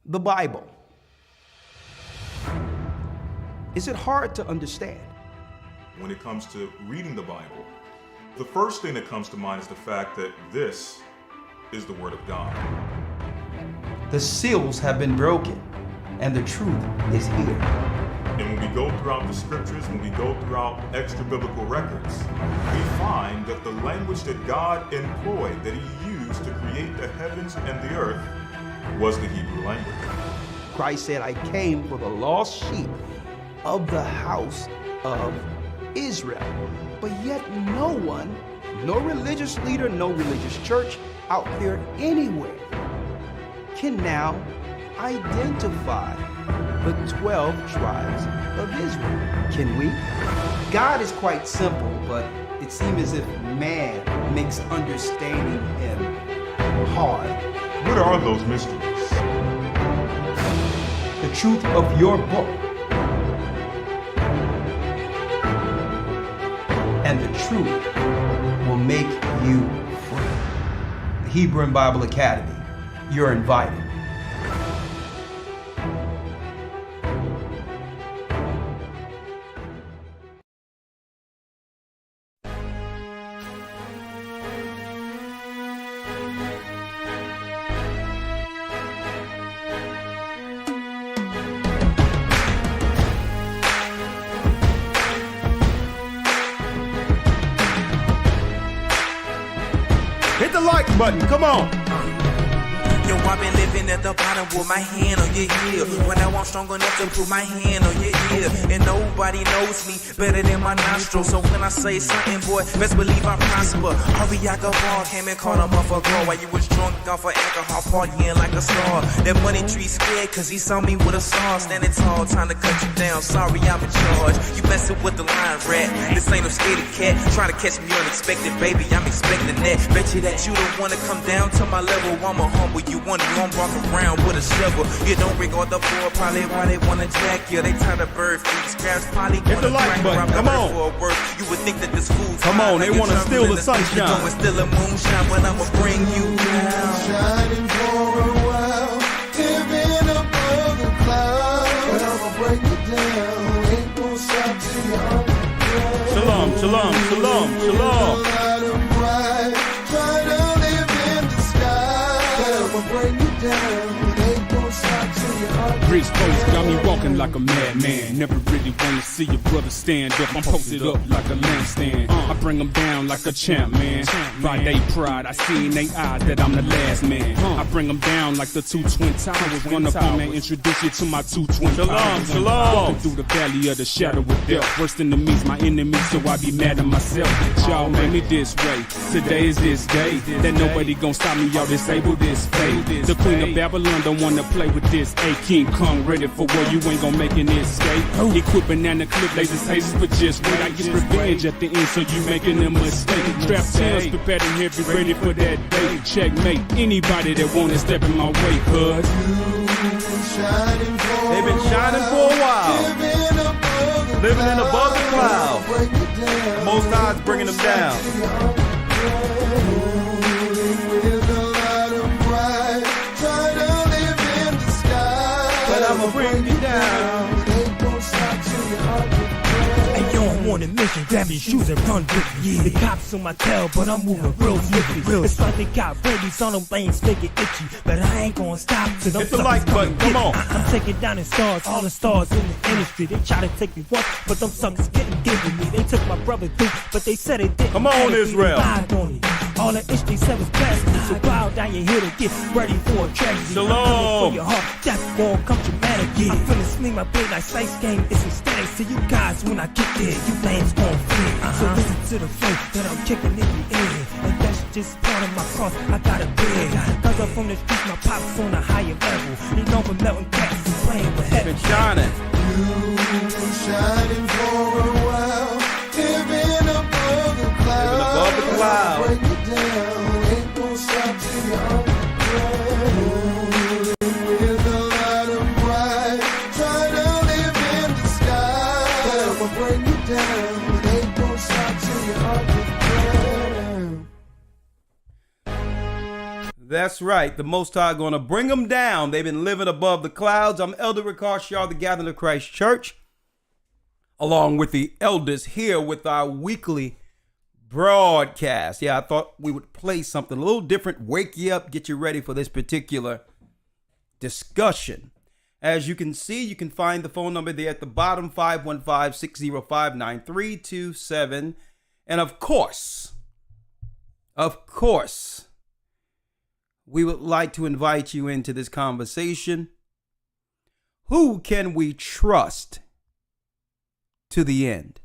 The Bible. Is it hard to understand? When it comes to reading the Bible, the first thing that comes to mind is the fact that this is the Word of God. The seals have been broken, and the truth is here. And when we go throughout the scriptures, when we go throughout extra biblical records, we find that the language that God employed, that He used to create the heavens and the earth, was the Hebrew language. Christ said, I came for the lost sheep of the house of Israel. But yet no one, no religious leader, no religious church out there anywhere can now identify the 12 tribes of Israel. Can we? God is quite simple, but it seems as if man makes understanding Him hard. What are those mysteries? The truth of your book and the truth will make you free. The Hebrew and Bible Academy, you're invited. Hit the like button, come on. Yo, I've been living at the bottom with my hand on your ear. When I walk strong enough to put my hand on your ear. And nobody knows me better than my nostrils. So when I say something, boy, best believe I prosper. Ariaga Ball came and caught him off a girl while you was drunk off of alcohol, partying like a star. That money tree scared cause he saw me with a saw. Standing tall, trying to cut you down. Sorry, I'm in charge. You messing with the line rat. This ain't no scaredy cat. Trying to catch me unexpected, baby. I'm expecting that. Bet you that you don't wanna come down to my level. I'ma humble you. You won't walk around with a shovel. You don't regard the poor, probably why they wanna jack you. They tie the bird feet, scraps probably hit the like button, come on. For work. You would think that this fool's come on, they wanna steal the sunshine. You're still a moonshine, but I'ma bring you down. Shining for a while, living above the clouds. But I'ma break it down, ain't gon' stop till you're on the ground. Shalom, shalom, shalom, shalom. Light 'em bright, try to live in the sky. But I'ma break it down, ain't gon' stop till you're on the Rich folks got me walking like a madman. Never really wanna see your brother stand up. I'm posted up like a lampstand. I bring them down like a champ, man. By they pride, I see in they eyes that I'm the last man. I bring them down like the two twin towers. Run up on me and introduce you to my two twin Shalom, shalom. Walking through the valley of the shadow of death. Worse enemies, my enemies, so I be mad at myself. Y'all made me this way. Today is this day. That nobody gon' stop me, y'all disable this fate. The queen of Babylon don't wanna play with this. A King Kong ready for war, you ain't gon' make an escape. Equip banana clip, lasers, hazers, but just wait. I get revenge at the end, so you making a mistake. Strap tails, prepare to heavy, ready for that day. Checkmate anybody that wanna step in my way, cuz They've been shining for a while, living in above the clouds. The Most High's bringing them down. I'ma bring you down. Hey, yo, I'm on a mission, grab your shoes and run with me. The cops on my tail, but I'm moving real swiftly. It's like they got rabies on them things, make it itchy. But I ain't gonna stop till I'm Hit the like button, come on. I'm taking down the stars, all the stars in the industry. They try to take me once, but them suckers couldn't give me. They took my brother through, but they said it didn't. Come on, Israel. All the itch they said was blasphemy. So bow down your head and get ready for a tragedy. Shalom. For your heart, death won't come dramatic. I'm finna swing my blade like Slice Game. It's ecstatic to you guys when I get there. You lanes gon' fit. So listen to the flow that I'm kicking in the air. And that's just part of my cross. I got a beard. Cause I'm from the streets, my pops on a higher level. You know I'm melting cats and playing with heaven. Been shining. Shining for a while, living above the clouds. Living above the clouds. Break it down, ain't gon' stop till you're on the ground. With the light 'em bright, try to live in the sky. But I'ma break it down, ain't gon' stop till you're on the ground. That's right. The Most High going to bring them down. They've been living above the clouds. I'm Elder Ricard Shaw, the Gathering of Christ Church, along with the elders here with our weekly broadcast. Yeah, I thought we would play something a little different, wake you up, get you ready for this particular discussion. As you can see, you can find the phone number there at the bottom, 515-605-9327. And of course, we would like to invite you into this conversation. Who can we trust to the end,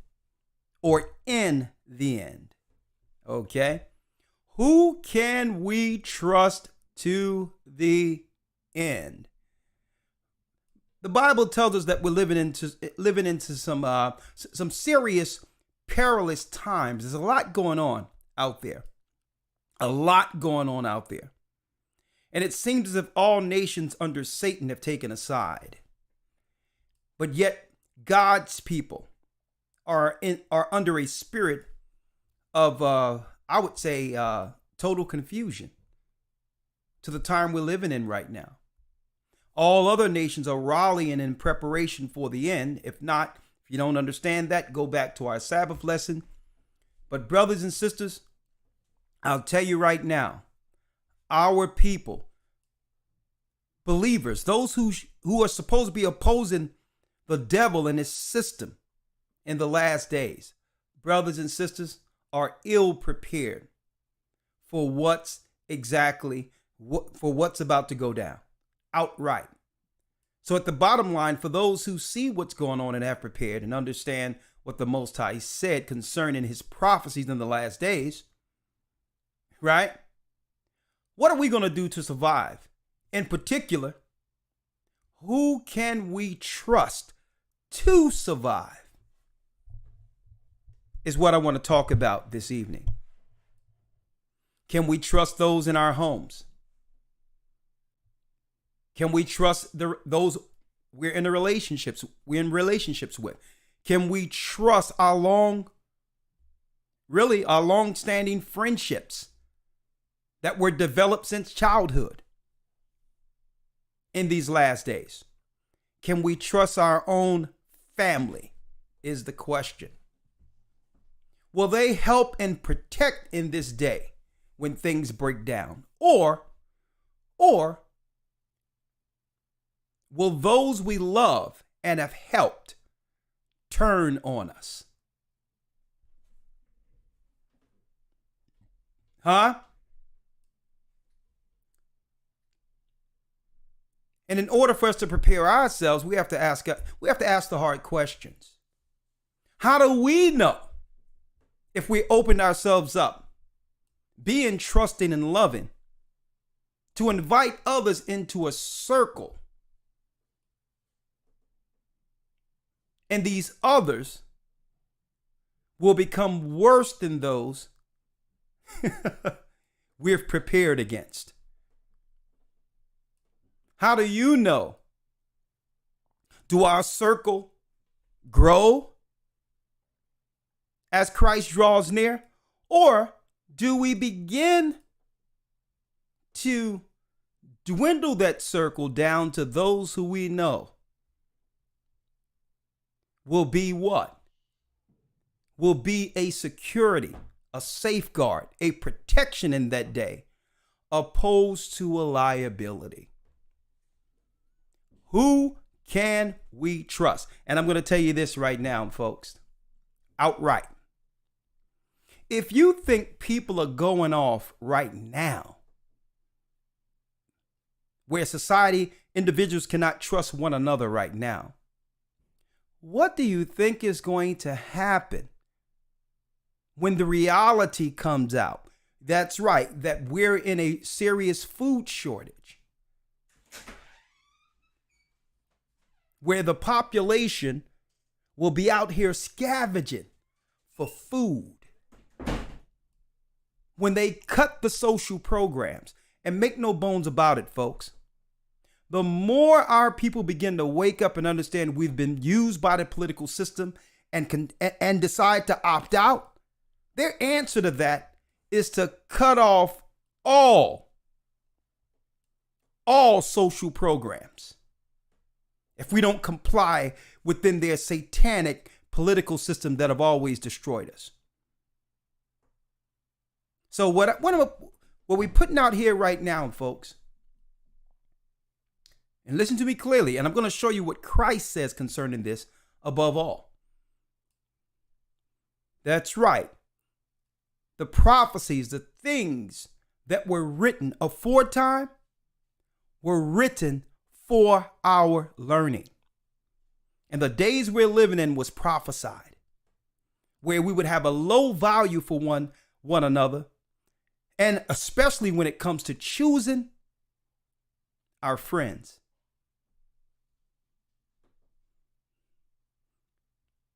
or in the end? Okay? Who can we trust to the end? The Bible tells us that we're living into some serious, perilous times. There's a lot going on out there. A lot going on out there. And it seems as if all nations under Satan have taken a side. But yet God's people are under a spirit of, I would say, total confusion to the time we're living in right now. All other nations are rallying in preparation for the end. If not, if you don't understand that, go back to our Sabbath lesson. But brothers and sisters, I'll tell you right now, our people, believers, those who are supposed to be opposing the devil and his system in the last days, brothers and sisters, are ill prepared for what's about to go down outright. So at the bottom line, for those who see what's going on and have prepared and understand what the Most High said concerning his prophecies in the last days, right? What are we going to do to survive? In particular, who can we trust to survive? Is what I want to talk about this evening. Can we trust those in our homes? Can we trust those we're in relationships with? Can we trust our long-standing friendships that were developed since childhood in these last days? Can we trust our own family is the question. Will they help and protect in this day when things break down? Or will those we love and have helped turn on us? Huh? And in order for us to prepare ourselves, we have to ask the hard questions. How do we know if we opened ourselves up, being trusting and loving, to invite others into a circle, and these others will become worse than those we've prepared against? How do you know? Do our circle grow as Christ draws near? Or do we begin to dwindle that circle down to those who we know will be what? Will be a security, a safeguard, a protection in that day, opposed to a liability. Who can we trust? And I'm going to tell you this right now, folks, outright. If you think people are going off right now, where society, individuals cannot trust one another right now, what do you think is going to happen when the reality comes out? That's right, that we're in a serious food shortage, where the population will be out here scavenging for food. When they cut the social programs, and make no bones about it, folks, the more our people begin to wake up and understand we've been used by the political system and decide to opt out, their answer to that is to cut off all all social programs if we don't comply within their satanic political system that have always destroyed us. So what we're putting out here right now, folks, and listen to me clearly, and I'm going to show you what Christ says concerning this above all. That's right. The prophecies, the things that were written aforetime were written for our learning. And the days we're living in was prophesied, where we would have a low value for one another, and especially when it comes to choosing our friends.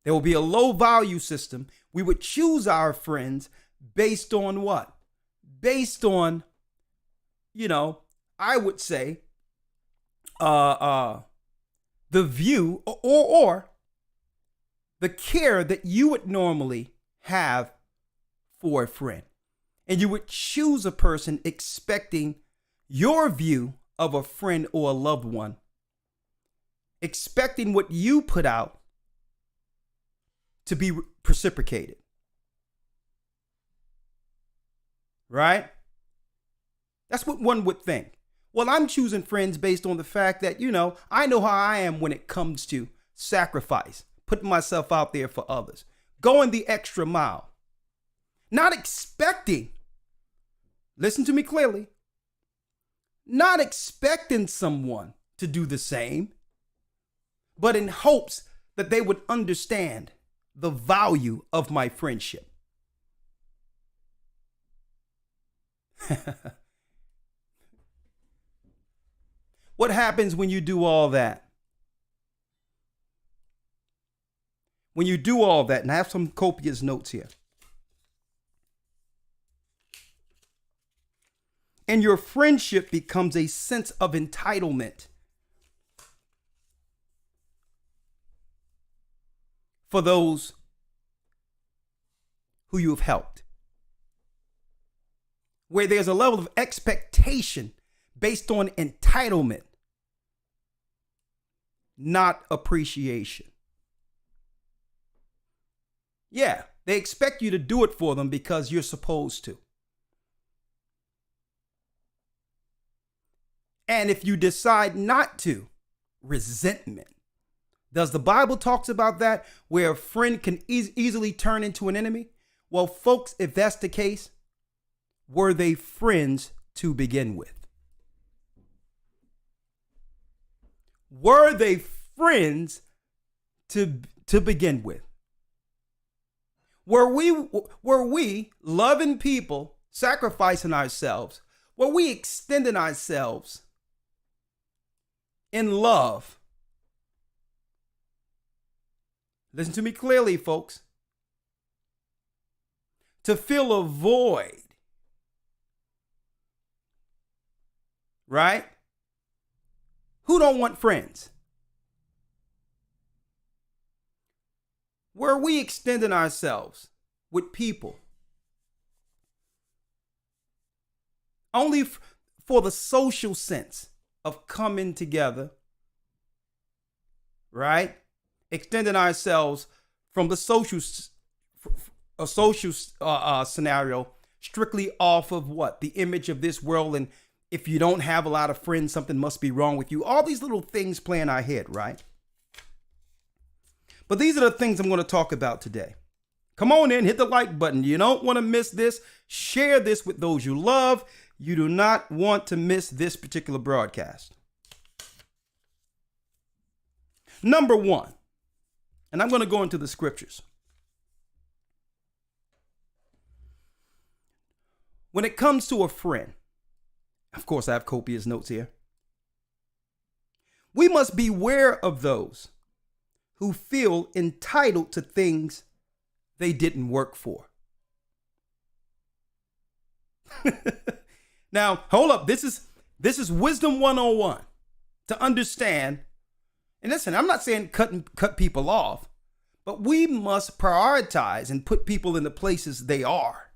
There will be a low value system. We would choose our friends based on what? Based on, I would say, the view or the care that you would normally have for a friend. And you would choose a person expecting your view of a friend or a loved one, expecting what you put out to be reciprocated. Right? That's what one would think. Well, I'm choosing friends based on the fact that, I know how I am when it comes to sacrifice, putting myself out there for others, going the extra mile, not expecting, listen to me clearly, not expecting someone to do the same, but in hopes that they would understand the value of my friendship. What happens when you do all that? When you do all that, and I have some copious notes here, and your friendship becomes a sense of entitlement for those who you have helped, where there's a level of expectation based on entitlement, not appreciation. Yeah, they expect you to do it for them because you're supposed to. And if you decide not to, resentment. Does the Bible talks about that, where a friend can easily turn into an enemy? Well, folks, if that's the case, were they friends to begin with? Were they friends to begin with? Were we loving people, sacrificing ourselves? Were we extending ourselves in love? Listen to me clearly, folks. To fill a void, right? Who don't want friends? Were we extending ourselves with people only for the social sense of coming together, right? Extending ourselves from the social scenario strictly off of what? The image of this world, and if you don't have a lot of friends, something must be wrong with you. All these little things play in our head, right? But these are the things I'm going to talk about today. Come on in, hit the like button. You don't want to miss this. Share this with those you love. You do not want to miss this particular broadcast. Number one, and I'm going to go into the scriptures. When it comes to a friend, of course, I have copious notes here. We must beware of those who feel entitled to things they didn't work for. Now, hold up. This is wisdom 101 to understand. And listen, I'm not saying cut people off, but we must prioritize and put people in the places they are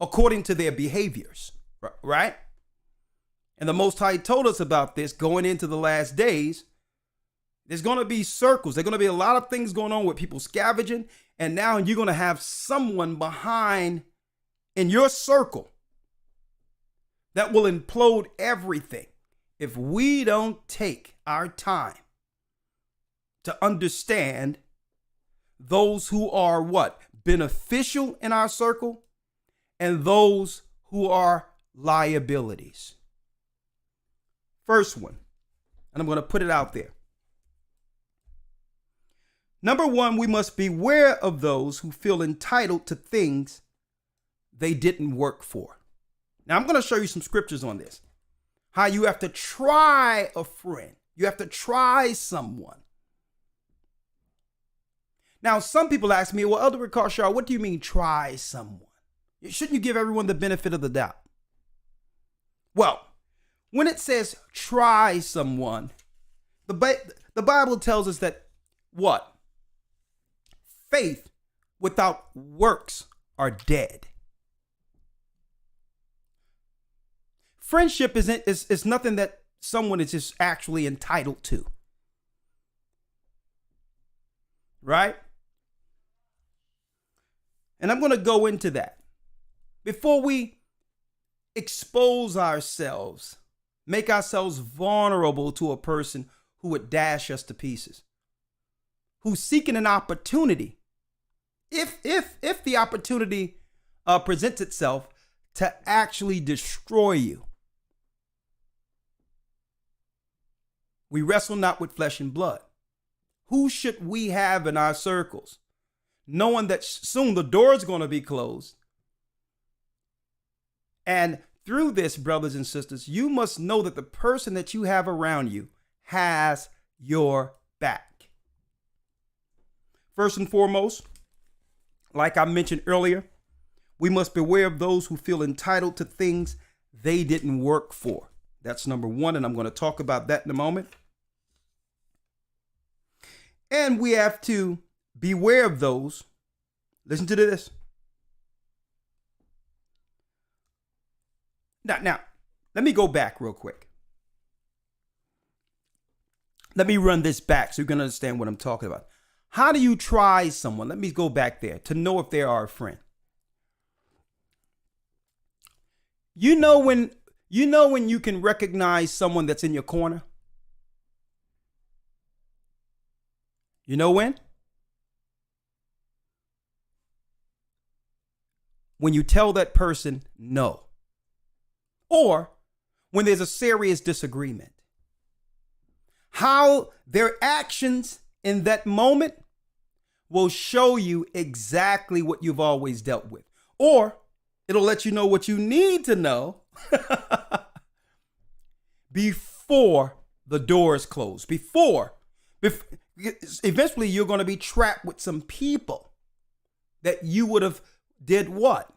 according to their behaviors, right? And the Most High told us about this going into the last days. There's going to be circles. There's going to be a lot of things going on with people scavenging. And now you're going to have someone behind in your circle that will implode everything if we don't take our time to understand those who are what? Beneficial in our circle and those who are liabilities. First one, and I'm going to put it out there. Number one, we must beware of those who feel entitled to things they didn't work for. Now, I'm going to show you some scriptures on this. How you have to try a friend. You have to try someone. Now, some people ask me, well, Elder Ricard Shaw, what do you mean try someone? Shouldn't you give everyone the benefit of the doubt? Well, when it says try someone, the Bible tells us that what? Faith without works are dead. Friendship is nothing that someone is just actually entitled to. Right? And I'm going to go into that. Before we expose ourselves, make ourselves vulnerable to a person who would dash us to pieces, who's seeking an opportunity, if the opportunity presents itself to actually destroy you. We wrestle not with flesh and blood. Who should we have in our circles, knowing that soon the door is going to be closed? And through this, brothers and sisters, you must know that the person that you have around you has your back. First and foremost, like I mentioned earlier, we must beware of those who feel entitled to things they didn't work for. That's number one, and I'm going to talk about that in a moment. And we have to beware of those. Listen to this. Now, let me go back real quick. Let me run this back so you can understand what I'm talking about. How do you try someone? Let me go back there to know if they are a friend. You know when you can recognize someone that's in your corner? You know when? When you tell that person no. Or when there's a serious disagreement. How their actions in that moment will show you exactly what you've always dealt with. Or it'll let you know what you need to know before the door is closed. Before eventually you're going to be trapped with some people that you would have did what?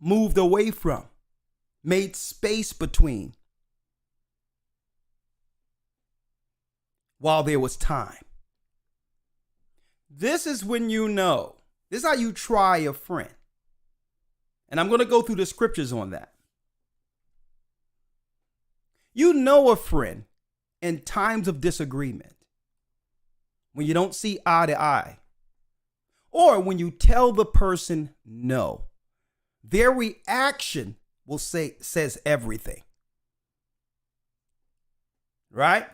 Moved away from, made space between while there was time. This is when you know. This is how you try a friend. And I'm going to go through the scriptures on that. You know a friend in times of disagreement, when you don't see eye to eye, or when you tell the person no. Their reaction will says everything. Right?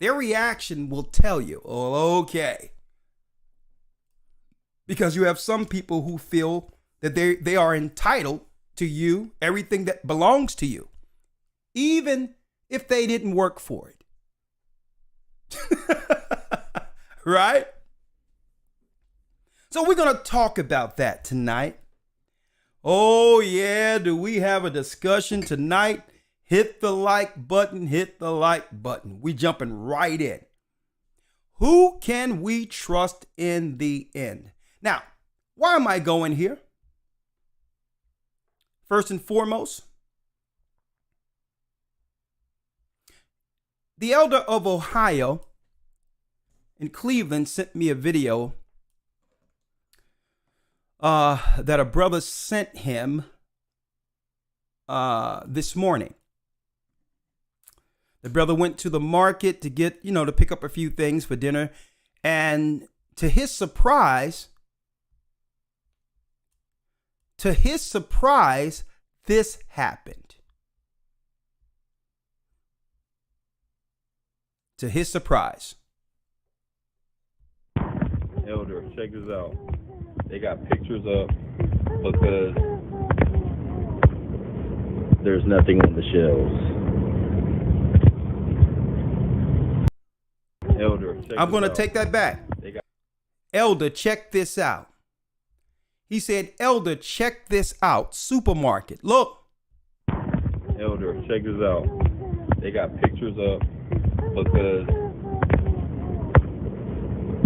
Their reaction will tell you, oh, okay. Because you have some people who feel that they are entitled to you, everything that belongs to you, even if they didn't work for it. Right? So we're going to talk about that tonight. Oh, yeah. Do we have a discussion tonight? Hit the like button. Hit the like button. We jumping right in. Who can we trust in the end? Now, why am I going here? First and foremost, the elder of Ohio in Cleveland sent me a video that a brother sent him this morning. The brother went to the market to get, to pick up a few things for dinner. And to his surprise, this happened. To his surprise. Elder, check this out. They got pictures up because there's nothing on the shelves. Elder, I'm going to take that back. Elder, check this out. He said, Elder, check this out. Supermarket. Look. Elder, check this out. They got pictures up because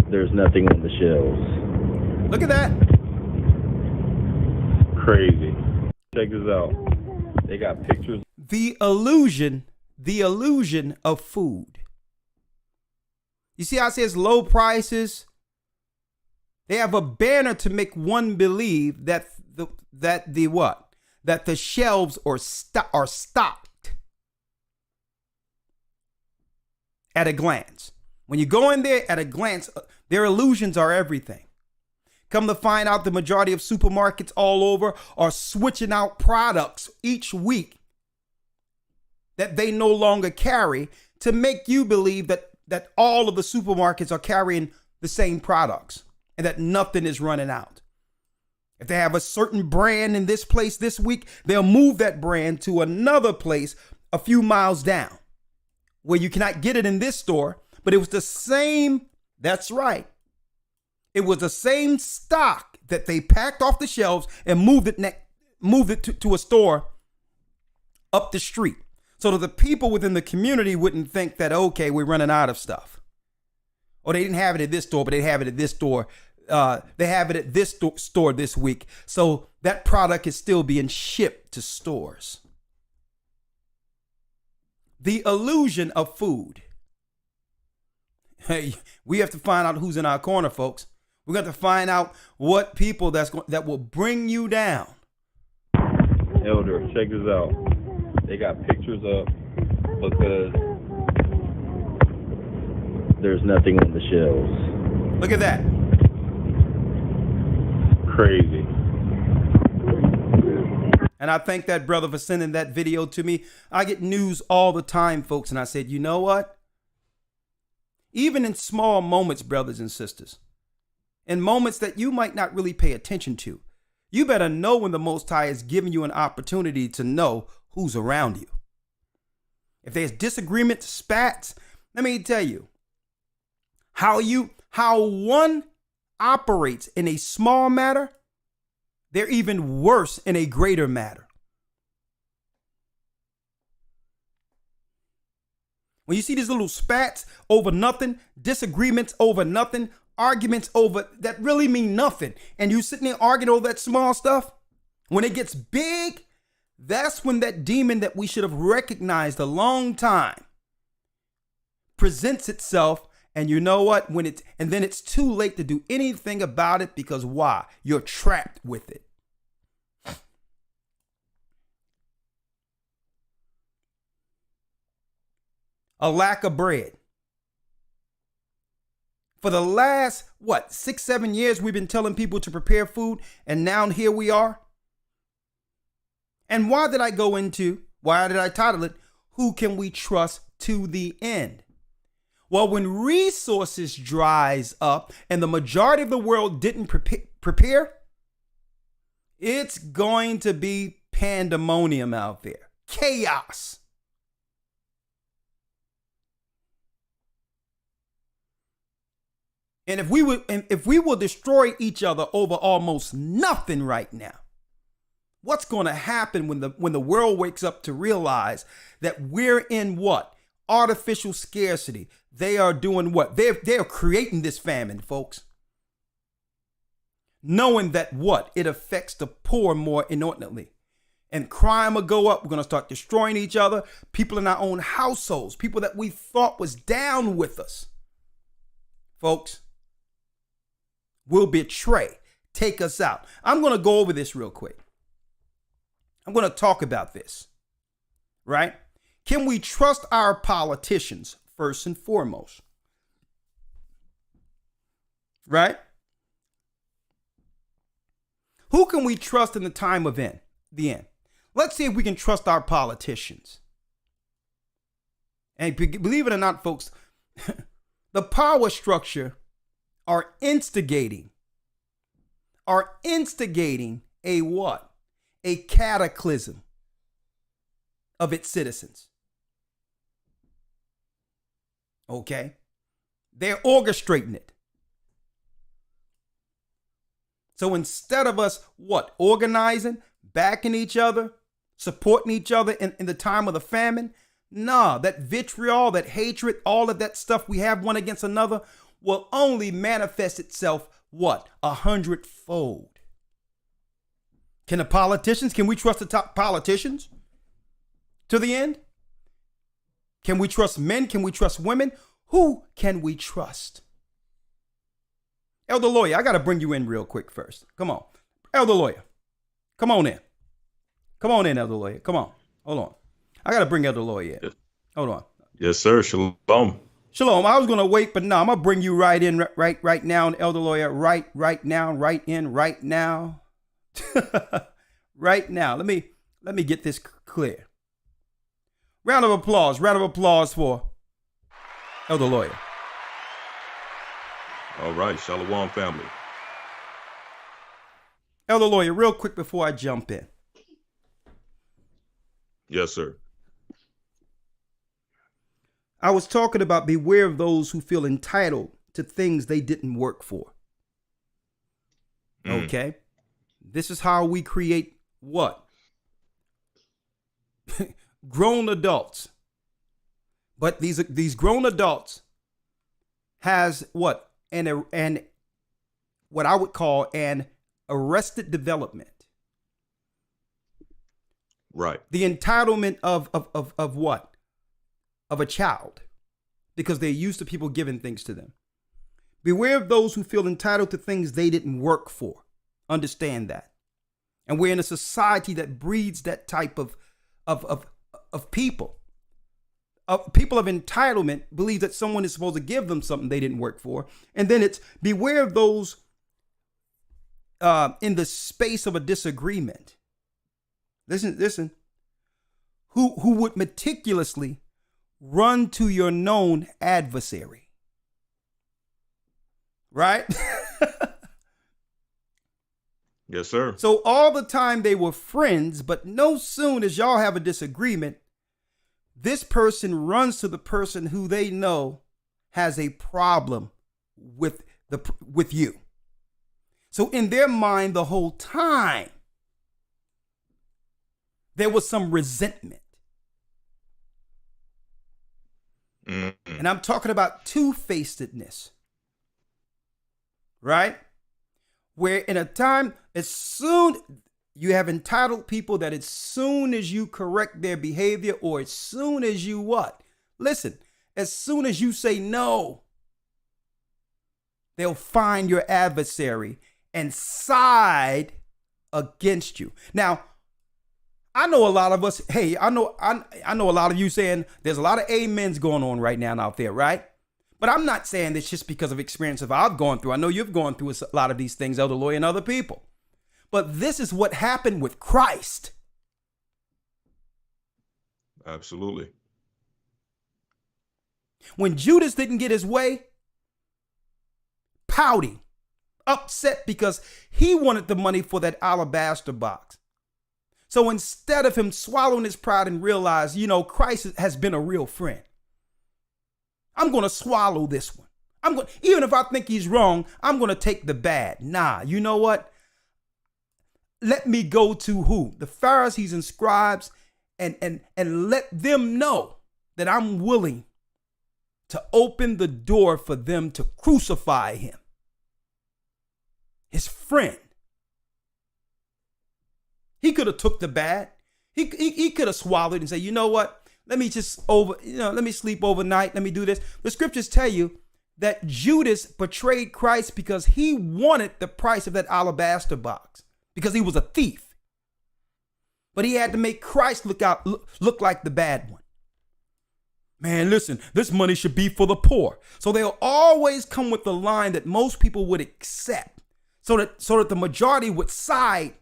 there's nothing on the shelves. Look at that. Crazy. Check this out. They got pictures. The illusion of food. You see how it says low prices? They have a banner to make one believe that the shelves are stocked at a glance. When you go in there at a glance, their illusions are everything. Come to find out, the majority of supermarkets all over are switching out products each week that they no longer carry to make you believe that all of the supermarkets are carrying the same products and that nothing is running out. If they have a certain brand in this place this week, they'll move that brand to another place a few miles down where you cannot get it in this store, but it was the same. That's right. It was the same stock that they packed off the shelves and moved it to a store up the street. So that the people within the community wouldn't think that, okay, we're running out of stuff. Or they didn't have it at this store, but they have it at this store. They have it at this store this week. So that product is still being shipped to stores. The illusion of food. Hey, we have to find out who's in our corner, folks. We got to find out what people that will bring you down. Elder, check this out. They got pictures up because there's nothing on the shelves. Look at that. Crazy. And I thank that brother for sending that video to me. I get news all the time, folks. And I said, you know what? Even in small moments, brothers and sisters, in moments that you might not really pay attention to, you better know when the Most High is giving you an opportunity to know who's around you. If there's disagreement, spats, let me tell you how one operates in a small matter, they're even worse in a greater matter. When you see these little spats over nothing, disagreements over nothing, arguments over that really mean nothing, and you sitting there arguing over that small stuff, when it gets big, that's when that demon that we should have recognized a long time presents itself. And you know what? And then it's too late to do anything about it, because why? You're trapped with it. A lack of bread. For the last, 6-7 years, we've been telling people to prepare food, and now here we are. And why did I title it, Who Can We Trust to the End? Well, when resources dries up and the majority of the world didn't prepare, it's going to be pandemonium out there. Chaos. And if we will destroy each other over almost nothing right now, what's going to happen when the world wakes up to realize that we're in what? Artificial scarcity. They are doing what? They're creating this famine, folks. Knowing that what? It affects the poor more inordinately. And crime will go up. We're going to start destroying each other. People in our own households. People that we thought was down with us. Folks, will betray. Take us out. I'm going to go over this real quick. I'm going to talk about this, right? Can we trust our politicians first and foremost? Right? Who can we trust in the time of the end? Let's see if we can trust our politicians. And believe it or not, folks, the power structure are instigating a what? A cataclysm of its citizens. Okay? They're orchestrating it. So instead of us, what? Organizing, backing each other, supporting each other in the time of the famine, nah, that vitriol, that hatred, all of that stuff we have one against another will only manifest itself, what? 100-fold. Can we trust the top politicians to the end? Can we trust men? Can we trust women? Who can we trust? Elder Lawyer, I got to bring you in real quick first. Come on. Elder Lawyer, come on in. Come on in, Elder Lawyer. Come on. Hold on. I got to bring Elder Lawyer in. Yes. Hold on. Yes, sir. Shalom. Shalom. I was going to wait, but no, I'm going to bring you right in right now, Elder Lawyer. Right now. Right now. Right now. Let me get this clear. Round of applause for Elder Lawyer. All right. Shalom, family. Elder Lawyer, real quick before I jump in. Yes, sir. I was talking about beware of those who feel entitled to things they didn't work for. Okay? This is how we create what? Grown adults. But these grown adults has what? And what I would call an arrested development. Right. The entitlement of what? Of a child, because they're used to people giving things to them. Beware of those who feel entitled to things they didn't work for. Understand that. And we're in a society that breeds that type of people. People of entitlement believe that someone is supposed to give them something they didn't work for. And then it's beware of those in the space of a disagreement. Listen. Who would meticulously run to your known adversary. Right? Yes, sir. So all the time they were friends, but no soon as y'all have a disagreement, this person runs to the person who they know has a problem with you. So in their mind the whole time, there was some resentment. And I'm talking about two-facedness, right? Where in a time, as soon you have entitled people that as soon as you correct their behavior or as soon as you what? Listen, as soon as you say no, they'll find your adversary and side against you. Now, I know a lot of us, hey, I know a lot of you saying there's a lot of amens going on right now out there, right? But I'm not saying this just because of experience of I've gone through. I know you've gone through a lot of these things, Elder Lawyer and other people. But this is what happened with Christ. Absolutely. When Judas didn't get his way, pouting, upset because he wanted the money for that alabaster box. So instead of him swallowing his pride and realize, Christ has been a real friend. I'm going to swallow this one. Even if I think he's wrong, I'm going to take the bad. Nah, you know what? Let me go to who? The Pharisees and scribes and let them know that I'm willing to open the door for them to crucify him. His friend. He could have took the bad. He could have swallowed and said, you know what? Let me let me sleep overnight. Let me do this. The scriptures tell you that Judas betrayed Christ because he wanted the price of that alabaster box, because he was a thief. But he had to make Christ look like the bad one. Man, listen, this money should be for the poor. So they'll always come with the line that most people would accept, so that the majority would side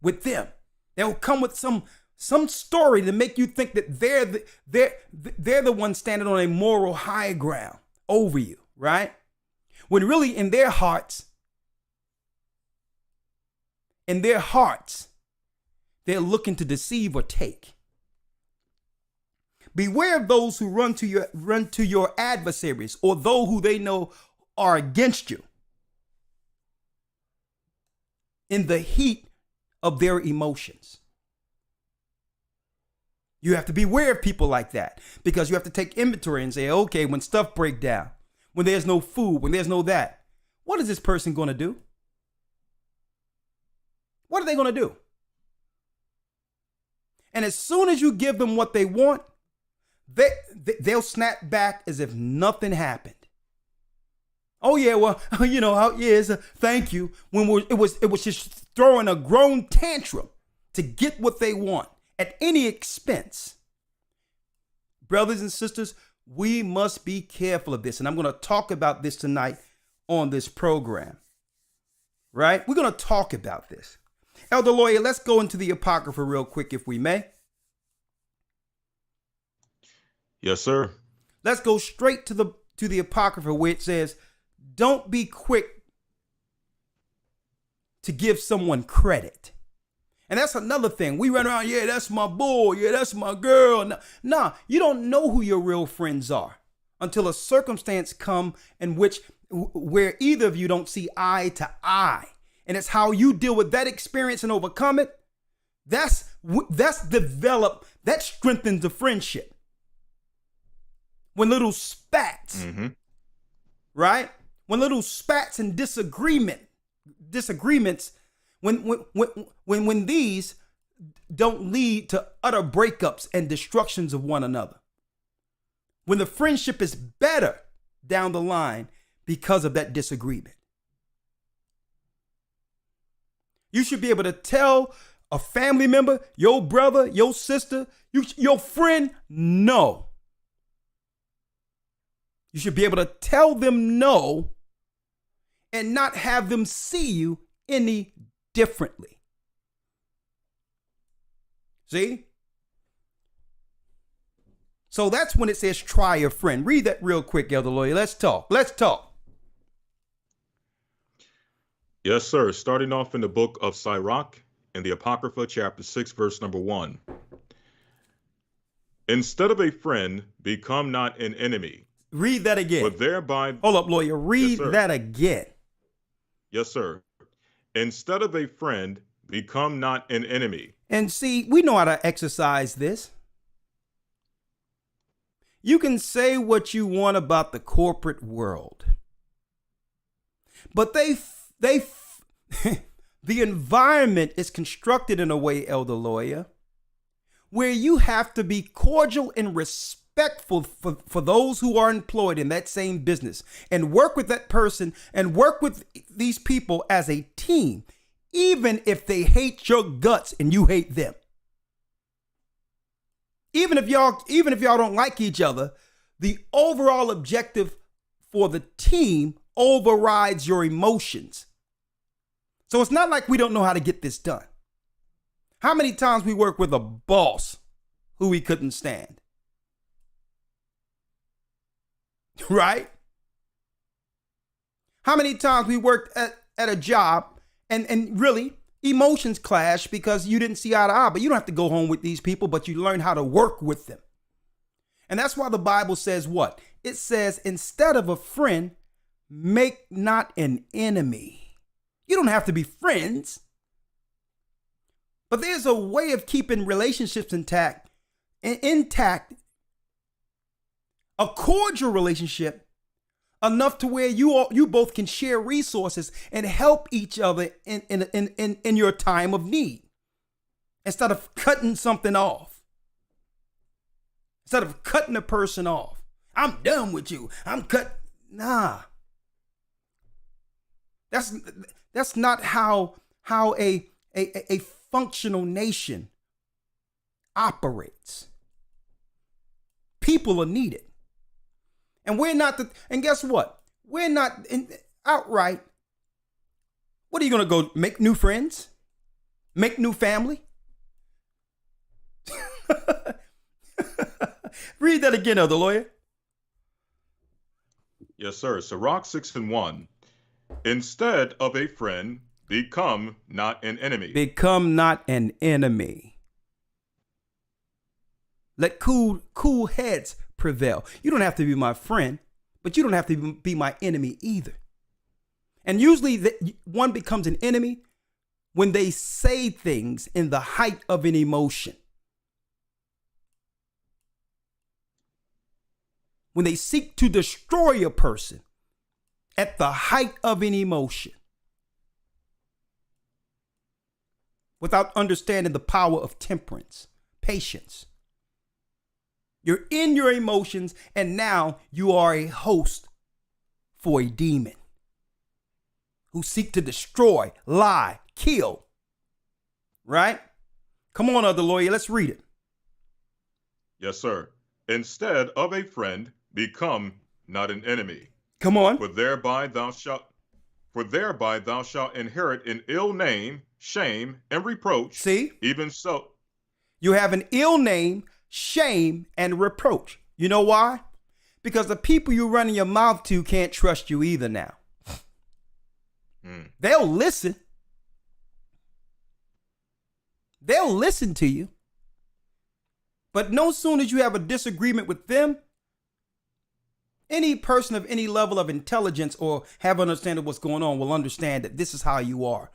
with them. They'll come with some story to make you think that they're the ones standing on a moral high ground over you, right? When really in their hearts, they're looking to deceive or take. Beware of those who run to your adversaries, or those who they know are against you in the heat of their emotions. You have to beware of people like that, because you have to take inventory and say, okay, when stuff break down, when there's no food, when there's no that, what is this person going to do? What are they going to do? And as soon as you give them what they want, they'll snap back as if nothing happened. Oh yeah, well, you know, thank you. When it was just throwing a grown tantrum to get what they want at any expense. Brothers and sisters, we must be careful of this, and I'm going to talk about this tonight on this program. Right? We're going to talk about this. Elder Lawyer, let's go into the Apocrypha real quick, if we may. Yes, sir. Let's go straight to the Apocrypha, where it says, don't be quick to give someone credit. And that's another thing. We run around, yeah, that's my boy, yeah, that's my girl. Nah, you don't know who your real friends are until a circumstance come in where either of you don't see eye to eye. And it's how you deal with that experience and overcome it. That's developed, that strengthens the friendship. When little spats, right? When little spats and disagreements, when these don't lead to utter breakups and destructions of one another. When the friendship is better down the line because of that disagreement. You should be able to tell a family member, your brother, your sister, your friend, no. You should be able to tell them no and not have them see you any differently. See? So that's when it says try a friend. Read that real quick, Elder Lawyer. Let's talk. Yes, sir. Starting off in the book of Sirach, in the Apocrypha, chapter 6, verse number 1. Instead of a friend, become not an enemy. Read that again. But thereby... Hold up, Lawyer. Read that again. Yes, sir. Instead of a friend, become not an enemy. And see, we know how to exercise this. You can say what you want about the corporate world, but the environment is constructed in a way, Elder Lawyer, where you have to be cordial and respectful for those who are employed in that same business, and work with that person and work with these people as a team, even if they hate your guts and you hate them. Even if y'all don't like each other, the overall objective for the team overrides your emotions. So it's not like we don't know how to get this done. How many times we work with a boss who we couldn't stand? Right? How many times we worked at a job and really emotions clash because you didn't see eye to eye, but you don't have to go home with these people, but you learn how to work with them. And that's why the Bible says what? It says, instead of a friend, make not an enemy. You don't have to be friends, but there's a way of keeping relationships intact. A cordial relationship enough to where you both can share resources and help each other in your time of need, instead of cutting something off, instead of cutting a person off. I'm done with you. Nah. That's not how a functional nation operates. People are needed. And we're not and guess what? We're not outright. What are you going to go make new friends? Make new family? Read that again, Elder Lawyer. Yes, sir. Sirach 6:1. Instead of a friend, become not an enemy. Become not an enemy. Let cool heads prevail. You don't have to be my friend, but you don't have to be my enemy either. And usually one becomes an enemy when they say things in the height of an emotion. When they seek to destroy a person at the height of an emotion without understanding the power of temperance, patience. You're in your emotions, and now you are a host for a demon who seek to destroy, lie, kill. Right? Come on, Elder Lawyer, let's read it. Yes, sir. Instead of a friend, become not an enemy. Come on. For thereby thou shalt inherit an ill name, shame, and reproach. See? Even so. You have an ill name, shame, and reproach. You know why? Because the people you're running your mouth to can't trust you either now. They'll listen. They'll listen to you. But no sooner as you have a disagreement with them, any person of any level of intelligence or have understanding of what's going on will understand that this is how you are.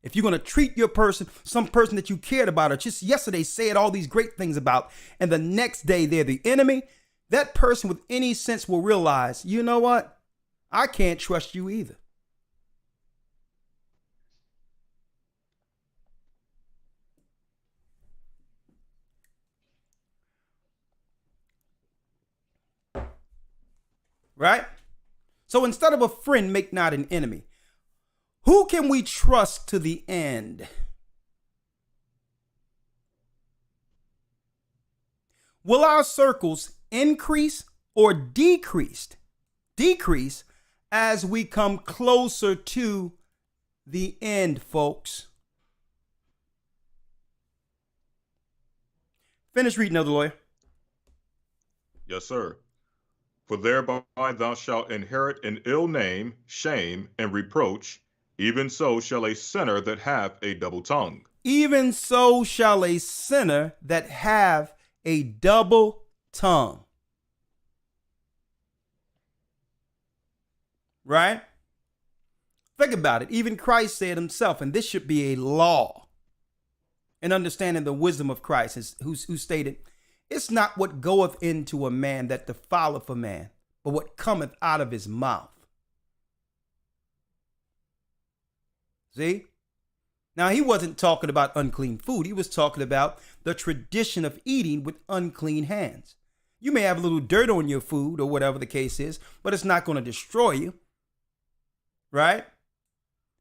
If you're going to treat your person, some person that you cared about or just yesterday said all these great things about, and the next day they're the enemy, that person with any sense will realize, you know what? I can't trust you either. Right? So instead of a friend, make not an enemy. Who can we trust to the end? Will our circles increase or decrease as we come closer to the end, folks? Finish reading, Elder Lawyer. Yes, sir. For thereby thou shalt inherit an ill name, shame, and reproach. Even so shall a sinner that hath a double tongue. Even so shall a sinner that have a double tongue. Right? Think about it. Even Christ said himself, and this should be a law in understanding the wisdom of Christ, who stated, it's not what goeth into a man that defileth a man, but what cometh out of his mouth. See? Now, he wasn't talking about unclean food. He was talking about the tradition of eating with unclean hands. You may have a little dirt on your food or whatever the case is, but it's not going to destroy you. Right?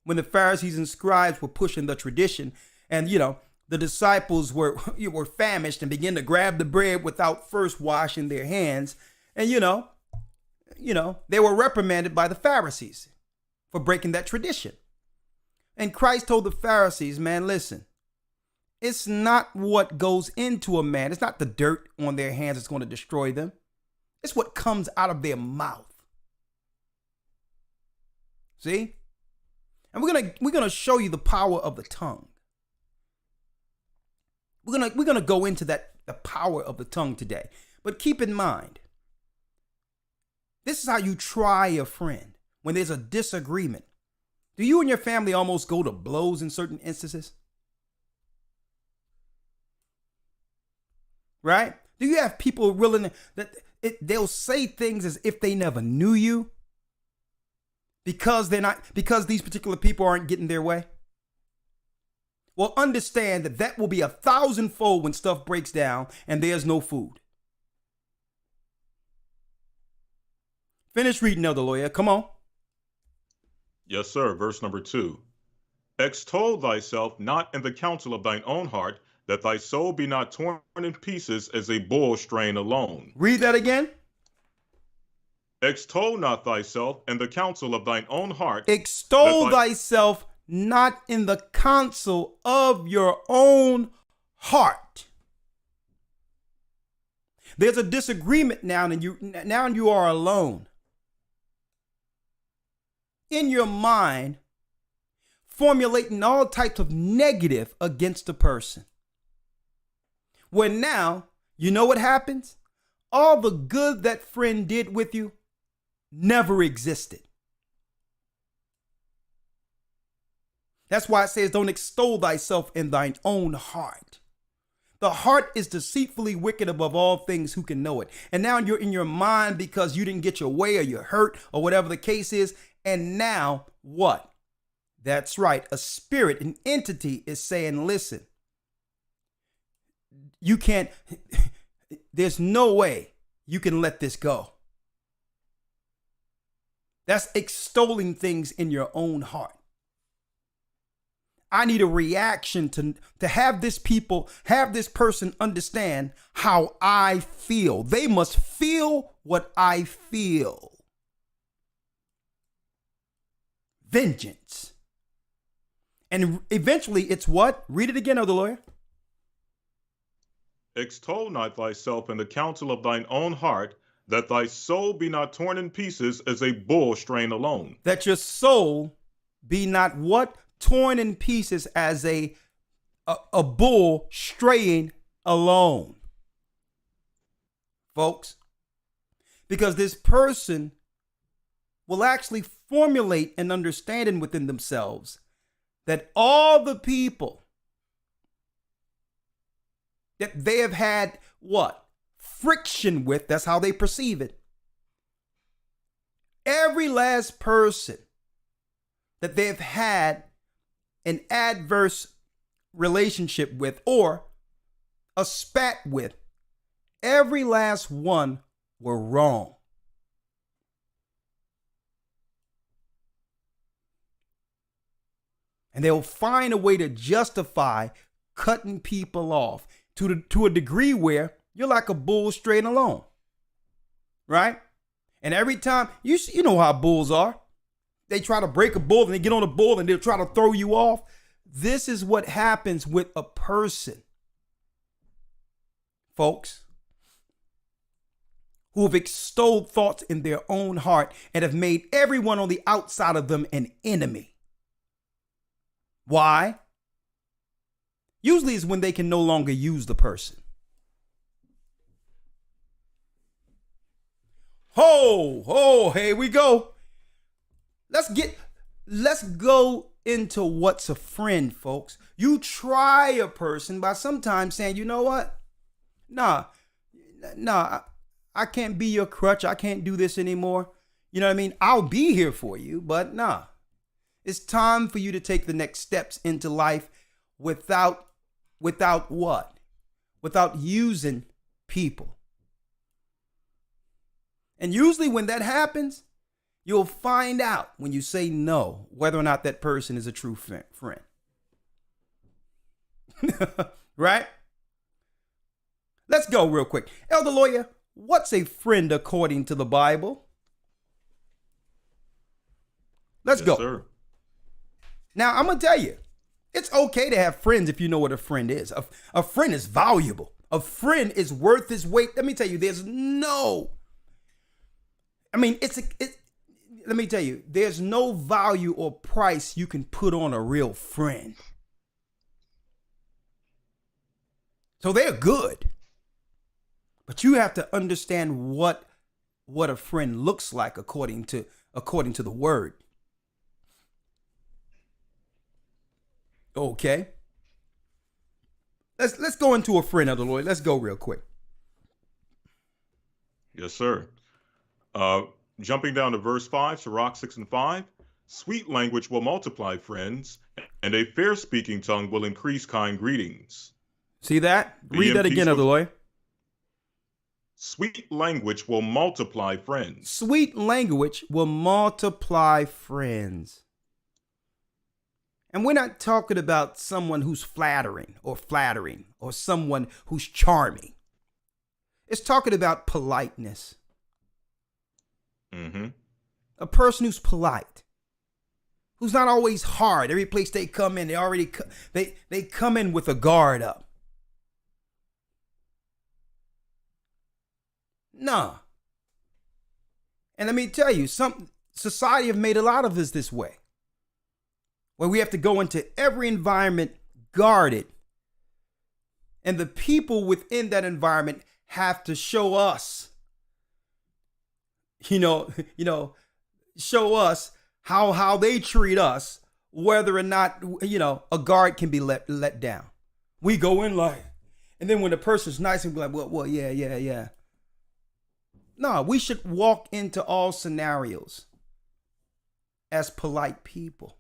When the Pharisees and scribes were pushing the tradition and, the disciples were famished and began to grab the bread without first washing their hands. And, they were reprimanded by the Pharisees for breaking that tradition. And Christ told the Pharisees, man, listen, it's not what goes into a man. It's not the dirt on their hands that's going to destroy them. It's what comes out of their mouth. See? And we're going to show you the power of the tongue. We're gonna go into the power of the tongue today. But keep in mind, this is how you try a friend when there's a disagreement. Do you and your family almost go to blows in certain instances? Right? Do you have people willing they'll say things as if they never knew you because these particular people aren't getting their way? Well, understand that will be 1,000-fold when stuff breaks down and there's no food. Finish reading, Elder Lawyer. Come on. Yes, sir. Verse number 2. Extol thyself not in the counsel of thine own heart, that thy soul be not torn in pieces as a bull straying alone. Read that again. Extol not thyself in the counsel of thine own heart. Extol thyself not in the counsel of your own heart. There's a disagreement now, and you are alone. In your mind, formulating all types of negative against the person. Where now, you know what happens? All the good that friend did with you never existed. That's why it says, don't extol thyself in thine own heart. The heart is deceitfully wicked above all things. Who can know it? And now you're in your mind because you didn't get your way, or you're hurt, or whatever the case is. And now what? That's right. A spirit, an entity is saying, listen, you can't, there's no way you can let this go. That's extolling things in your own heart. I need a reaction to have this person understand how I feel. They must feel what I feel. Vengeance. And eventually it's what? Read it again, Elder Lawyer. Extol not thyself in the counsel of thine own heart, that thy soul be not torn in pieces as a bull straying alone. That your soul be not what? Torn in pieces as a bull straying alone. Folks, because this person will actually formulate an understanding within themselves that all the people that they have had what? Friction with, that's how they perceive it. Every last person that they've had an adverse relationship with or a spat with, every last one were wrong. And they'll find a way to justify cutting people off to a degree where you're like a bull straying alone, right? And every time, you know how bulls are. They try to break a bull and they get on a bull and they'll try to throw you off. This is what happens with a person, folks, who have extolled thoughts in their own heart and have made everyone on the outside of them an enemy. Why? Usually it's when they can no longer use the person. Here we go. Let's go into what's a friend, folks. You try a person by sometimes saying, you know what? Nah, I can't be your crutch. I can't do this anymore. You know what I mean? I'll be here for you, but nah. It's time for you to take the next steps into life without what? Without using people. And usually when that happens, you'll find out when you say no, whether or not that person is a true friend. Right? Let's go real quick. Elder Lawyer, what's a friend according to the Bible? Let's go. Sir. Now, I'm going to tell you, it's okay to have friends if you know what a friend is. A friend is valuable. A friend is worth his weight. Let me tell you, there's no value or price you can put on a real friend. So they're good. But you have to understand what a friend looks like according to the word. Okay. Let's go into a friend, Elder Lloyd. Let's go real quick. Yes, sir. Jumping down to verse 5, Sirach 6 and 5. Sweet language will multiply friends, and a fair-speaking tongue will increase kind greetings. See that? Read that again, Elder Lloyd. Sweet language will multiply friends. Sweet language will multiply friends. And we're not talking about someone who's flattering or someone who's charming. It's talking about politeness. Mm-hmm. A person who's polite, who's not always hard. Every place they come in, they come in with a guard up. Nah. And let me tell you, society have made a lot of us this way, where we have to go into every environment guarded, and the people within that environment have to show us, show us how they treat us, whether or not, a guard can be let down. We go in like, and then when the person's nice and be like, well, yeah. No, we should walk into all scenarios as polite people.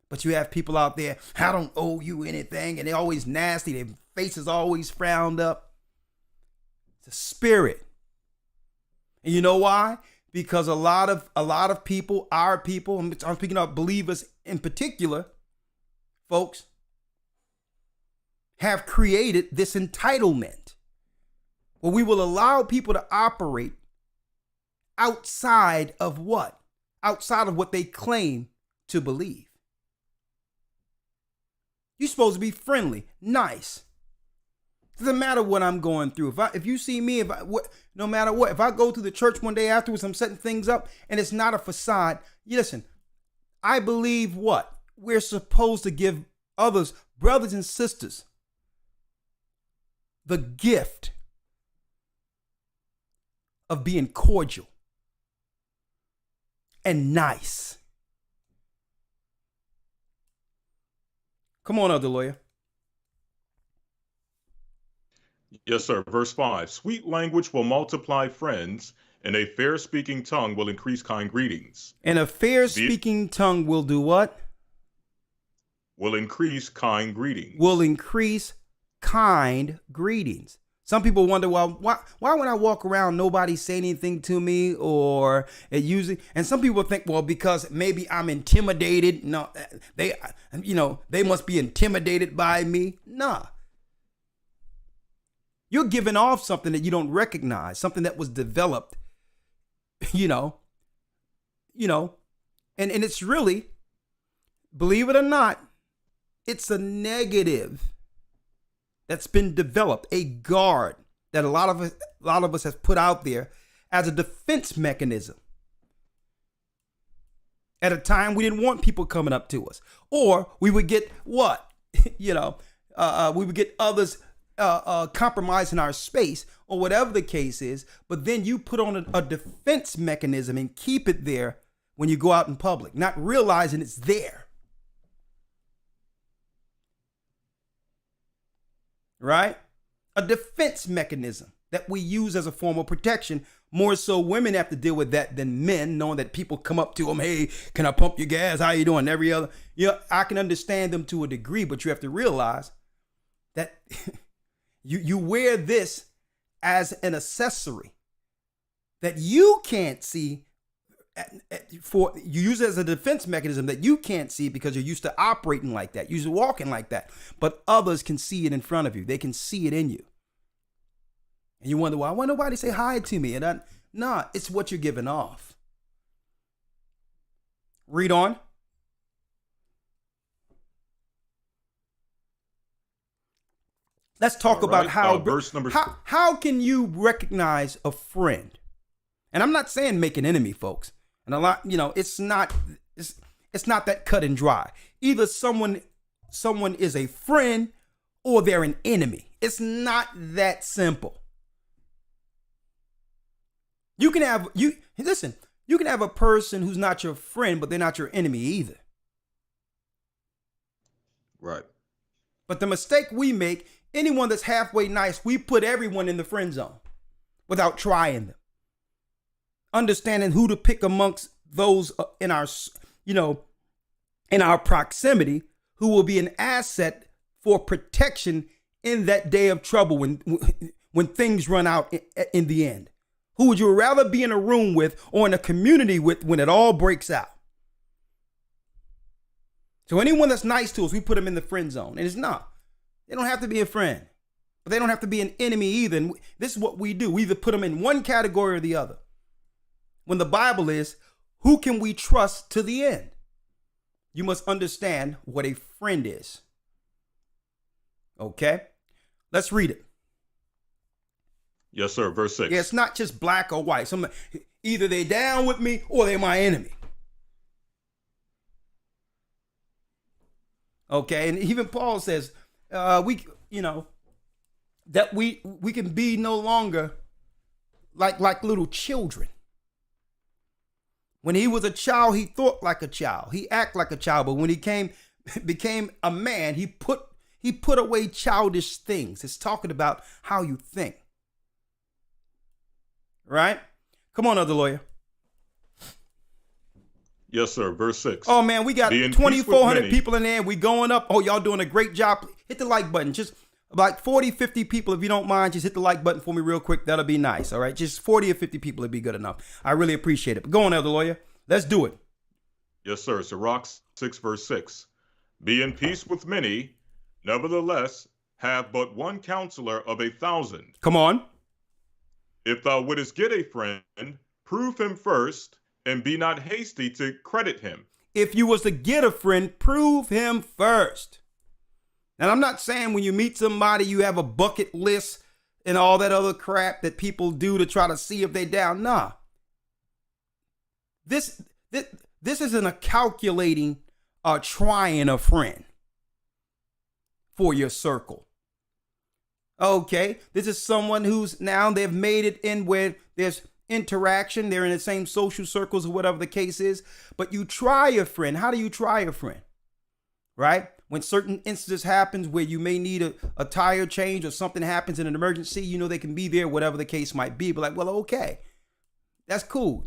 But you have people out there, I don't owe you anything, and they're always nasty. Their face is always frowned up. It's a spirit. And you know why? Because a lot of people, our people, I'm speaking of believers in particular, folks, have created this entitlement where we will allow people to operate outside of what? Outside of what they claim to believe. You're supposed to be friendly, nice. Doesn't matter what I'm going through. If you see me, no matter what, if I go to the church one day afterwards, I'm setting things up and it's not a facade. Listen, I believe what? We're supposed to give others, brothers and sisters, the gift of being cordial and nice. Come on, other lawyer. Yes, sir. Verse 5. Sweet language will multiply friends, and a fair-speaking tongue will increase kind greetings. And a fair-speaking tongue will do what? Will increase kind greetings. Will increase kind greetings. Some people wonder, well, why when I walk around, nobody say anything to me, or it usually, and some people think, well, because maybe I'm intimidated. No, they must be intimidated by me. Nah. You're giving off something that you don't recognize, something that was developed, and it's really, believe it or not, it's a negative that's been developed, a guard that a lot of us has put out there as a defense mechanism. At a time we didn't want people coming up to us, or we would get what, we would get others compromising our space, or whatever the case is. But then you put on a defense mechanism and keep it there when you go out in public, not realizing it's there. Right? A defense mechanism that we use as a form of protection. More so women have to deal with that than men, knowing that people come up to them, hey, can I pump your gas? How you doing? Every other, I can understand them to a degree, but you have to realize that you wear this as an accessory that you can't see. You use it as a defense mechanism that you can't see because you're used to operating like that, used to walking like that. But others can see it in front of you. They can see it in you. And you wonder, why nobody say hi to me? And it's what you're giving off. Read on. Let's talk about how verse number how can you recognize a friend? And I'm not saying make an enemy, folks. And a lot, it's not that cut and dry. Either someone is a friend or they're an enemy. It's not that simple. You can have a person who's not your friend, but they're not your enemy either. Right. But the mistake we make, anyone that's halfway nice, we put everyone in the friend zone without trying them. Understanding who to pick amongst those in our proximity who will be an asset for protection in that day of trouble when things run out in the end. Who would you rather be in a room with or in a community with when it all breaks out? So anyone that's nice to us, we put them in the friend zone. And it's not. They don't have to be a friend. But they don't have to be an enemy either. And this is what we do. We either put them in one category or the other. When the Bible is, who can we trust to the end? You must understand what a friend is. Okay? Let's read it. Yes, sir. Verse 6. Yeah, it's not just black or white. Either they're down with me or they're my enemy. Okay, and even Paul says, that we can be no longer like little children. When he was a child, he thought like a child. He acted like a child. But when he became a man, he put away childish things. It's talking about how you think. Right? Come on, other lawyer. Yes, sir. Verse 6. Oh, man, we got Be in peace with 2,400 many. people in there. We going up. Oh, y'all doing a great job. Hit the like button. Just like 40, 50 people, if you don't mind, just hit the like button for me real quick. That'll be nice, all right? Just 40 or 50 people would be good enough. I really appreciate it. But go on, elder lawyer. Let's do it. Yes, sir. Sirach 6, verse 6. Be in peace with many, nevertheless, have but one counselor of 1,000. Come on. If thou wouldest get a friend, prove him first, and be not hasty to credit him. If you was to get a friend, prove him first. And I'm not saying when you meet somebody, you have a bucket list and all that other crap that people do to try to see if they're down. Nah. This isn't a calculating or trying a friend for your circle. Okay, this is someone who's now they've made it in where there's interaction. They're in the same social circles or whatever the case is. But you try a friend. How do you try a friend? Right? When certain instances happens where you may need a tire change or something happens in an emergency, they can be there, whatever the case might be. But like, well, okay, that's cool.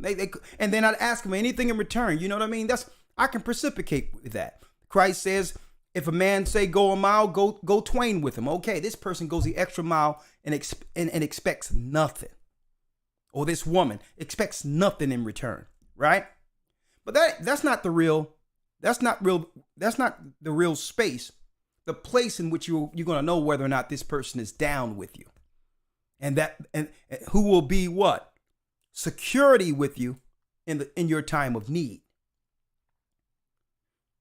And they're not asking for anything in return. You know what I mean? I can precipitate with that. Christ says, if a man say go a mile, go twain with him. Okay, this person goes the extra mile and expects nothing. Or this woman expects nothing in return, right? But that's not the real space, the place in which you're going to know whether or not this person is down with you. And who will be what? Security with you in your time of need.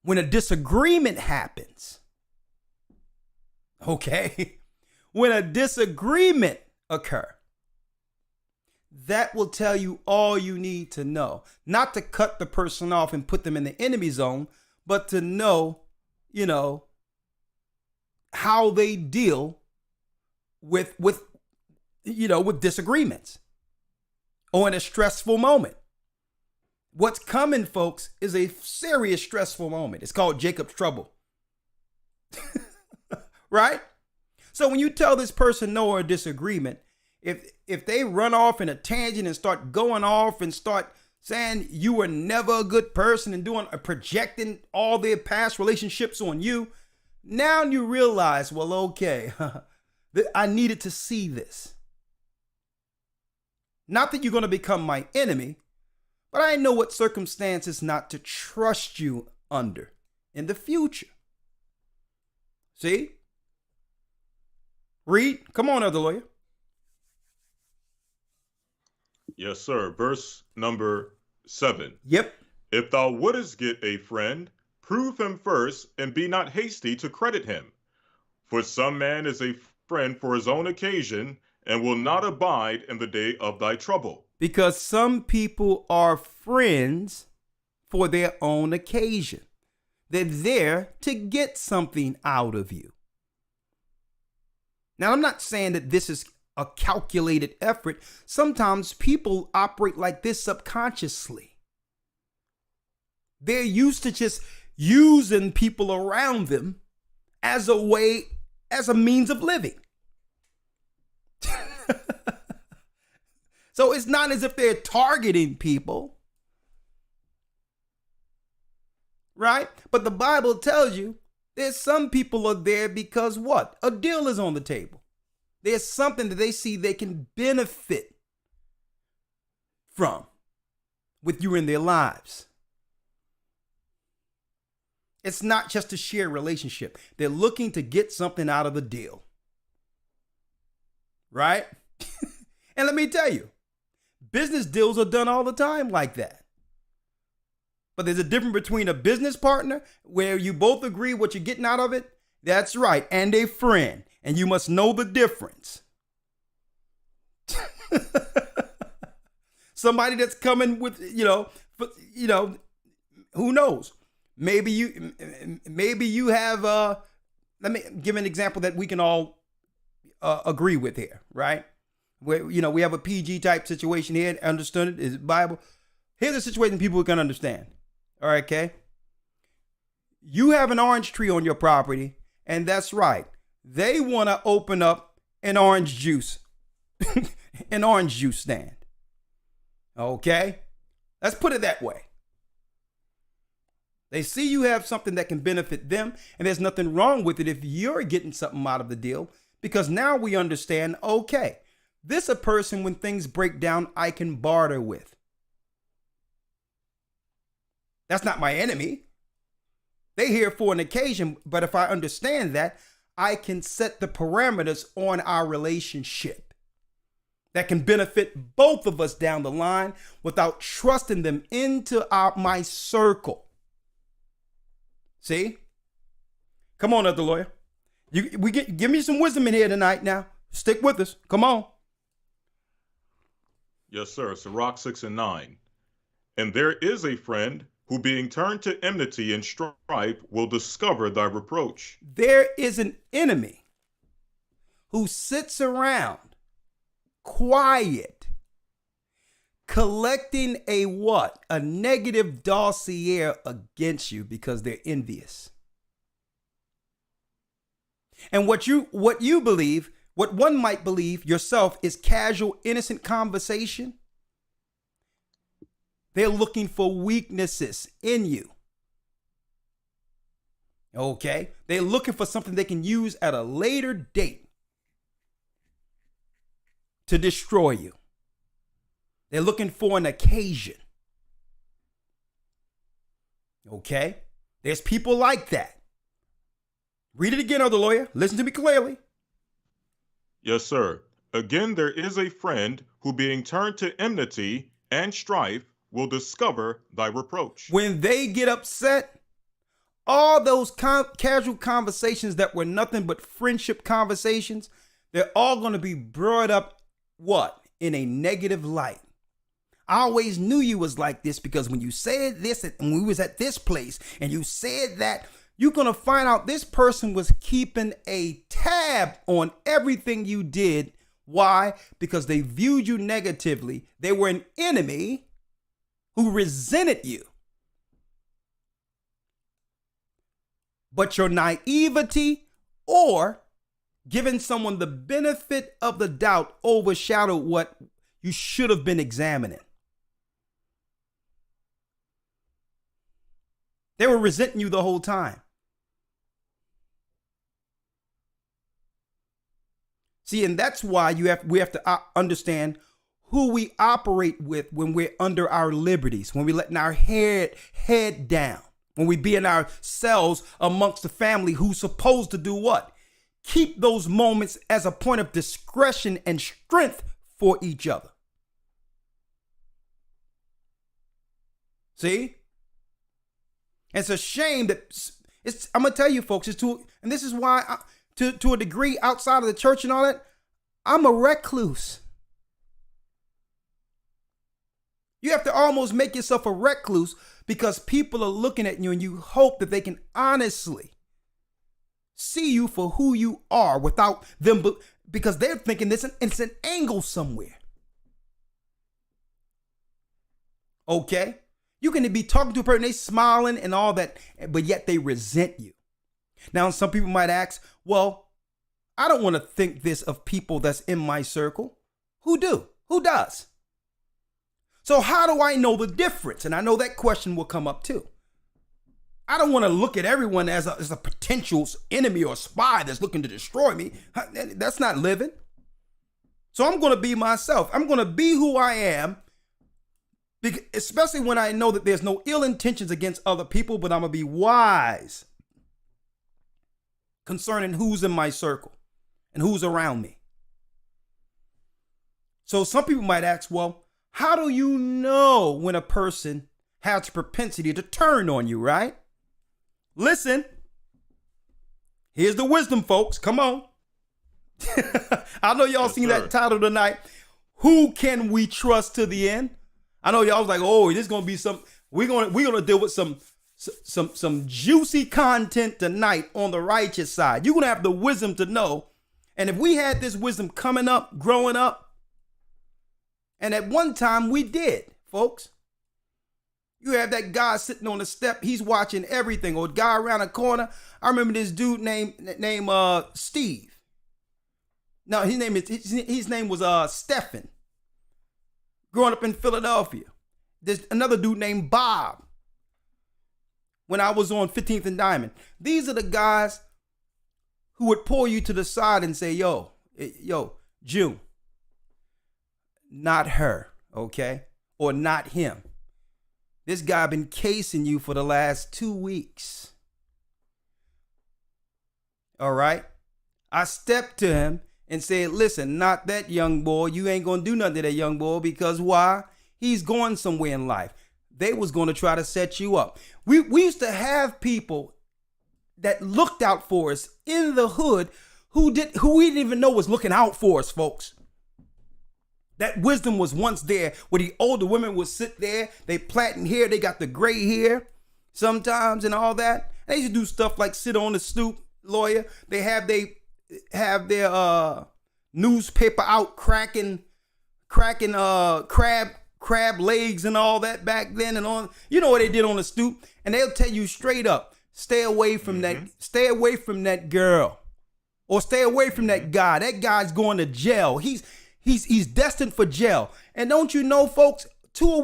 When a disagreement happens, okay? When a disagreement occurs, that will tell you all you need to know. Not to cut the person off and put them in the enemy zone, but to know, how they deal with disagreements or in a stressful moment. What's coming, folks, is a serious stressful moment. It's called Jacob's trouble. Right? So when you tell this person no or a disagreement, if they run off in a tangent and start going off and start saying you were never a good person and projecting all their past relationships on you, now you realize, well, okay, I needed to see this. Not that you're going to become my enemy, but I know what circumstances not to trust you under in the future. See? Read. Come on, other lawyer. Yes, sir. Verse number 7. Yep. If thou wouldest get a friend, prove him first, and be not hasty to credit him. For some man is a friend for his own occasion, and will not abide in the day of thy trouble. Because some people are friends for their own occasion. They're there to get something out of you. Now, I'm not saying that this is a calculated effort. Sometimes people operate like this subconsciously. They're used to just using people around them as a means of living. So it's not as if they're targeting people, right? But the Bible tells you there's some people are there because what? A deal is on the table. There's something that they see they can benefit from with you in their lives. It's not just a shared relationship. They're looking to get something out of the deal. Right? And let me tell you, business deals are done all the time like that. But there's a difference between a business partner where you both agree what you're getting out of it. That's right. And a friend. And you must know the difference. Somebody that's coming with, who knows? Maybe you have, let me give an example that we can all agree with here, right? Where, we have a PG type situation here. Understood it? Is it Bible? Here's a situation people can understand. All right, okay? You have an orange tree on your property, and that's right. They want to open up an orange juice stand. Okay? Let's put it that way. They see you have something that can benefit them, and there's nothing wrong with it if you're getting something out of the deal, because now we understand, okay, this is a person when things break down, I can barter with. That's not my enemy. They're here for an occasion, but if I understand that, I can set the parameters on our relationship that can benefit both of us down the line without trusting them into my circle. See? Come on, other lawyer. Give me some wisdom in here tonight now. Stick with us. Come on. Yes, sir. Sirach 6 and 9. And there is a friend who being turned to enmity and strife will discover thy reproach. There is an enemy who sits around quiet, collecting a what? A negative dossier against you because they're envious. And what you believe, what one might believe yourself is casual, innocent conversation. They're looking for weaknesses in you. Okay? They're looking for something they can use at a later date to destroy you. They're looking for an occasion. Okay? There's people like that. Read it again, other lawyer. Listen to me clearly. Yes, sir. Again, there is a friend who being turned to enmity and strife will discover thy reproach. When they get upset, all those casual conversations that were nothing but friendship conversations, they're all going to be brought up, what? In a negative light. I always knew you was like this because when you said this and we was at this place and you said that, you're going to find out this person was keeping a tab on everything you did. Why? Because they viewed you negatively. They were an enemy who resented you. But your naivety or giving someone the benefit of the doubt overshadowed what you should have been examining. They were resenting you the whole time. See, and that's why we have to understand who we operate with when we're under our liberties, when we're letting our head down, when we be in our cells amongst the family who's supposed to do what? Keep those moments as a point of discretion and strength for each other. See? It's a shame that I'm going to tell you folks, and this is why to a degree outside of the church and all that, I'm a recluse. You have to almost make yourself a recluse because people are looking at you and you hope that they can honestly see you for who you are without them, because they're thinking it's an angle somewhere. Okay? You can be talking to a person, they smiling and all that, but yet they resent you. Now, some people might ask, well, I don't want to think this of people that's in my circle. Who do? Who does? So how do I know the difference? And I know that question will come up too. I don't want to look at everyone as a potential enemy or spy that's looking to destroy me. That's not living. So I'm going to be myself. I'm going to be who I am Especially when I know that there's no ill intentions against other people, but I'm going to be wise concerning who's in my circle and who's around me. So some people might ask, well, how do you know when a person has a propensity to turn on you, right? Listen, here's the wisdom, folks. Come on. I know y'all seen that title tonight. Who can we trust to the end? I know y'all was like, oh, this is gonna be some. We're gonna deal with some juicy content tonight on the righteous side. You're gonna have the wisdom to know. And if we had this wisdom coming up, growing up, and at one time we did, folks. You have that guy sitting on the step, he's watching everything. Or a guy around the corner. I remember this dude named Steve. No, his name was Stephen. Growing up in Philadelphia. There's another dude named Bob. When I was on 15th and Diamond. These are the guys who would pull you to the side and say, yo, June, not her, okay? Or not him. This guy been casing you for the last 2 weeks. All right? I stepped to him and said, listen, not that young boy. You ain't going to do nothing to that young boy because why? He's going somewhere in life. They was going to try to set you up. We used to have people that looked out for us in the hood who we didn't even know was looking out for us, folks. That wisdom was once there where the older women would sit there, they plaiting hair, they got the gray hair sometimes and all that. They used to do stuff like sit on the stoop, lawyer. They have their newspaper out cracking crab legs and all that back then and on. You know what they did on the stoop? And they'll tell you straight up, stay away from that girl. Or stay away from that guy. That guy's going to jail. He's destined for jail. And don't you know, folks, 2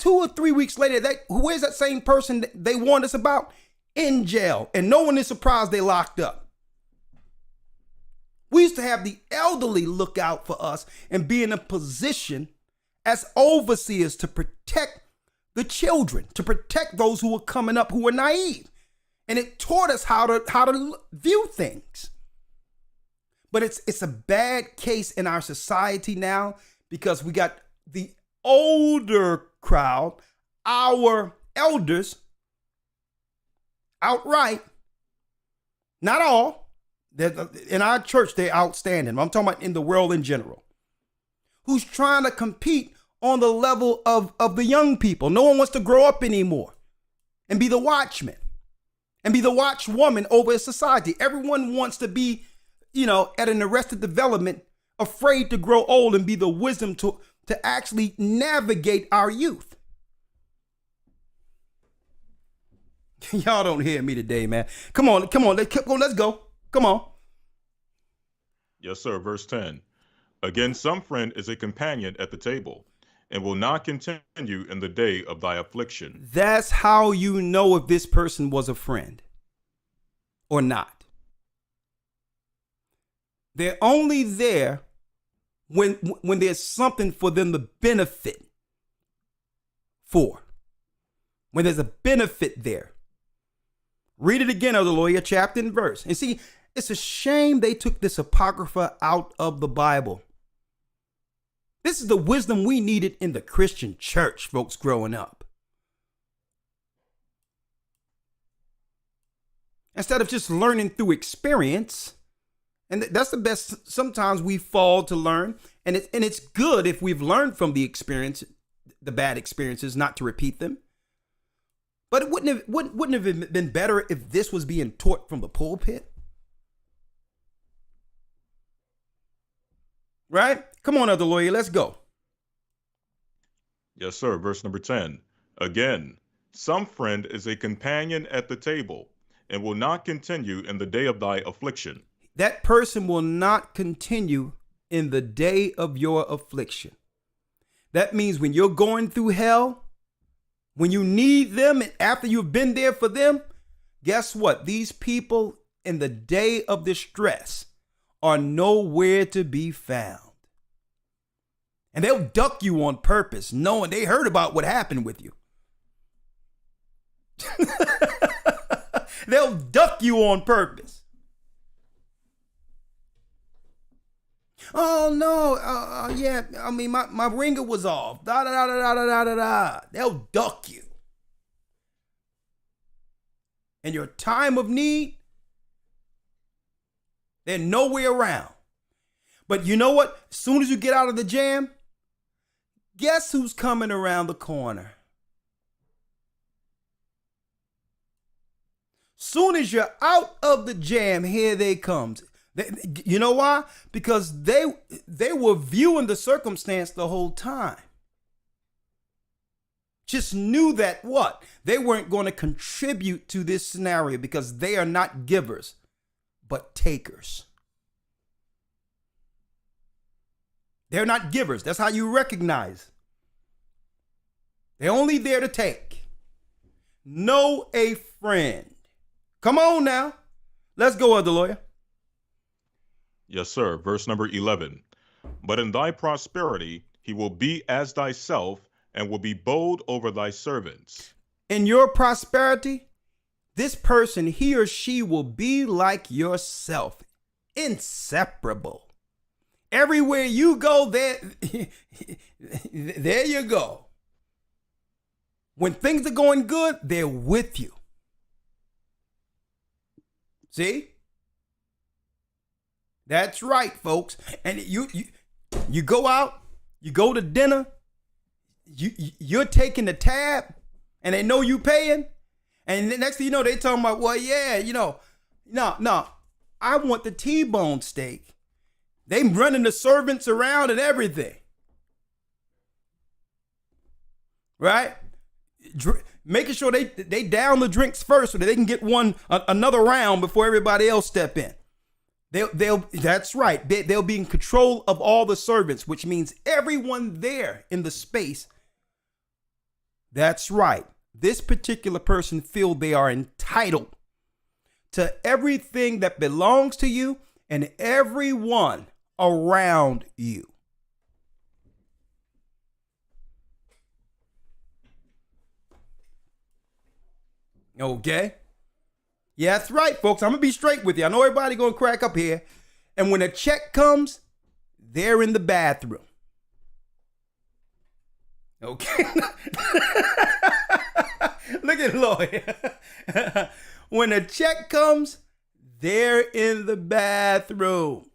or 3 weeks later, where's that same person that they warned us about? In jail. And no one is surprised they locked up. We used to have the elderly look out for us and be in a position as overseers to protect the children, to protect those who were coming up who were naive. And it taught us how to view things. But it's a bad case in our society now because we got the older crowd, our elders, outright, not all, in our church, they're outstanding. I'm talking about in the world in general, who's trying to compete on the level of the young people. No one wants to grow up anymore and be the watchman and be the watchwoman over a society. Everyone wants to be, at an arrested development, afraid to grow old and be the wisdom to actually navigate our youth. Y'all don't hear me today, man. Come on, let's go. Come on. Yes, sir. Verse 10. Again, some friend is a companion at the table and will not continue in the day of thy affliction. That's how you know if this person was a friend or not. They're only there when there's something for them to benefit for. When there's a benefit there. Read it again, Elder Lawyer, chapter and verse. And see, it's a shame they took this apocrypha out of the Bible. This is the wisdom we needed in the Christian church, folks, growing up. Instead of just learning through experience. And that's the best. Sometimes we fall to learn. And it's good if we've learned from the experience, the bad experiences, not to repeat them. But it wouldn't have been better if this was being taught from the pulpit? Right? Come on, Elder Lawyer, let's go. Yes, sir. Verse number 10. Again, some friend is a companion at the table and will not continue in the day of thy affliction. That person will not continue in the day of your affliction. That means when you're going through hell, when you need them and after you've been there for them, guess what? These people in the day of distress are nowhere to be found. And they'll duck you on purpose, knowing they heard about what happened with you. They'll duck you on purpose. Oh no, yeah, I mean my ringer was off. Da da da da da da da da. They'll duck you. In your time of need, they're nowhere around. But you know what? As soon as you get out of the jam, guess who's coming around the corner? Soon as you're out of the jam, here they comes. You know why? Because they were viewing the circumstance the whole time. Just knew that what? They weren't going to contribute to this scenario because they are not givers, but takers. They're not givers. That's how you recognize. They're only there to take. Know a friend. Come on now. Let's go, other lawyer. Yes, sir. Verse number 11. But in thy prosperity he will be as thyself, and will be bold over thy servants. In your prosperity, this person, he or she, will be like yourself. Inseparable. Everywhere you go, there you go. When things are going good, they're with you. See? That's right, folks. And you go out, you go to dinner, you're taking the tab, and they know you paying, and the next thing you know, they talking about, well, yeah, no, I want the T-bone steak. They running the servants around and everything, right? Making sure they down the drinks first so that they can get another round before everybody else step in. That's right. They'll be in control of all the servants, which means everyone there in the space. That's right. This particular person feel they are entitled to everything that belongs to you and everyone around you. Okay? Yeah, that's right, folks. I'm going to be straight with you. I know everybody going to crack up here. And when a check comes, they're in the bathroom. Okay? Look at the lawyer. When a check comes, they're in the bathroom.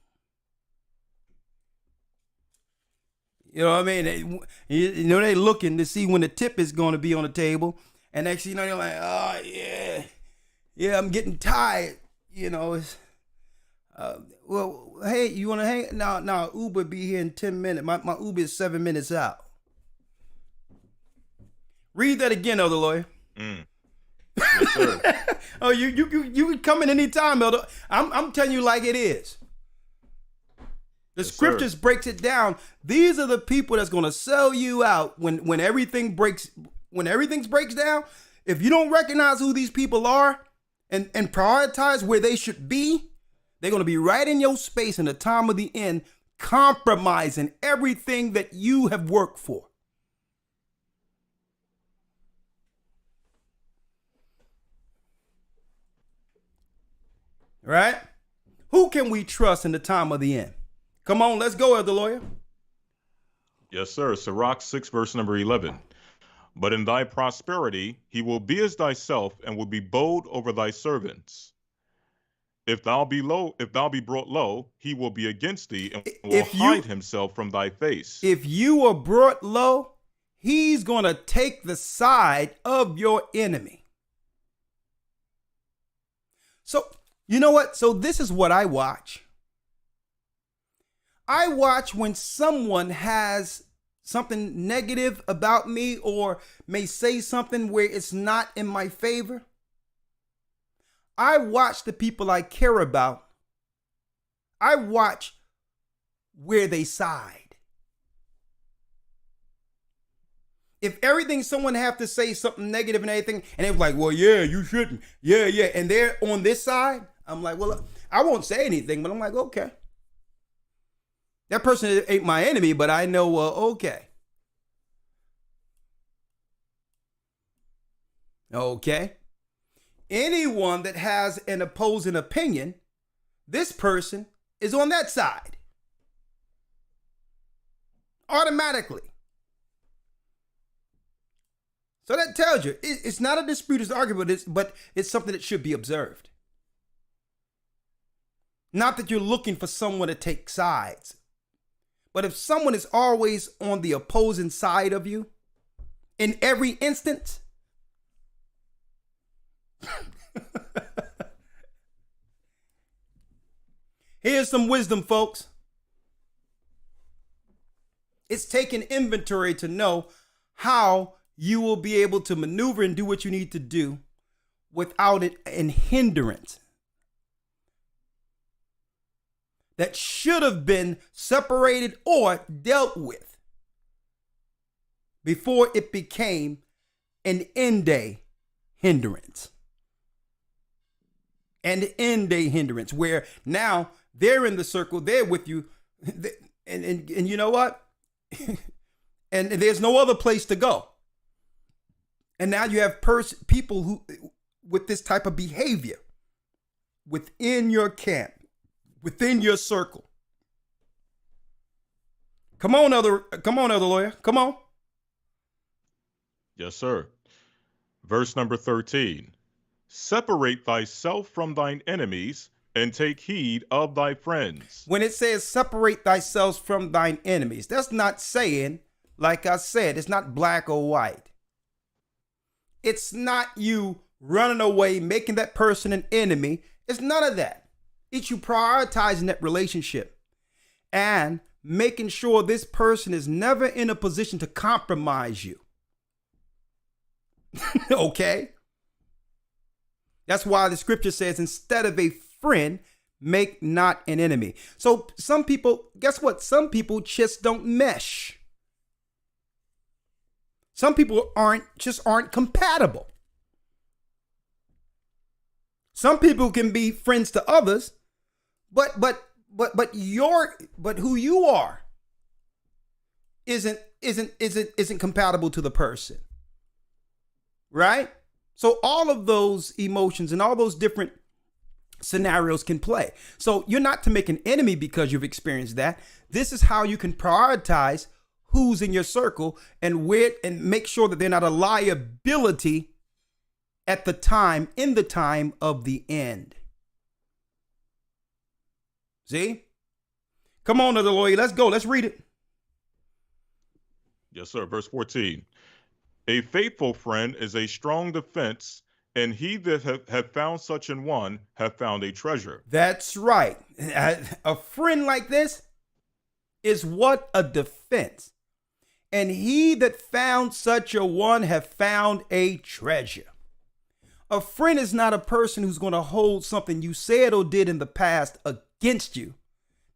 You know what I mean? They looking to see when the tip is going to be on the table. And next thing you know, they're like, oh, yeah, I'm getting tired. It's, well, hey, you want to hang? No, Uber be here in 10 minutes. My Uber is 7 minutes out. Read that again, Elder Lawyer. Yes, sir. Oh, you can come in anytime, Elder. I'm telling you like it is. The scriptures breaks it down. These are the people that's going to sell you out when everything breaks down. If you don't recognize who these people are and prioritize where they should be, they're going to be right in your space in the time of the end, compromising everything that you have worked for. Right? Who can we trust in the time of the end? Come on, let's go, Elder Lawyer. Yes, sir. Sirach 6, verse number 11. But in thy prosperity he will be as thyself, and will be bold over thy servants. If thou be brought low, he will be against thee, and will hide himself from thy face. If you are brought low, he's going to take the side of your enemy. So, you know what? So this is what I watch. I watch when someone has something negative about me or may say something where it's not in my favor. I watch the people I care about. I watch where they side. If everything someone have to say something negative and everything, and they're like, well, yeah, you shouldn't. Yeah. And they're on this side, I'm like, well, I won't say anything, but I'm like, okay. That person ain't my enemy, but I know, okay. Okay. Anyone that has an opposing opinion, this person is on that side. Automatically. So that tells you, it's not a dispute, it's an argument, but it's something that should be observed. Not that you're looking for someone to take sides. But if someone is always on the opposing side of you, in every instance, here's some wisdom, folks. It's taking inventory to know how you will be able to maneuver and do what you need to do without it an hindrance that should have been separated or dealt with before it became an end day hindrance. An end day hindrance where now they're in the circle, they're with you, and you know what? And there's no other place to go. And now you have people who with this type of behavior within your camp, within your circle. Come on, other lawyer. Come on. Yes, sir. Verse number 13. Separate thyself from thine enemies and take heed of thy friends. When it says separate thyself from thine enemies, that's not saying, like I said, it's not black or white. It's not you running away, making that person an enemy. It's none of that. It's you prioritizing that relationship and making sure this person is never in a position to compromise you. Okay? That's why the scripture says, instead of a friend, make not an enemy. So some people, guess what? Some people just don't mesh. Some people aren't compatible. Some people can be friends to others, but who you are isn't compatible to the person. Right? So all of those emotions and all those different scenarios can play. So you're not to make an enemy because you've experienced that. This is how you can prioritize who's in your circle and make sure that they're not a liability in the time of the end. See? Come on, other lawyer. Let's go. Let's read it. Yes, sir. Verse 14. A faithful friend is a strong defense, and he that have found such an one have found a treasure. That's right. A friend like this is what? A defense. And he that found such a one have found a treasure. A friend is not a person who's going to hold something you said or did in the past against you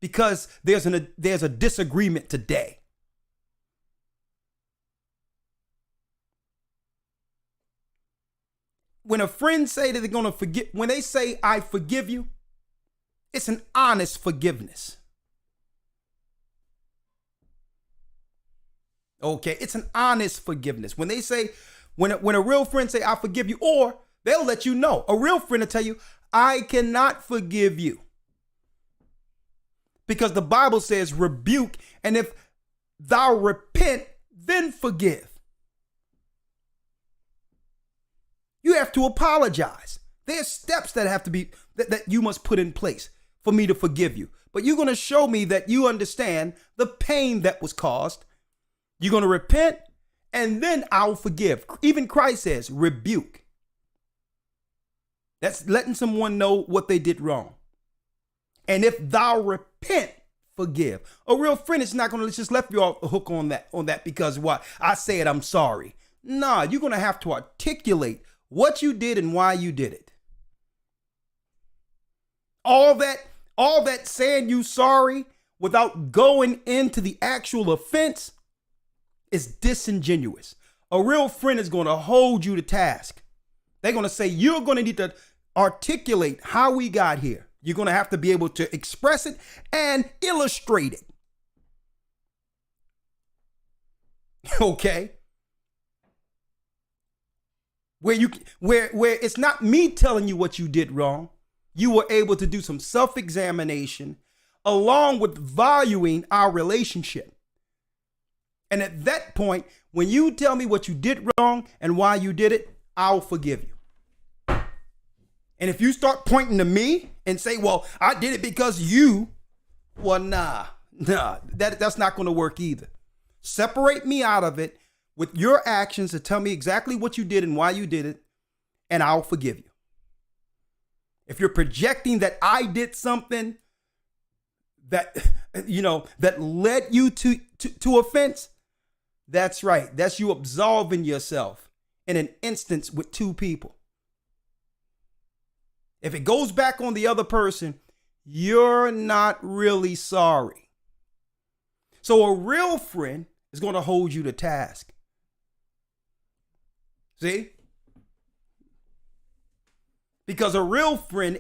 because there's a disagreement today. When a friend say that they're going to forgive, when they say, I forgive you, it's an honest forgiveness. Okay, it's an honest forgiveness. When they say, when a real friend say, I forgive you, or they'll let you know. A real friend will tell you, I cannot forgive you. Because the Bible says rebuke, and if thou repent, then forgive. You have to apologize. There's steps that have to be, that you must put in place for me to forgive you. But you're going to show me that you understand the pain that was caused. You're going to repent, and then I'll forgive. Even Christ says, rebuke. That's letting someone know what they did wrong. And if thou repent, forgive. A real friend is not going to just let you off the hook on that because what? I said I'm sorry. Nah, you're going to have to articulate what you did and why you did it. All that saying you sorry without going into the actual offense is disingenuous. A real friend is going to hold you to task. They're going to say, you're going to need to articulate how we got here. You're going to have to be able to express it and illustrate it. Okay? Where it's not me telling you what you did wrong. You were able to do some self-examination along with valuing our relationship. And at that point, when you tell me what you did wrong and why you did it, I'll forgive you. And if you start pointing to me and say, well, I did it because you, well, nah, that's not going to work either. Separate me out of it with your actions to tell me exactly what you did and why you did it, and I'll forgive you. If you're projecting that I did something that, that led you to offense, that's right. That's you absolving yourself in an instance with two people. If it goes back on the other person, you're not really sorry. So a real friend is going to hold you to task. See? Because a real friend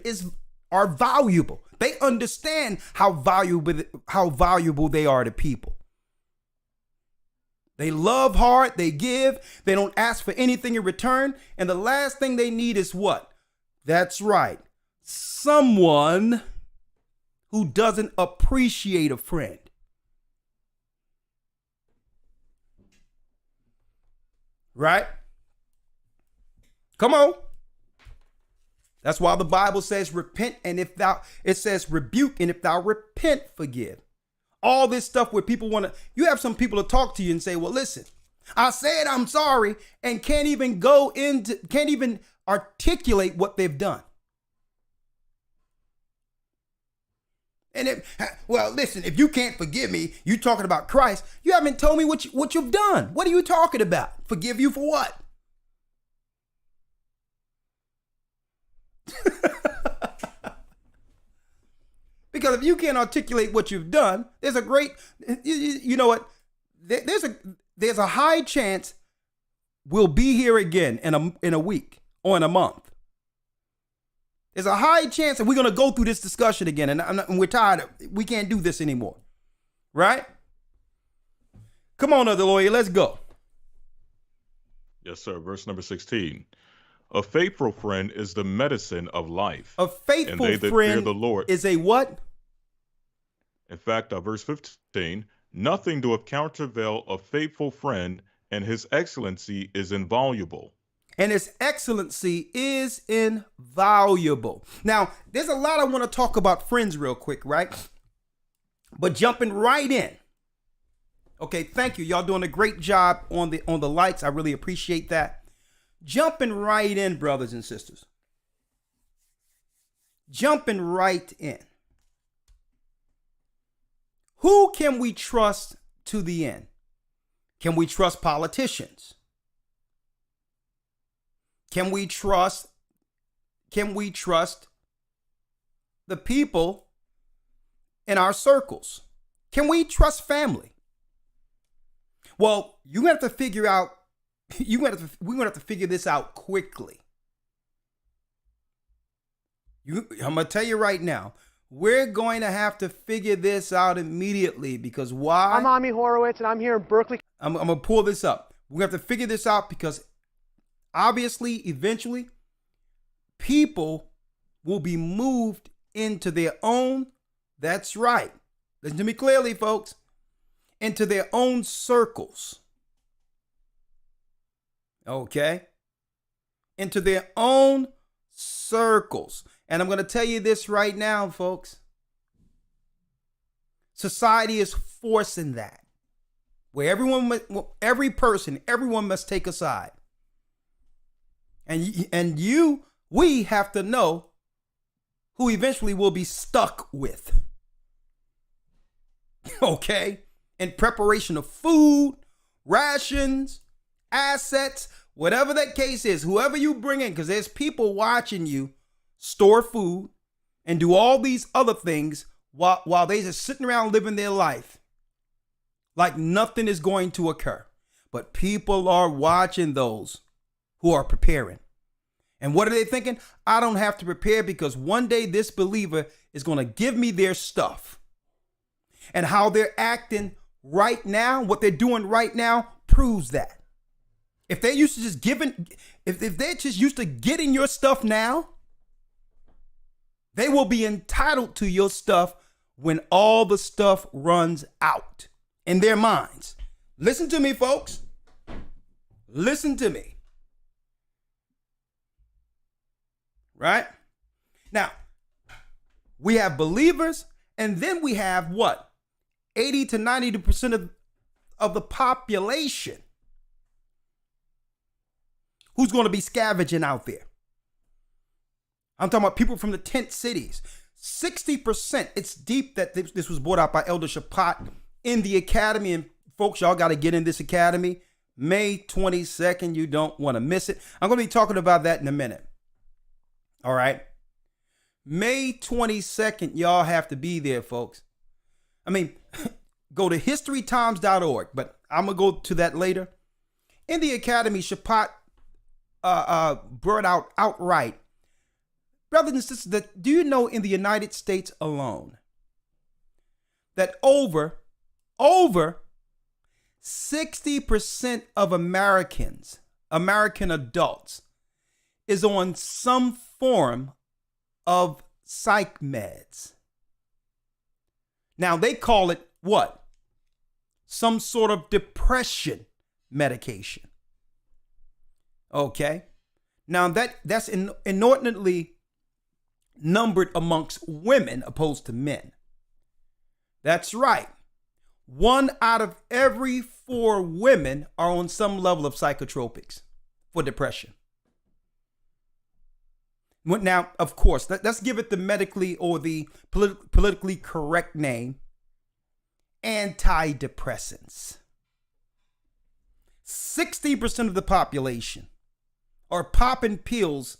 are valuable. They understand how valuable they are to people. They love hard, they give, they don't ask for anything in return, and the last thing they need is what? That's right. Someone who doesn't appreciate a friend. Right? Come on. That's why the Bible says repent, and it says rebuke, and if thou repent, forgive. All this stuff where people you have some people to talk to you and say, well, listen, I said I'm sorry, and can't even articulate what they've done. And listen, if you can't forgive me, you talking about Christ, you haven't told me what you've done. What are you talking about? Forgive you for what? Because if you can't articulate what you've done, there's a great, you know what? There's a high chance we'll be here again in a week or in a month. There's a high chance that we're going to go through this discussion again, and we're tired. We can't do this anymore, right? Come on, other lawyer, let's go. Yes, sir. Verse number 16. A faithful friend is the medicine of life. A faithful and they that friend fear the Lord is a what? In fact, verse 15, nothing doeth countervail a faithful friend, and his excellency is invaluable. And his excellency is invaluable. Now, there's a lot I want to talk about friends real quick, right? But jumping right in. Okay, thank you. Y'all doing a great job on the likes. I really appreciate that. Jumping right in, brothers and sisters. Jumping right in. Who can we trust to the end? Can we trust politicians? Can we trust the people in our circles? Can we trust family? Well, we're going to have to figure this out quickly. I'm going to tell you right now, we're going to have to figure this out immediately because why? I'm Ami Horowitz, and I'm here in Berkeley. I'm going to pull this up. We're going to have to figure this out because obviously, eventually, people will be moved into their own, that's right. Listen to me clearly, folks. Into their own circles. Okay? Into their own circles. And I'm going to tell you this right now, folks. Society is forcing that. Where everyone must take a side. And we have to know who eventually we'll be stuck with. Okay? In preparation of food, rations, assets, whatever that case is, whoever you bring in, because there's people watching you store food and do all these other things while they just sitting around living their life like nothing is going to occur. But people are watching those who are preparing. And what are they thinking? I don't have to prepare because one day this believer is going to give me their stuff. And how they're acting right now, what they're doing right now, proves that. If they're used to just giving, if they're just used to getting your stuff now, they will be entitled to your stuff when all the stuff runs out in their minds. Listen to me, folks. Listen to me. Right? Now, we have believers, and then we have what? 80 to 90% of the population who's going to be scavenging out there. I'm talking about people from the tent cities. 60%. It's deep that this was brought out by Elder Shapat in the academy. And folks, y'all got to get in this academy. May 22nd. You don't want to miss it. I'm going to be talking about that in a minute. All right. May 22nd. Y'all have to be there, folks. I mean, go to historytimes.org, but I'm going to go to that later. In the academy, Shapat brought out outright, brothers and sisters, that do you know in the United States alone that over 60% of American adults is on some form of psych meds. Now they call it what? Some sort of depression medication. Okay. Now that's inordinately numbered amongst women opposed to men. That's right. 1 out of every 4 women are on some level of psychotropics for depression. Now, of course, let's give it the medically or the politically correct name, antidepressants. 60% of the population are popping pills,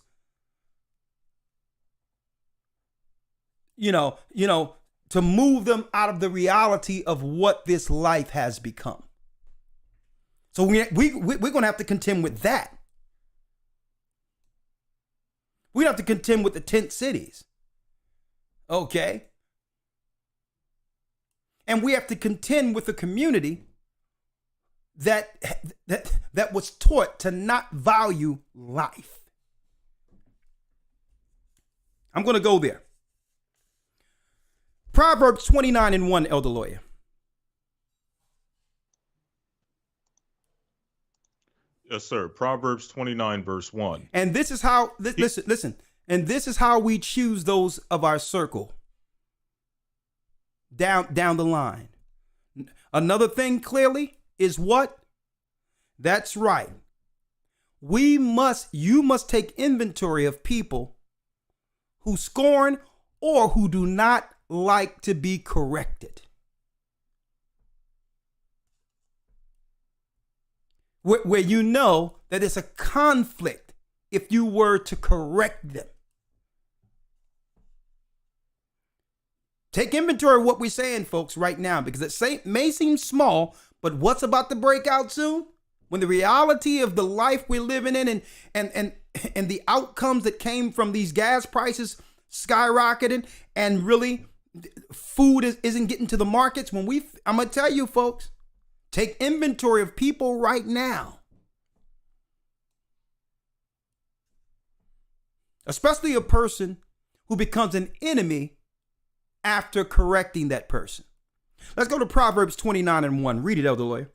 to move them out of the reality of what this life has become. So we're going to have to contend with that. We have to contend with the tent cities. Okay? And we have to contend with a community that was taught to not value life. I'm going to go there. Proverbs 29:1, Elder Lawyer. Yes, sir. Proverbs 29, verse 1. And this is how, listen. And this is how we choose those of our circle down the line. Another thing clearly is what? That's right. You must take inventory of people who scorn or who do not like to be corrected. Where you know that it's a conflict if you were to correct them. Take inventory of what we're saying, folks, right now, because it may seem small, but what's about to break out soon? When the reality of the life we're living in and the outcomes that came from these gas prices skyrocketing and really food isn't getting to the markets. I'm going to tell you, folks, take inventory of people right now. Especially a person who becomes an enemy after correcting that person. Let's go to Proverbs 29:1. Read it, Elder Lawyer.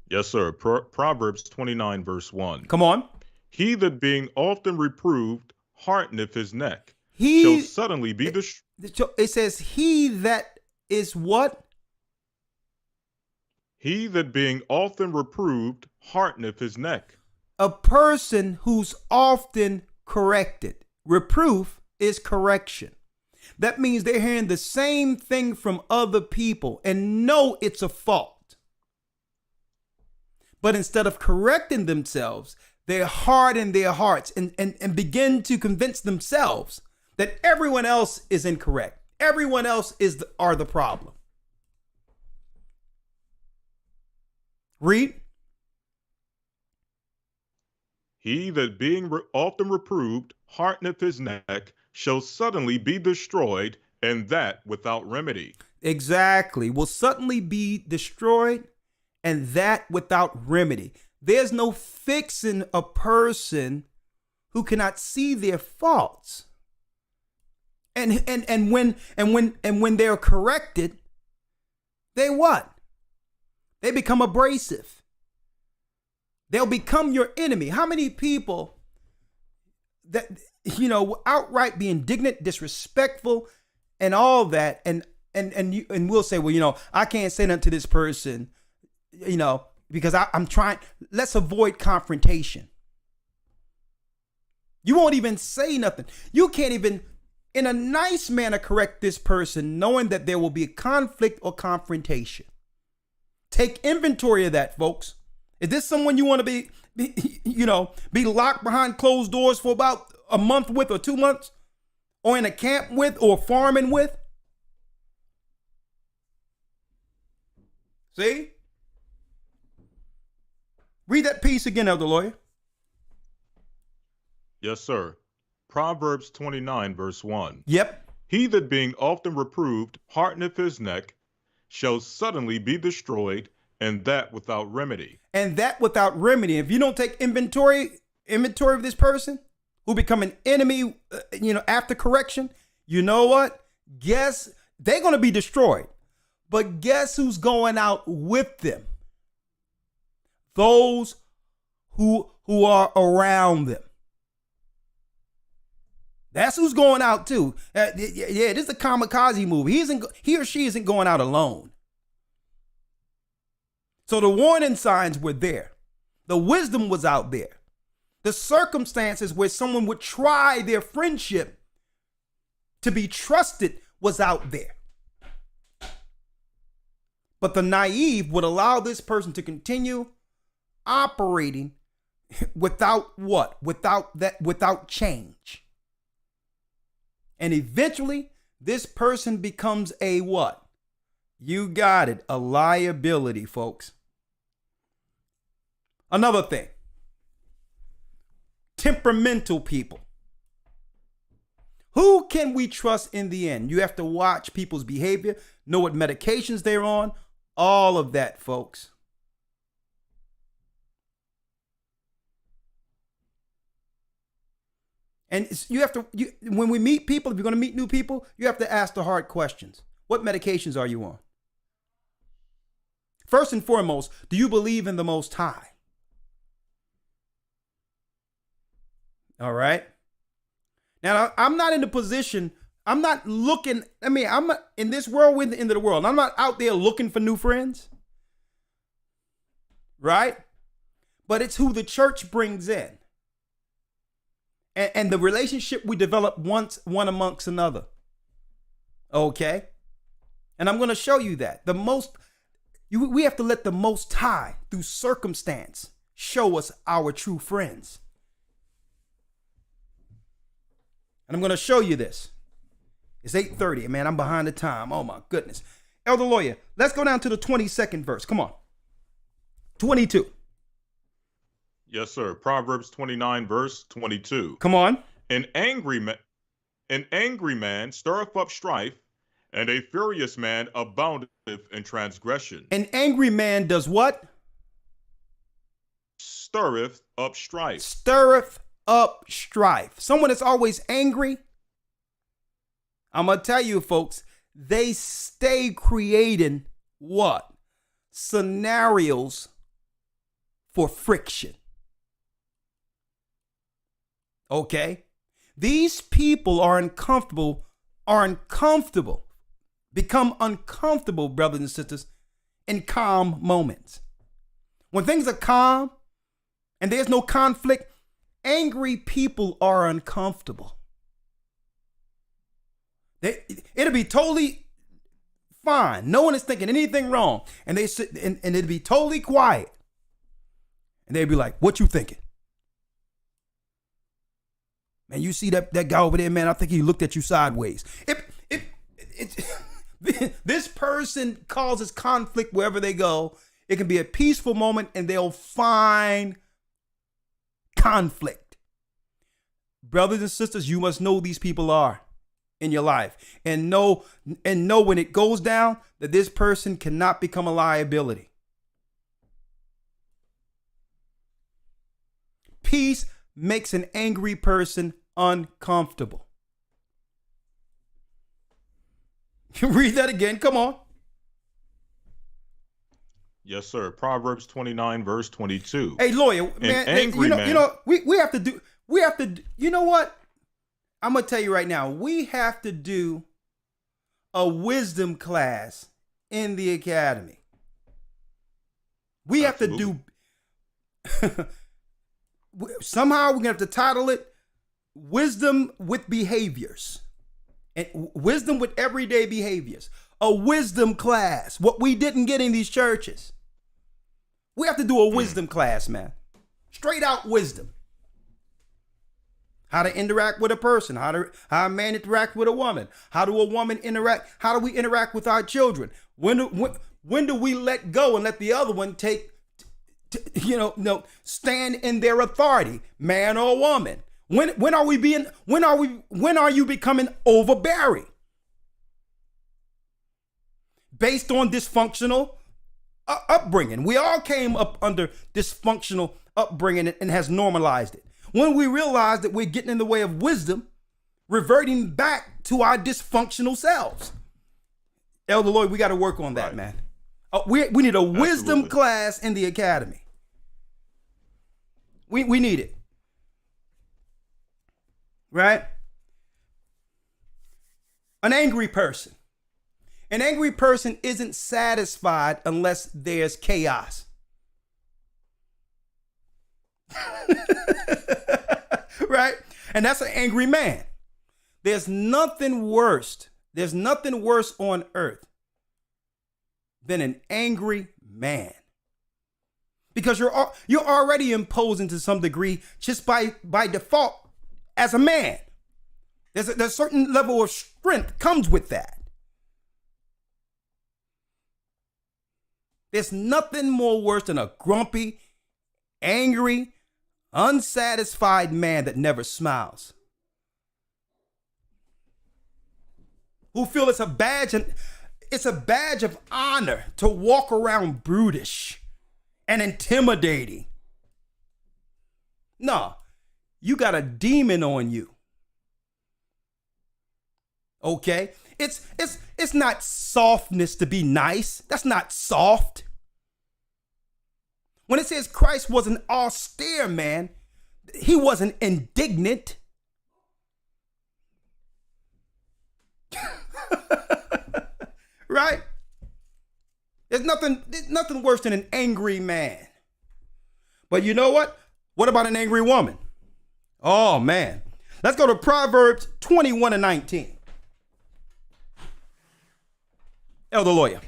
Yes, sir. Proverbs 29, verse 1. Come on. He that being often reproved hardeneth his neck shall suddenly be It says he that is what? He that being often reproved hardeneth his neck. A person who's often corrected. Reproof is correction. That means they're hearing the same thing from other people and know it's a fault. But instead of correcting themselves, they harden their hearts and begin to convince themselves that everyone else is incorrect. Everyone else are the problem. Read. He that being often reproved hardeneth his neck shall suddenly be destroyed, and that without remedy. Exactly. Will suddenly be destroyed, and that without remedy. There's no fixing a person who cannot see their faults. And when they're corrected, they what? They become abrasive. They'll become your enemy. How many people that, outright be indignant, disrespectful, and all that, and we'll say, well, I can't say nothing to this person, because I'm trying. Let's avoid confrontation. You won't even say nothing. You can't even, in a nice manner, correct this person, knowing that there will be a conflict or confrontation. Take inventory of that, folks. Is this someone you want to be locked behind closed doors for about a month with, or 2 months, or in a camp with, or farming with? See? Read that piece again, Elder Lawyer. Yes, sir. Proverbs 29, verse 1. Yep. He that being often reproved hardeneth his neck shall suddenly be destroyed, and that without remedy. And that without remedy. If you don't take inventory of this person who become an enemy, after correction, you know what? Guess they're going to be destroyed. But guess who's going out with them? Those who are around them. That's who's going out too. This is a kamikaze movie. He or she isn't going out alone. So the warning signs were there. The wisdom was out there. The circumstances where someone would try their friendship to be trusted was out there. But the naive would allow this person to continue operating without what? Without change. And eventually, this person becomes a what? You got it, a liability, folks. Another thing, temperamental people. Who can we trust in the end? You have to watch people's behavior, know what medications they're on, all of that, folks. And when we meet people, if you're going to meet new people, you have to ask the hard questions. What medications are you on? First and foremost, do you believe in the Most High? All right. Now, I'm not in the position, I'm not looking, I'm not in this world, we're in the end of the world. I'm not out there looking for new friends. Right? But it's who the church brings in. And the relationship we develop one amongst another. Okay? And I'm going to show you that. We have to let the Most High, through circumstance, show us our true friends. And I'm going to show you this. It's 8:30. Man, I'm behind the time. Oh, my goodness. Elder Lawyer, let's go down to the 22nd verse. Come on. 22. Yes, sir. Proverbs 29, verse 22. Come on. An angry man stirreth up strife, and a furious man aboundeth in transgression. An angry man does what? Stirreth up strife. Stirreth up strife. Someone that's always angry, I'm going to tell you, folks, they stay creating what? Scenarios for friction. Okay? These people are uncomfortable, become uncomfortable, brothers and sisters, in calm moments. When things are calm and there's no conflict, angry people are uncomfortable. It'll be totally fine. No one is thinking anything wrong. And they sit and it'll be totally quiet. And they'll be like, what you thinking? Man, you see that guy over there, man, I think he looked at you sideways. This person causes conflict wherever they go. It can be a peaceful moment and they'll find conflict. Brothers and sisters, you must know who these people are in your life and know when it goes down that this person cannot become a liability. peace makes an angry person uncomfortable. Read that again. Come on. Yes, sir. Proverbs 29, verse 22. Hey, lawyer, man, angry man. you know, we have to, you know what? I'm going to tell you right now, we have to do a wisdom class in the academy. We have to do, somehow we're going to have to title it Wisdom with Behaviors. And wisdom with everyday behaviors. A wisdom class. What we didn't get in these churches. We have to do a wisdom class, man. Straight out wisdom. How to interact with a person. How a man interact with a woman. How do a woman interact? How do we interact with our children? When do we let go and let the other one stand in their authority, man or woman? When are you becoming overbearing? Based on dysfunctional upbringing. We all came up under dysfunctional upbringing and has normalized it. When we realize that we're getting in the way of wisdom, reverting back to our dysfunctional selves. Elder Lloyd, we got to work on that, man. We need a wisdom class in the academy. We need it. Right? An angry person. An angry person isn't satisfied unless there's chaos. Right? And that's an angry man. There's nothing worse on earth than an angry man. Because you're already imposing to some degree just by default as a man. There's a certain level of strength comes with that. There's nothing more worse than a grumpy, angry, unsatisfied man that never smiles. Who feel it's a badge of honor to walk around brutish and intimidating. No, you got a demon on you. Okay? It's not softness to be nice. That's not soft. When it says Christ was an austere man, he wasn't indignant. Right? There's nothing worse than an angry man. But you know what? What about an angry woman? Oh, man. Let's go to Proverbs 21 and 19. Elder Lawyer.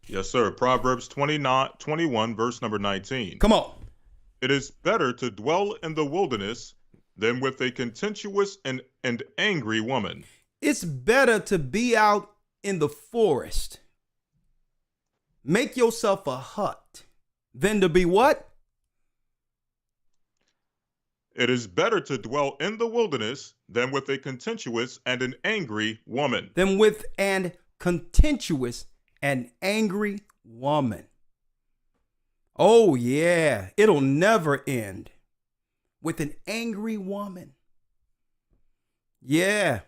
Yes, sir. Proverbs 21, verse number 19. Come on. It is better to dwell in the wilderness than with a contentious and angry woman. It's better to be out in the forest. Make yourself a hut than to be what? It is better to dwell in the wilderness than with a contentious and an angry woman. Than with an contentious and angry woman. Oh, yeah. It'll never end with an angry woman. Yeah.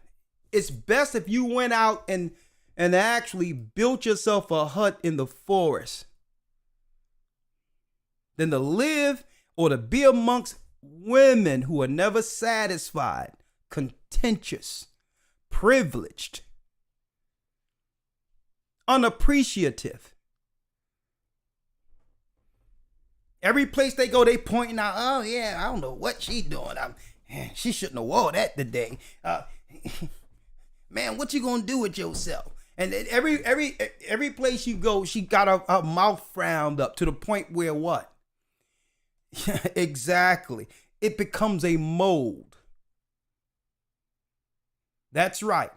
It's best if you went out and actually built yourself a hut in the forest than to live or to be amongst women who are never satisfied, contentious, privileged, unappreciative. Every place they go, they pointing out, oh yeah, I don't know what she doing. She shouldn't have wore that today. Man, what you gonna do with yourself? And every place you go, she got her mouth frowned up to the point where what? Exactly. It becomes a mold. That's right.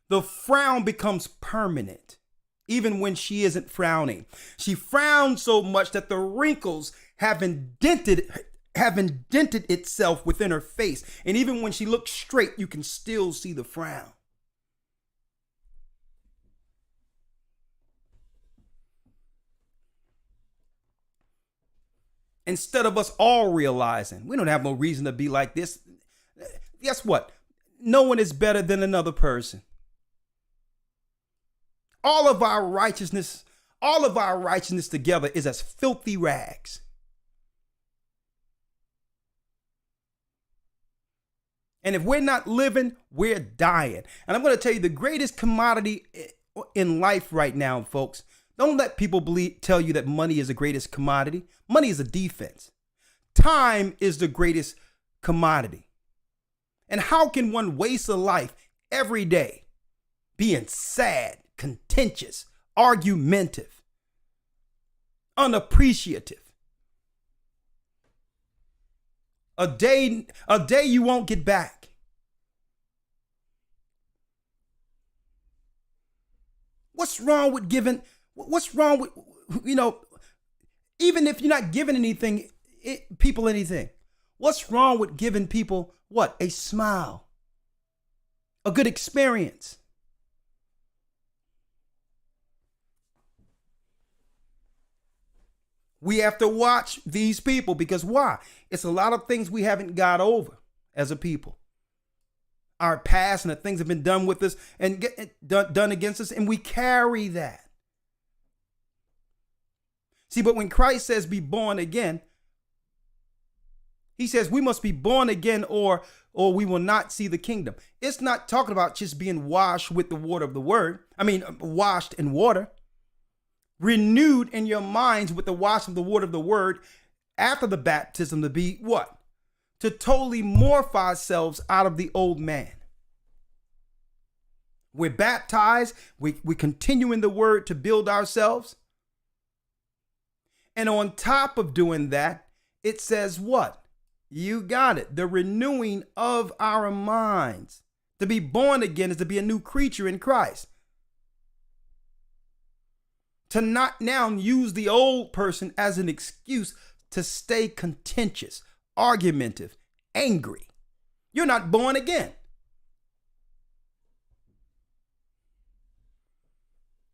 The frown becomes permanent, even when she isn't frowning. She frowns so much that the wrinkles have indented itself within her face. And even when she looks straight, you can still see the frown. Instead of us all realizing we don't have no reason to be like this. Guess what? No one is better than another person. All of our righteousness together is as filthy rags. And if we're not living, we're dying. And I'm going to tell you the greatest commodity in life right now, folks. Don't let people tell you that money is the greatest commodity. Money is a defense. Time is the greatest commodity. And how can one waste a life every day being sad, contentious, argumentative, unappreciative? A day you won't get back. What's wrong with giving? What's wrong with, even if you're not giving people anything, what's wrong with giving people what? A smile, a good experience. We have to watch these people because why? It's a lot of things we haven't got over as a people. Our past and the things have been done with us and done against us, and we carry that. See, but when Christ says be born again, he says we must be born again or we will not see the kingdom. It's not talking about just being washed with the water of the word. Washed in water. Renewed in your minds with the washing of the water of the word after the baptism to be what? To totally morph ourselves out of the old man. We're baptized. We continue in the word to build ourselves. And on top of doing that, it says what? You got it. The renewing of our minds. To be born again is to be a new creature in Christ. To not now use the old person as an excuse to stay contentious, argumentative, angry. You're not born again.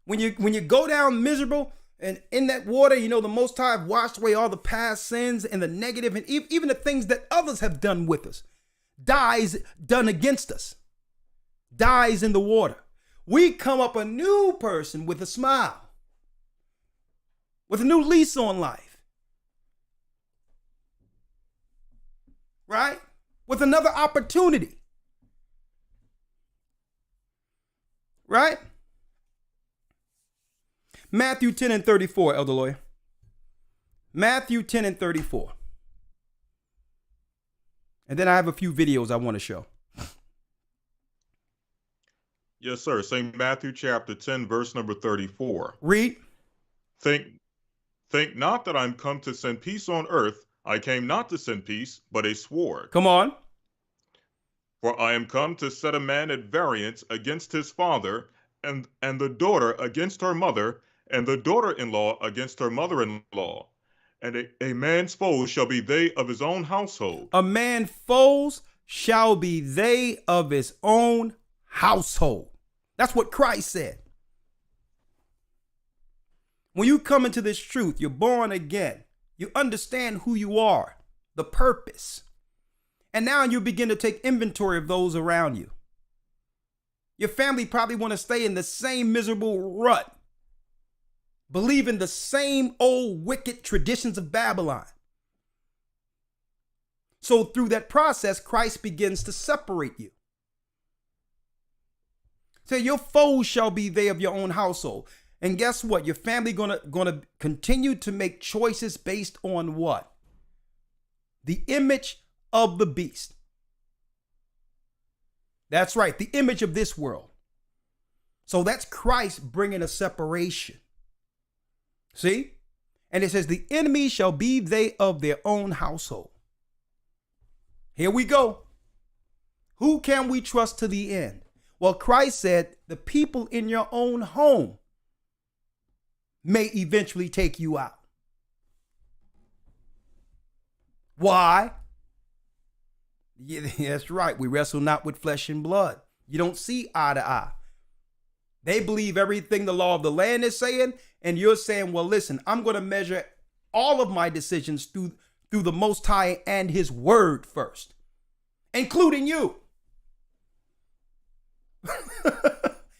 When you go down miserable and in that water, the Most High have washed away all the past sins and the negative and even the things that others have done with us. Done against us. Dies in the water. We come up a new person with a smile. With a new lease on life. Right? With another opportunity. Right? Matthew 10 and 34, Elder Lawyer. Matthew 10 and 34. And then I have a few videos I want to show. Yes, sir. St. Matthew chapter 10, verse number 34. Read. Think not that I'm come to send peace on earth. I came not to send peace, but a sword. Come on. For I am come to set a man at variance against his father, and the daughter against her mother, and the daughter-in-law against her mother-in-law. And a man's foes shall be they of his own household. A man's foes shall be they of his own household. That's what Christ said. When you come into this truth, you're born again. You understand who you are, the purpose. And now you begin to take inventory of those around you. Your family probably want to stay in the same miserable rut, believing the same old wicked traditions of Babylon. So through that process, Christ begins to separate you. Say, your foes shall be they of your own household. And guess what? Your family gonna continue to make choices based on what? The image of the beast. That's right, the image of this world. So that's Christ bringing a separation. See? And it says, the enemy shall be they of their own household. Here we go. Who can we trust to the end? Well, Christ said, the people in your own home may eventually take you out. Why? Yeah, that's right. We wrestle not with flesh and blood. You don't see eye to eye. They believe everything the law of the land is saying, and you're saying, well, listen, I'm going to measure all of my decisions through through the Most High and his word first, including you.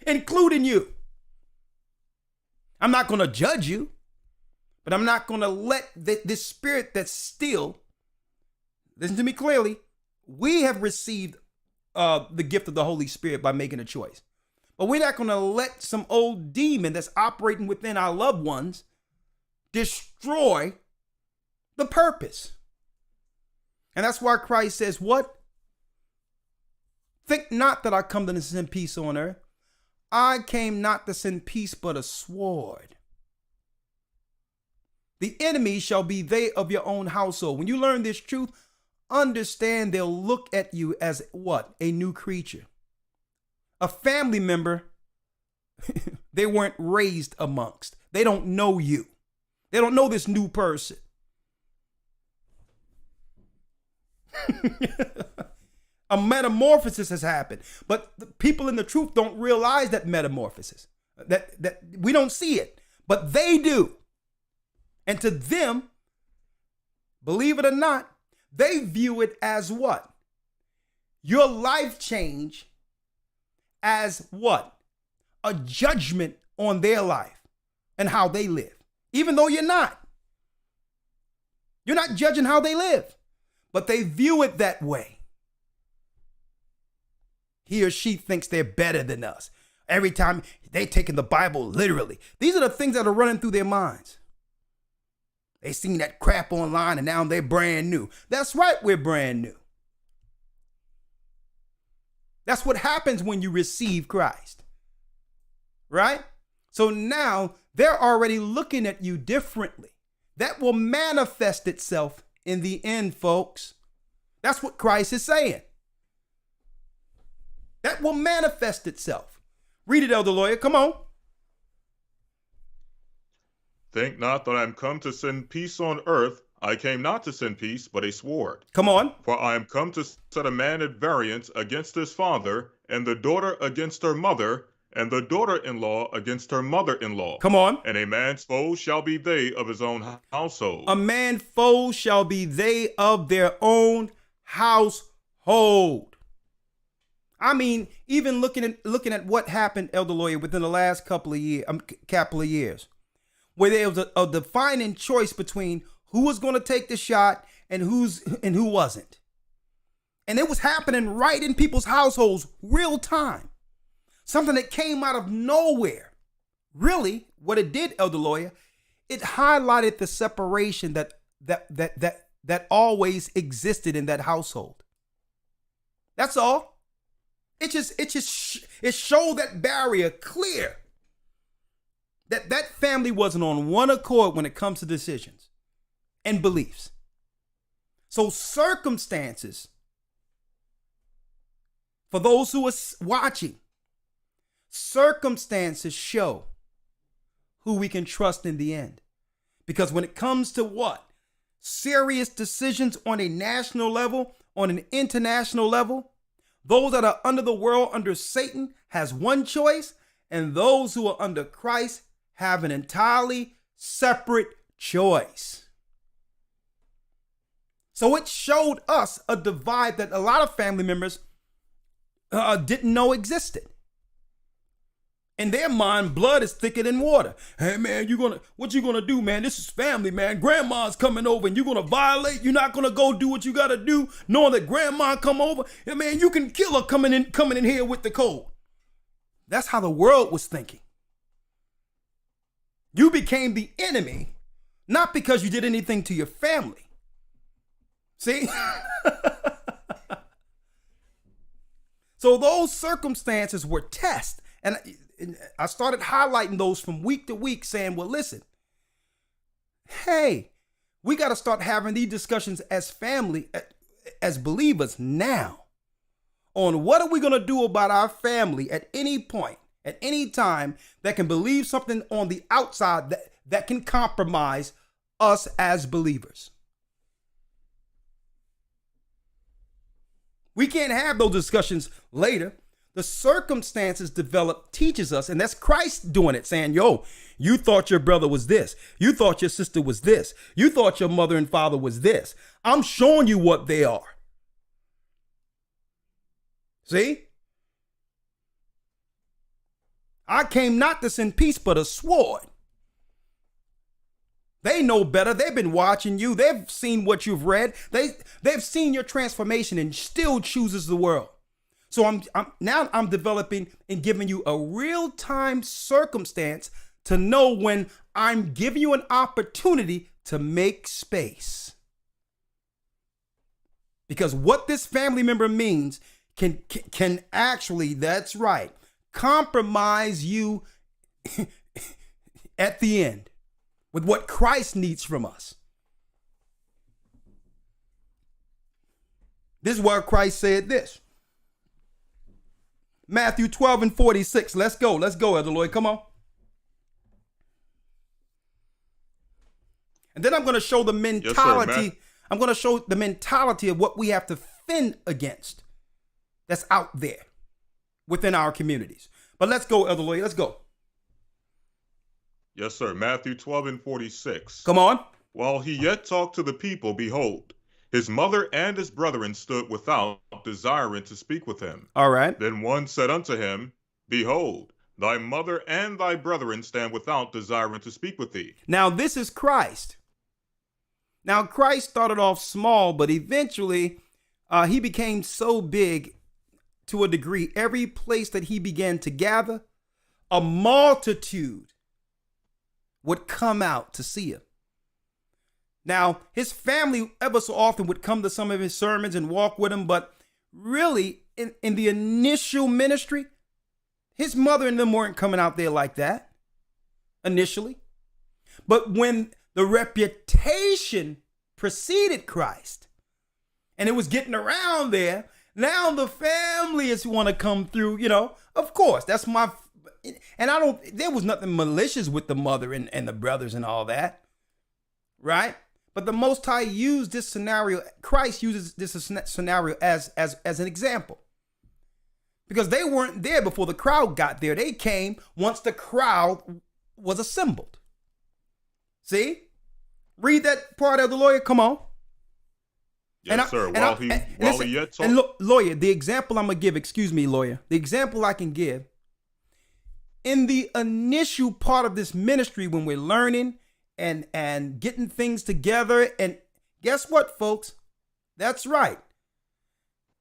Including you. I'm not going to judge you, but I'm not going to let this spirit that's still, listen to me clearly, we have received the gift of the Holy Spirit by making a choice. But we're not going to let some old demon that's operating within our loved ones destroy the purpose. And that's why Christ says, what? Think not that I come to send peace on earth. I came not to send peace, but a sword. The enemy shall be they of your own household. When you learn this truth, understand they'll look at you as what? A new creature. A family member they weren't raised amongst. They don't know you. They don't know this new person. A metamorphosis has happened, but the people in the truth don't realize that metamorphosis, that we don't see it, but they do. And to them, believe it or not, they view it as what? Your life change as what? A judgment on their life and how they live, even though you're not. You're not judging how they live, but they view it that way. He or she thinks they're better than us. Every time they taking the Bible literally. These are the things that are running through their minds. They seen that crap online and now they're brand new. That's right, we're brand new. That's what happens when you receive Christ. Right? So now they're already looking at you differently. That will manifest itself in the end, folks. That's what Christ is saying. That will manifest itself. Read it, Elder Lawyer. Come on. Think not that I am come to send peace on earth. I came not to send peace, but a sword. Come on. For I am come to set a man at variance against his father, and the daughter against her mother, and the daughter-in-law against her mother-in-law. Come on. And a man's foes shall be they of his own household. A man's foes shall be they of their own household. I mean, even looking at what happened, Elder Lawyer, within the last couple of years, where there was a defining choice between who was going to take the shot and who wasn't. And it was happening right in people's households, real time. Something that came out of nowhere. Really, what it did, Elder Lawyer, it highlighted the separation that always existed in that household. That's all. It showed that barrier clear. That family wasn't on one accord when it comes to decisions and beliefs. So circumstances, for those who are watching, circumstances show who we can trust in the end. Because when it comes to what? Serious decisions on a national level, on an international level, those that are under the world, under Satan, has one choice, and those who are under Christ have an entirely separate choice. So it showed us a divide that a lot of family members didn't know existed. In their mind, blood is thicker than water. Hey man, what you gonna do, man? This is family, man. Grandma's coming over and you're gonna violate. You're not gonna go do what you gotta do, knowing that grandma come over. Hey man, you can kill her coming in here with the code. That's how the world was thinking. You became the enemy, not because you did anything to your family. See? So those circumstances were tests. And I started highlighting those from week to week, saying, well, listen, hey, we got to start having these discussions as family, as believers now, on what are we going to do about our family at any point, at any time, that can believe something on the outside that can compromise us as believers. We can't have those discussions later. the circumstances develop teaches us, and that's Christ doing it, saying, yo, you thought your brother was this. You thought your sister was this. You thought your mother and father was this. I'm showing you what they are. See? I came not to send peace, but a sword. They know better. They've been watching you. They've seen what you've read. They've seen your transformation and still chooses the world. So I'm developing and giving you a real-time circumstance to know when I'm giving you an opportunity to make space. Because what this family member means can actually, that's right, compromise you at the end with what Christ needs from us. This is where Christ said this. Matthew 12:46. Let's go, Elder Lloyd. Come on. And then I'm going to show the mentality. Yes, sir, I'm going to show the mentality of what we have to fend against that's out there within our communities. But let's go, Elder Lloyd. Let's go. Yes, sir. Matthew 12:46. Come on. While he yet talked to the people, behold, his mother and his brethren stood without, desiring to speak with him. All right. Then one said unto him, behold, thy mother and thy brethren stand without, desiring to speak with thee. Now, this is Christ. Now, Christ started off small, but eventually he became so big to a degree. Every place that he began to gather, a multitude would come out to see him. Now, his family ever so often would come to some of his sermons and walk with him, but really, in the initial ministry, his mother and them weren't coming out there like that initially. But when the reputation preceded Christ and it was getting around there, now the family is want to come through, of course, that's my, and there was nothing malicious with the mother and the brothers and all that, right? But the Most High used this scenario, Christ uses this scenario as an example. Because they weren't there before the crowd got there. They came once the crowd was assembled. See? Read that part of the lawyer. Come on. Yes, sir. While he yet talked. And look, lawyer, the example I'm going to give, excuse me, lawyer, the example I can give, in the initial part of this ministry when we're learning and getting things together, and guess what, folks? That's right.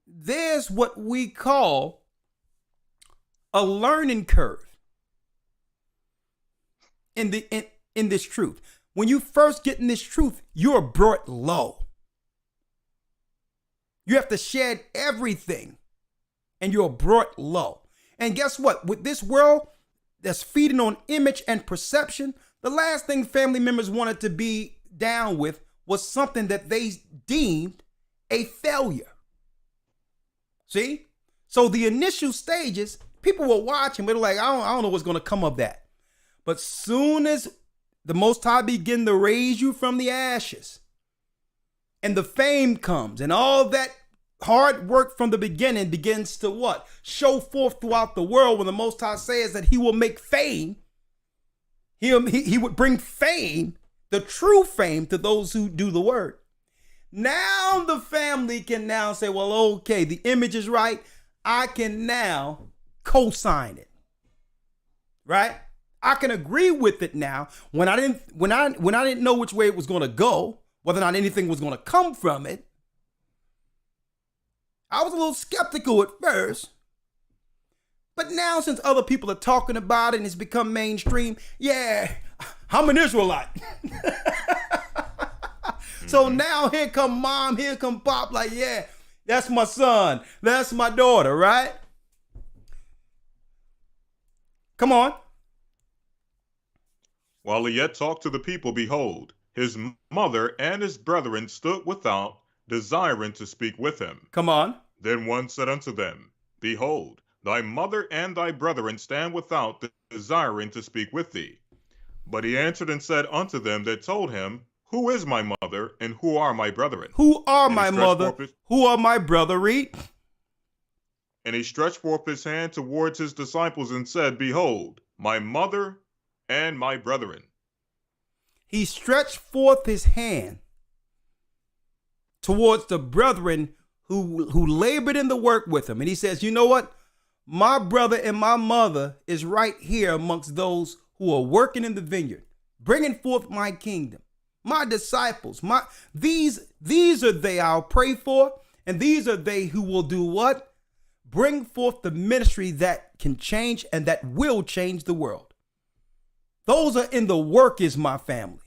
There's what we call a learning curve in this truth. When you first get in this truth, you're brought low. You have to shed everything and you're brought low. And guess what? With this world that's feeding on image and perception, the last thing family members wanted to be down with was something that they deemed a failure. See? So the initial stages, people were watching, but they're like, I don't know what's going to come of that. But soon as the Most High begin to raise you from the ashes, and the fame comes, and all that hard work from the beginning begins to what? Show forth throughout the world, when the Most High says that he will make fame. He would bring fame, the true fame, to those who do the word. Now the family can now say, well, okay, the image is right. I can now co-sign it. Right? I can agree with it now. When I didn't know which way it was going to go, whether or not anything was going to come from it, I was a little skeptical at first. But now, since other people are talking about it and it's become mainstream, yeah, I'm an Israelite. So now here come mom, here come pop, like, yeah, that's my son, that's my daughter, right? Come on. While he yet talked to the people, behold, his mother and his brethren stood without, desiring to speak with him. Come on. Then one said unto them, behold, thy mother and thy brethren stand without, desiring to speak with thee. But he answered and said unto them that told him, who is my mother, and who are my brethren? Who are my mother? Who are my brother? Read. And he stretched forth his hand towards his disciples and said, Behold, my mother and my brethren. He stretched forth his hand towards the brethren who labored in the work with him. And he says, you know what? My brother and my mother is right here amongst those who are working in the vineyard, bringing forth my kingdom. My disciples, these are they I'll pray for, and these are they who will do what? Bring forth the ministry that can change and that will change the world. Those are in the work is my family.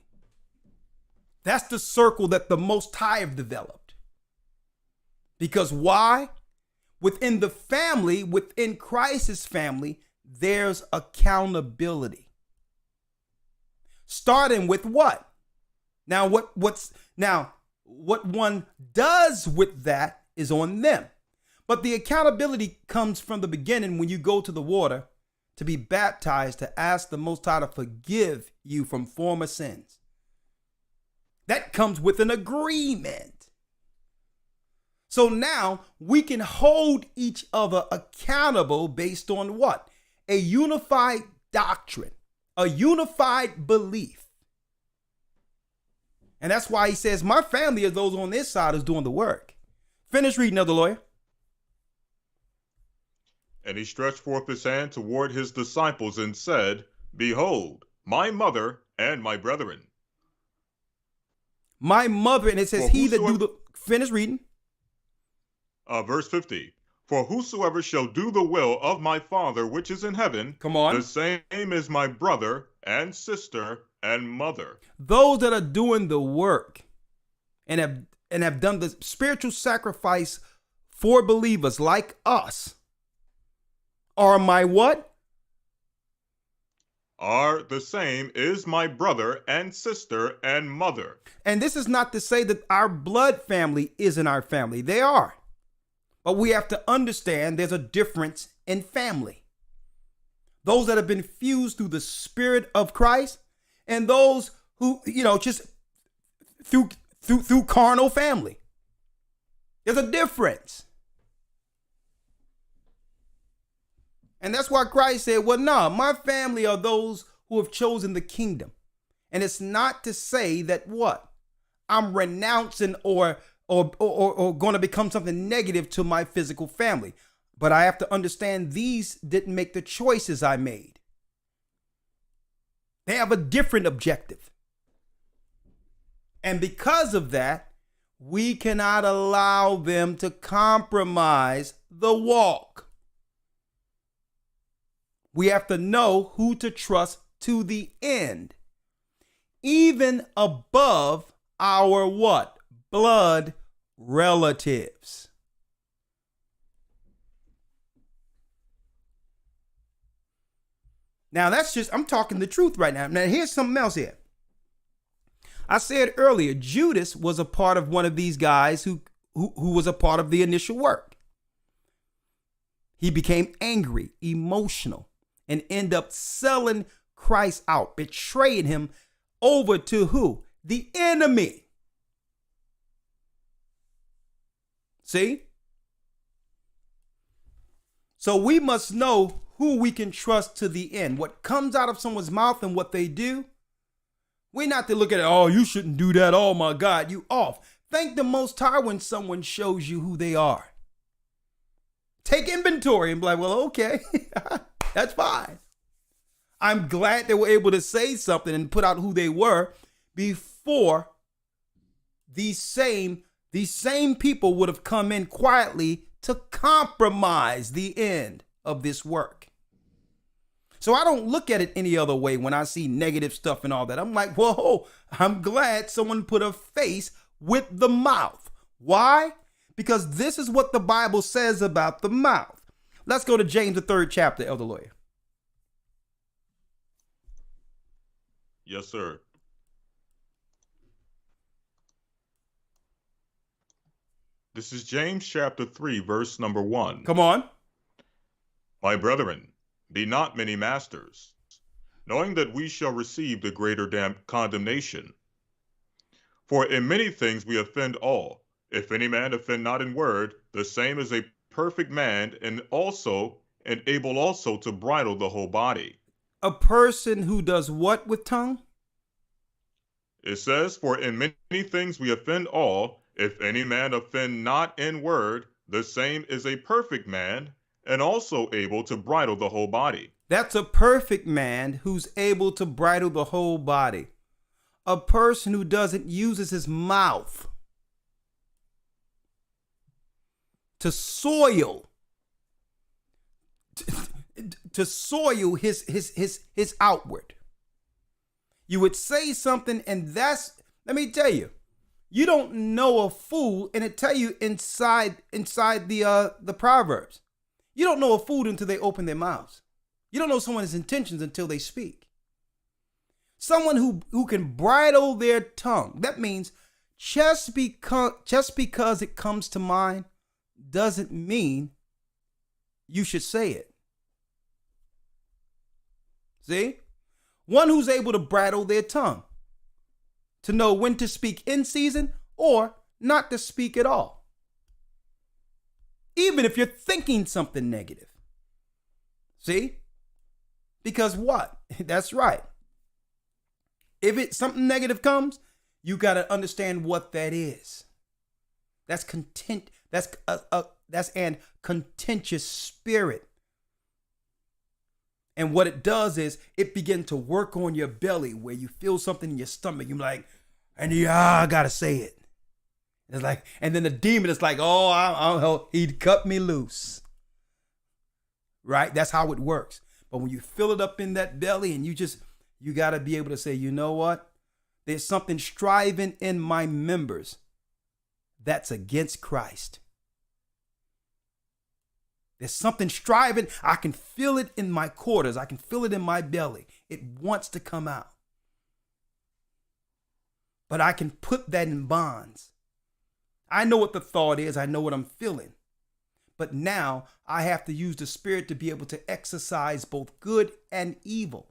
That's the circle that the Most High have developed. Because why? Within the family, within Christ's family, there's accountability. Starting with what? Now, what one does with that is on them. But the accountability comes from the beginning when you go to the water to be baptized, to ask the Most High to forgive you from former sins. That comes with an agreement. So now we can hold each other accountable based on what? A unified doctrine, a unified belief. And that's why he says, my family is those on this side is doing the work. Finish reading, Elder Lawyer. And he stretched forth his hand toward his disciples and said, Behold, my mother and my brethren. My mother, and it says he that do the, finish reading. Verse 50. For whosoever shall do the will of my Father which is in heaven, come on, the same is my brother and sister and mother. Those that are doing the work and have done the spiritual sacrifice for believers like us are my what? Are the same is my brother and sister and mother. And this is not to say that our blood family isn't our family. They are. But we have to understand there's a difference in family. Those that have been fused through the Spirit of Christ and those who, just through carnal family. There's a difference. And that's why Christ said, well, no, my family are those who have chosen the kingdom. And it's not to say that what? I'm renouncing or going to become something negative to my physical family. But I have to understand these didn't make the choices I made. They have a different objective. And because of that, we cannot allow them to compromise the walk. We have to know who to trust to the end, even above our what? Blood relatives. Now I'm talking the truth right now. Now here's something else here. I said earlier, Judas was a part of one of these guys who was a part of the initial work. He became angry, emotional, and end up selling Christ out, betraying him over to who? The enemy. See? So we must know who we can trust to the end. What comes out of someone's mouth and what they do, we're not to look at it, oh, you shouldn't do that. Oh my God, you off. Thank the Most High when someone shows you who they are. Take inventory and be like, well, okay, that's fine. I'm glad they were able to say something and put out who they were before these same people would have come in quietly to compromise the end of this work. So I don't look at it any other way when I see negative stuff and all that. I'm like, whoa, I'm glad someone put a face with the mouth. Why? Because this is what the Bible says about the mouth. Let's go to James, the 3rd chapter, Elder Lawyer. Yes, sir. This is James chapter 3, verse number 1. Come on. My brethren, be not many masters, knowing that we shall receive the greater condemnation. For in many things we offend all. If any man offend not in word, the same is a perfect man and able also to bridle the whole body. A person who does what with tongue? It says, for in many things we offend all. If any man offend not in word, the same is a perfect man, and also able to bridle the whole body. That's a perfect man who's able to bridle the whole body. A person who doesn't use his mouth to soil his outward. You would say something, and let me tell you, you don't know a fool, and it tell you inside the Proverbs. You don't know a fool until they open their mouths. You don't know someone's intentions until they speak. Someone who can bridle their tongue. That means just because it comes to mind doesn't mean you should say it. See? One who's able to bridle their tongue, to know when to speak in season or not to speak at all. Even if you're thinking something negative. See? Because what? That's right. If something negative comes, you got to understand what that is. That's content. That's an contentious spirit. And what it does is it begins to work on your belly where you feel something in your stomach. You're like, I gotta say it. It's like, and then the demon is like, he'd cut me loose. Right? That's how it works. But when you fill it up in that belly and you gotta be able to say, you know what? There's something striving in my members that's against Christ. There's something striving. I can feel it in my quarters. I can feel it in my belly. It wants to come out. But I can put that in bonds. I know what the thought is. I know what I'm feeling. But now I have to use the Spirit to be able to exercise both good and evil.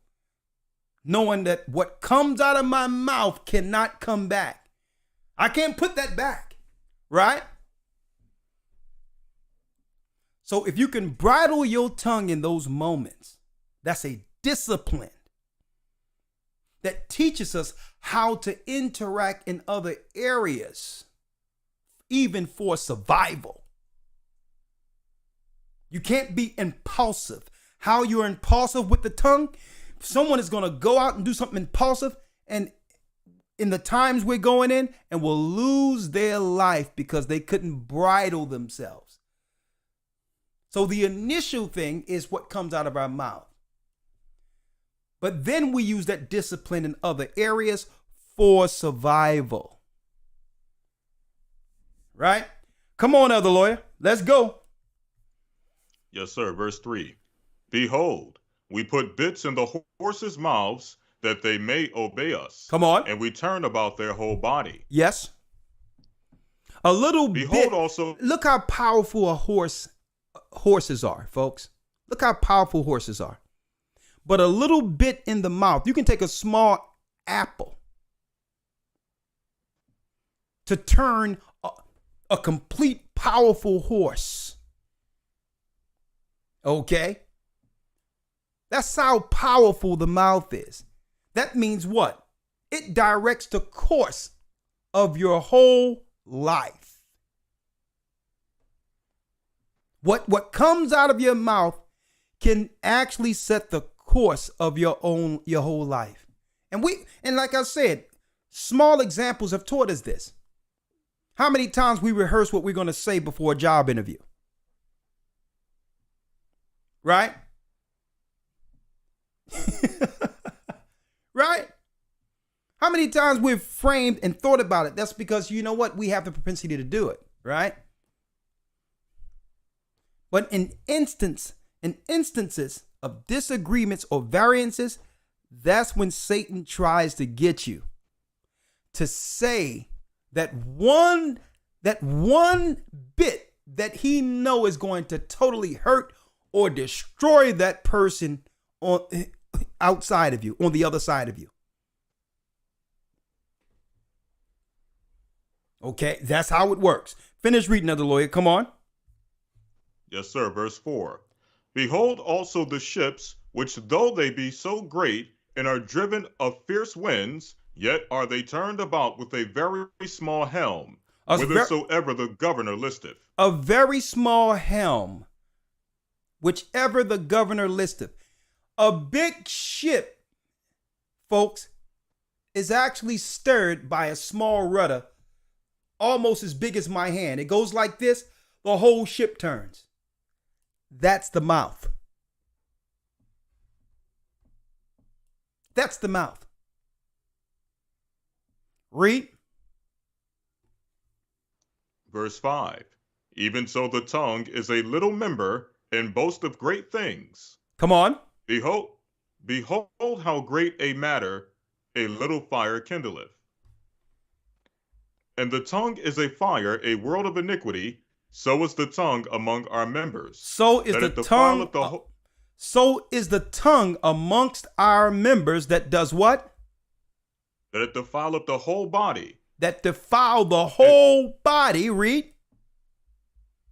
Knowing that what comes out of my mouth cannot come back. I can't put that back. Right? So if you can bridle your tongue in those moments, that's a discipline that teaches us how to interact in other areas, even for survival. You can't be impulsive. How you're impulsive with the tongue, someone is going to go out and do something impulsive, and in the times we're going in, and will lose their life because they couldn't bridle themselves. So the initial thing is what comes out of our mouth. But then we use that discipline in other areas for survival. Right? Come on, Elder Lawyer. Let's go. Yes, sir. Verse 3. Behold, we put bits in the horses' mouths that they may obey us. Come on. And we turn about their whole body. Yes. A little Behold bit. Also. Look how powerful horses are, folks. Look how powerful horses are. But a little bit in the mouth. You can take a small apple to turn a complete powerful horse. Okay? That's how powerful the mouth is. That means what? It directs the course of your whole life. What comes out of your mouth can actually set the course of your whole life. And like I said, small examples have taught us this. How many times we rehearse what we're going to say before a job interview? Right? Right? How many times we've framed and thought about it? That's because, you know what? We have the propensity to do it, right? But in instances of disagreements or variances, that's when Satan tries to get you to say that one bit that he know is going to totally hurt or destroy that person outside of you, on the other side of you. Okay, that's how it works. Finish reading, Elder Lawyer. Come on. Yes, sir. Verse 4. Behold also the ships, which though they be so great, and are driven of fierce winds, yet are they turned about with a very small helm, whithersoever the governor listeth. A very small helm, whichever the governor listeth. A big ship, folks, is actually stirred by a small rudder, almost as big as my hand. It goes like this, the whole ship turns. That's the mouth. That's the mouth. Read. Verse 5. Even so the tongue is a little member, and boasteth great things. Come on. Behold how great a matter a little fire kindleth. And the tongue is a fire, a world of iniquity. So is the tongue among our members. So is the tongue. So is the tongue amongst our members that does what? That it defileth the whole body. That defile the whole body. Read.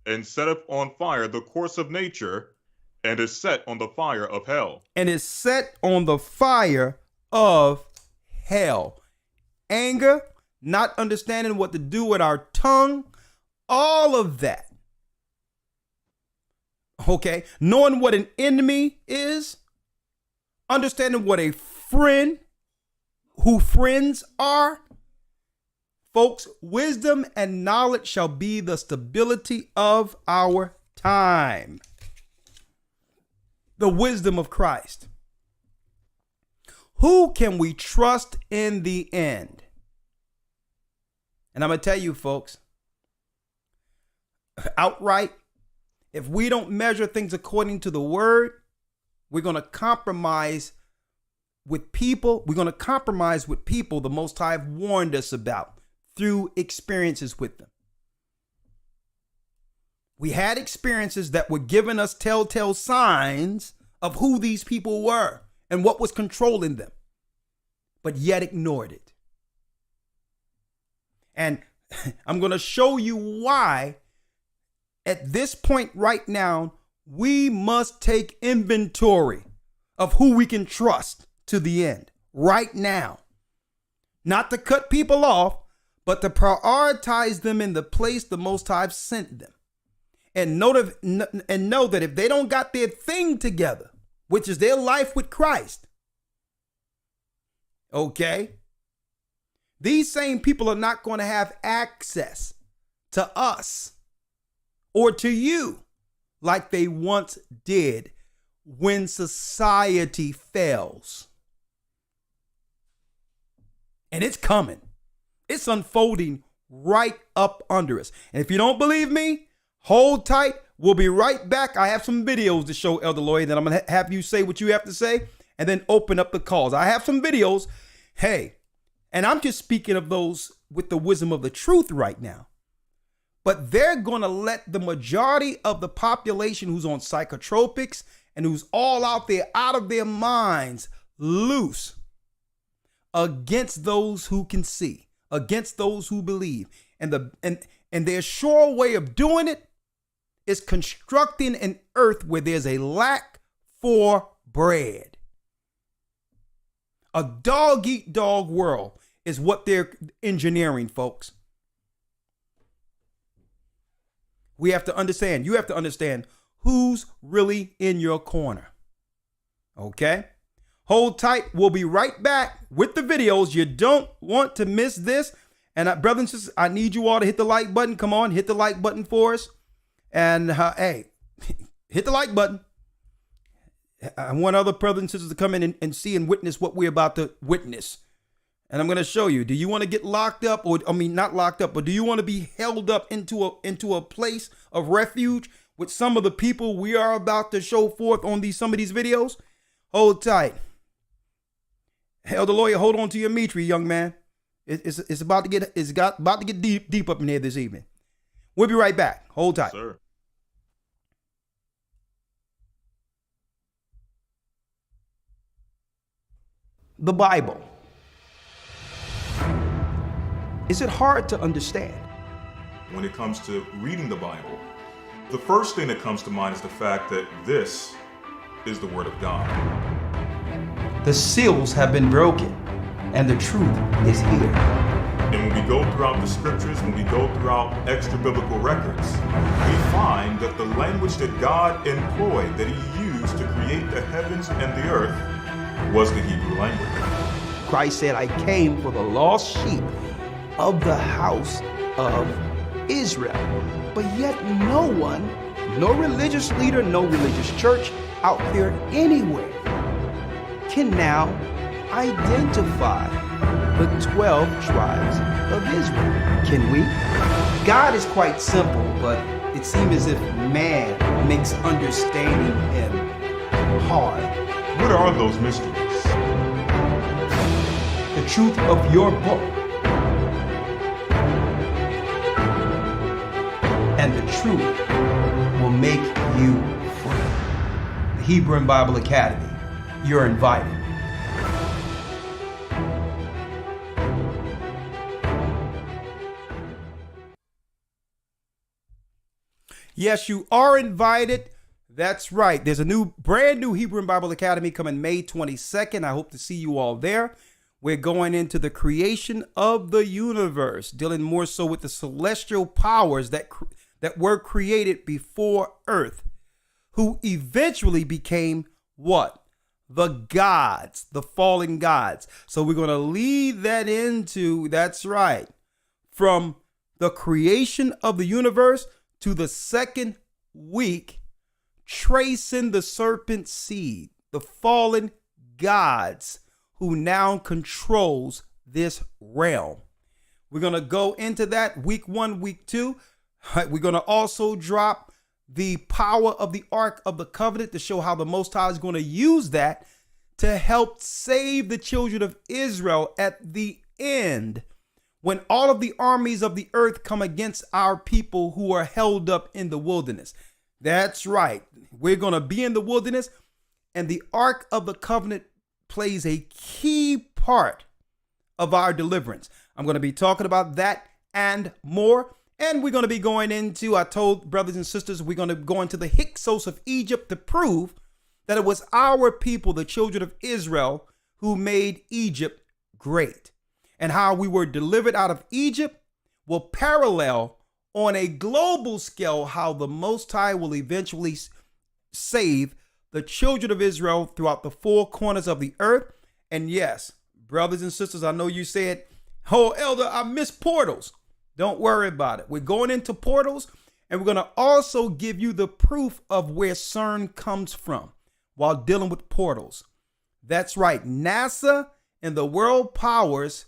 And setteth on fire the course of nature, and is set on the fire of hell. And is set on the fire of hell. Anger, not understanding what to do with our tongue, all of that. Okay, knowing what an enemy is, understanding what a friend, who friends are. Folks, wisdom and knowledge shall be the stability of our time. The wisdom of Christ. Who can we trust in the end? And I'm going to tell you, folks, outright, if we don't measure things according to the word, we're going to compromise with people. We're going to compromise with people the Most High have warned us about through experiences with them. We had experiences that were giving us telltale signs of who these people were and what was controlling them, but yet ignored it. And I'm going to show you why at this point right now, we must take inventory of who we can trust to the end right now. Not to cut people off, but to prioritize them in the place the Most High sent them. And know that if they don't got their thing together, which is their life with Christ, okay, these same people are not going to have access to us or to you like they once did when society fails. And it's coming. It's unfolding right up under us. And if you don't believe me, hold tight. We'll be right back. I have some videos to show, Elder Lloyd, that I'm going to have you say what you have to say and then open up the calls. I have some videos. Hey, and I'm just speaking of those with the wisdom of the truth right now. But they're going to let the majority of the population who's on psychotropics and who's all out there out of their minds loose against those who can see, against those who believe. And their sure way of doing it is constructing an earth where there's a lack for bread. A dog-eat-dog world is what they're engineering, folks. We have to understand, you have to understand who's really in your corner. Okay? Hold tight. We'll be right back with the videos. You don't want to miss this. And brothers and sisters, I need you all to hit the like button. Come on, hit the like button for us. And hey, hit the like button. I want other brothers and sisters to come in and see and witness what we're about to witness. And I'm going to show you. Do you want to get locked up, or not locked up, but do you want to be held up into a place of refuge with some of the people we are about to show forth on some of these videos? Hold tight. Elder Lawyer, hold on to your Mitri, young man. It's about to get deep up in here this evening. We'll be right back. Hold tight. Sir. The Bible. Is it hard to understand? When it comes to reading the Bible, The first thing that comes to mind is the fact that this is the Word of God. The seals have been broken, and the truth is here. And when we go throughout the scriptures, when we go throughout extra biblical records, we find that the language that God employed, that He used to create the heavens and the earth, was the Hebrew language. Christ said, I came for the lost sheep of the house of Israel. But yet no one, no religious leader, no religious church out there anywhere can now identify the 12 tribes of Israel. Can we? God is quite simple, but it seems as if man makes understanding Him hard. What are those mysteries? The truth of your book and the truth will make you free. The Hebrew and Bible Academy, you're invited. Yes, you are invited. That's right. There's a brand new Hebrew and Bible Academy coming May 22nd. I hope to see you all there. We're going into the creation of the universe, dealing more so with the celestial powers that were created before Earth, who eventually became what? The gods, the fallen gods. So we're going to lead that into, that's right, from the creation of the universe to the second week, tracing the serpent seed, the fallen gods who now controls this realm. We're going to go into that week 1, week 2. We're going to also drop the power of the Ark of the Covenant to show how the Most High is going to use that to help save the children of Israel at the end, when all of the armies of the earth come against our people who are held up in the wilderness. That's right. We're going to be in the wilderness, and the Ark of the Covenant plays a key part of our deliverance. I'm going to be talking about that and more. And we're going to be going into, I told brothers and sisters, we're going to go into the Hyksos of Egypt to prove that it was our people, the children of Israel, who made Egypt great. And how we were delivered out of Egypt will parallel on a global scale how the Most High will eventually save the children of Israel throughout the four corners of the earth. And yes, brothers and sisters, I know you said, oh, Elder, I miss portals. Don't worry about it. We're going into portals, and we're going to also give you the proof of where CERN comes from while dealing with portals. That's right. NASA and the world powers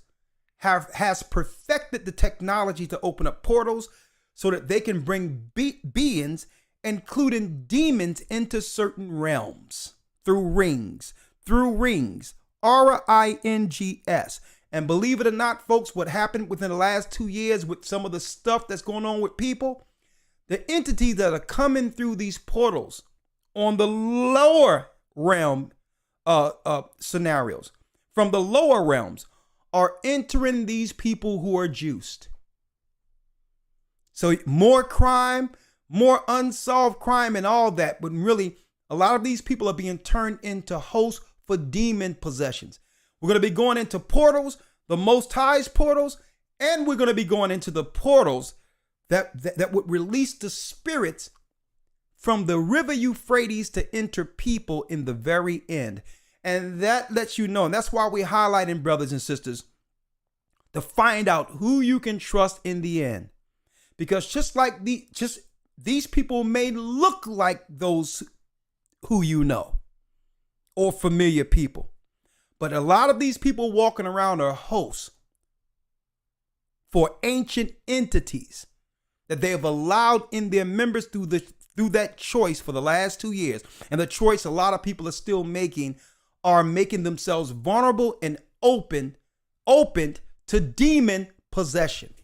has perfected the technology to open up portals so that they can bring beings, including demons, into certain realms through rings, R-I-N-G-S. And believe it or not, folks, what happened within the last 2 years with some of the stuff that's going on with people, the entities that are coming through these portals on the lower realm scenarios, from the lower realms, are entering these people who are juiced. So more crime, more unsolved crime and all that. But really, a lot of these people are being turned into hosts for demon possessions. We're going to be going into portals, the Most High's portals, and we're going to be going into the portals that would release the spirits from the river Euphrates to enter people in the very end. And that lets you know, and that's why we're highlighting, brothers and sisters, to find out who you can trust in the end. Because just like these people may look like those who you know or familiar people. But a lot of these people walking around are hosts for ancient entities that they have allowed in their members through that choice for the last 2 years. And the choice a lot of people are still making are making themselves vulnerable and open to demon possession.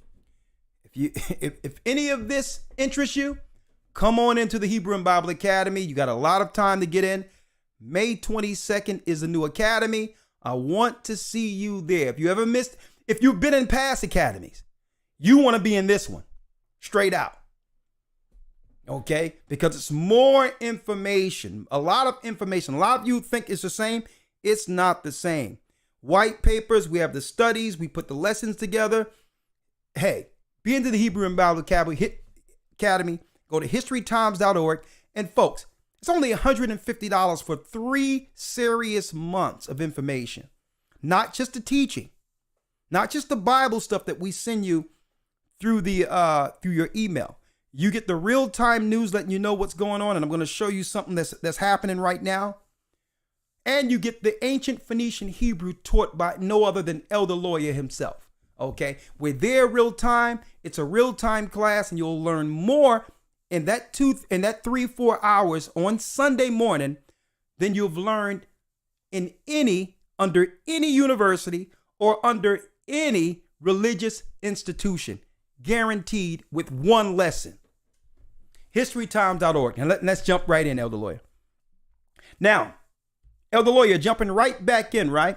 If any of this interests you, come on into the Hebrew and Bible Academy. You got a lot of time to get in. May 22nd is the new academy. I want to see you there. If you've been in past academies, you want to be in this one, straight out. Okay, because it's more information, a lot of information. A lot of you think it's the same. It's not the same. White papers, we have the studies, we put the lessons together. Hey, be into the Hebrew and Bible Academy, go to historytimes.org. And folks, it's only $150 for 3 serious months of information. Not just the teaching, not just the Bible stuff that we send you through your email. You get the real-time news letting you know what's going on, and I'm going to show you something that's happening right now. And you get the ancient Phoenician Hebrew taught by no other than Elder Lawyer himself. Okay, we're there real time. It's a real-time class, and you'll learn more in that 3-4 hours on Sunday morning than you've learned under any university or under any religious institution, guaranteed with one lesson. Historytimes.org. And let's jump right in, Elder Lawyer. Now, Elder Lawyer, jumping right back in, right?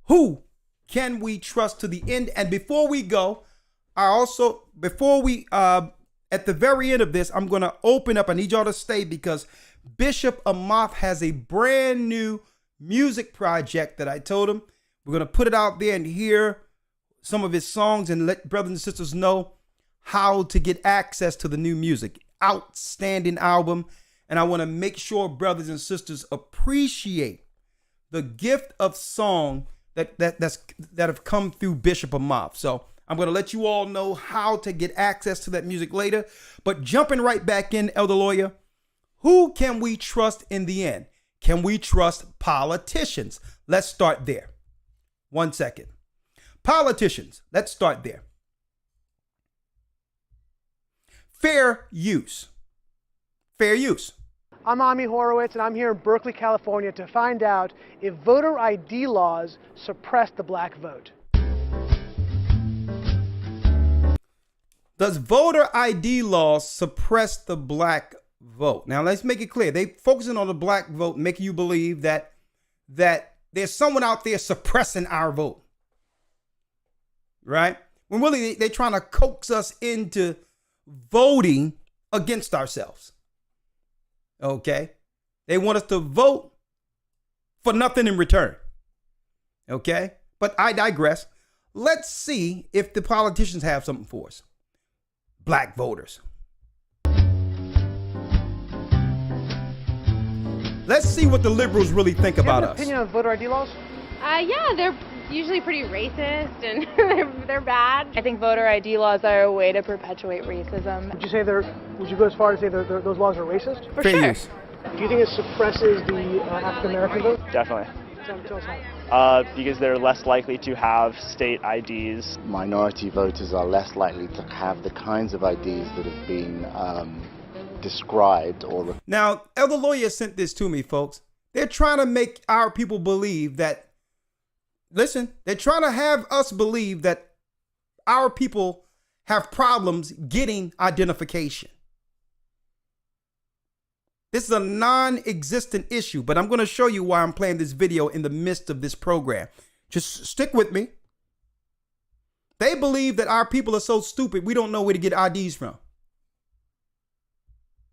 Who can we trust to the end? And before we go, at the very end of this, I'm going to open up. I need y'all to stay because Bishop Amath has a brand new music project that I told him. We're going to put it out there and hear some of his songs and let brothers and sisters know how to get access to the new music. Outstanding album. And I want to make sure brothers and sisters appreciate the gift of song that have come through Bishop Amath. So I'm going to let you all know how to get access to that music later. But jumping right back in, Elder Lawyer, who can we trust in the end? Can we trust politicians? Let's start there. 1 second. Politicians, let's start there. Fair use. Fair use. I'm Ami Horowitz, and I'm here in Berkeley, California to find out if voter ID laws suppress the black vote. Does voter ID laws suppress the black vote? Now, let's make it clear. They focusing on the black vote, making you believe that there's someone out there suppressing our vote. Right? When really they're trying to coax us into voting against ourselves. Okay? They want us to vote for nothing in return. Okay? But I digress. Let's see if the politicians have something for us. Black voters. Let's see what the liberals really think about us. Opinion on voter ID laws? Yeah, they're usually pretty racist and they're bad. I think voter ID laws are a way to perpetuate racism. Would you go as far as say those laws are racist? For Fair sure. use. Do you think it suppresses the African American vote? Definitely. Tell us how. Because they're less likely to have state IDs. Minority voters are less likely to have the kinds of IDs that have been described or... Now, Elder Lawyer sent this to me, folks. They're trying to make our people believe that, listen, they're trying to have us believe that our people have problems getting identification. This is a non-existent issue, but I'm going to show you why I'm playing this video in the midst of this program. Just stick with me. They believe that our people are so stupid, we don't know where to get IDs from.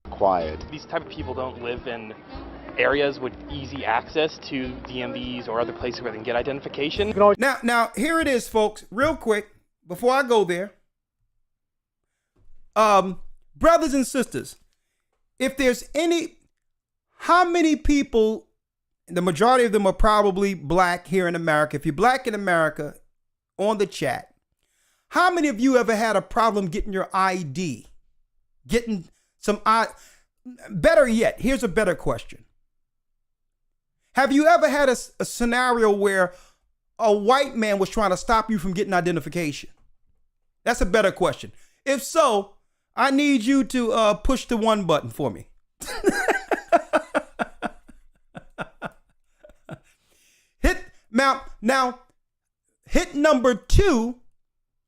Required. These type of people don't live in areas with easy access to DMVs or other places where they can get identification. Now, here it is, folks. Real quick, before I go there. Brothers and sisters, if there's how many people, the majority of them are probably black here in America. If you're black in America, on the chat, how many of you ever had a problem getting your ID? Getting better yet, here's a better question. Have you ever had a scenario where a white man was trying to stop you from getting identification? That's a better question. If so, I need you to push the 1 button for me. Hit number 2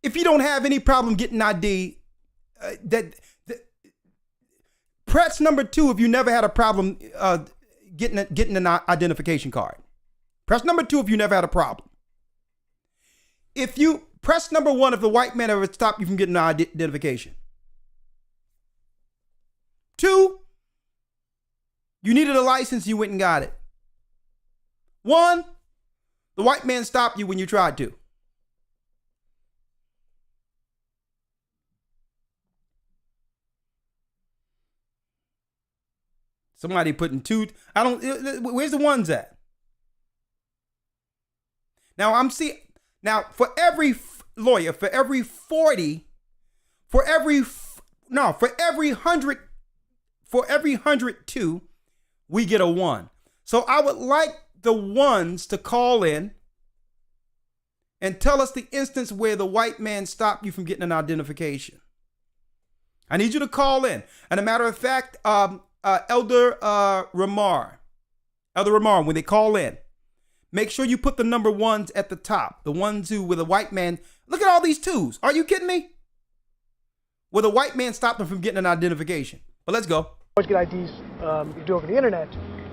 if you don't have any problem getting ID. Press number 2 if you never had a problem getting an identification card. Press number 2 if you never had a problem. If you press number 1 if the white man ever stopped you from getting an identification. You needed a license, you went and got it. One, the white man stopped you when you tried to. Somebody putting two, where's the ones at? Now I'm seeing, now for every lawyer, for every 100, for every 102, we get a 1. So I would like the ones to call in and tell us the instance where the white man stopped you from getting an identification. I need you to call in. And a matter of fact, Elder Ramar, when they call in, make sure you put the number 1s at the top. The ones who, with a white man, look at all these 2s. Are you kidding me? Where the white man stopped them from getting an identification. But let's go. Always get IDs you do over the internet.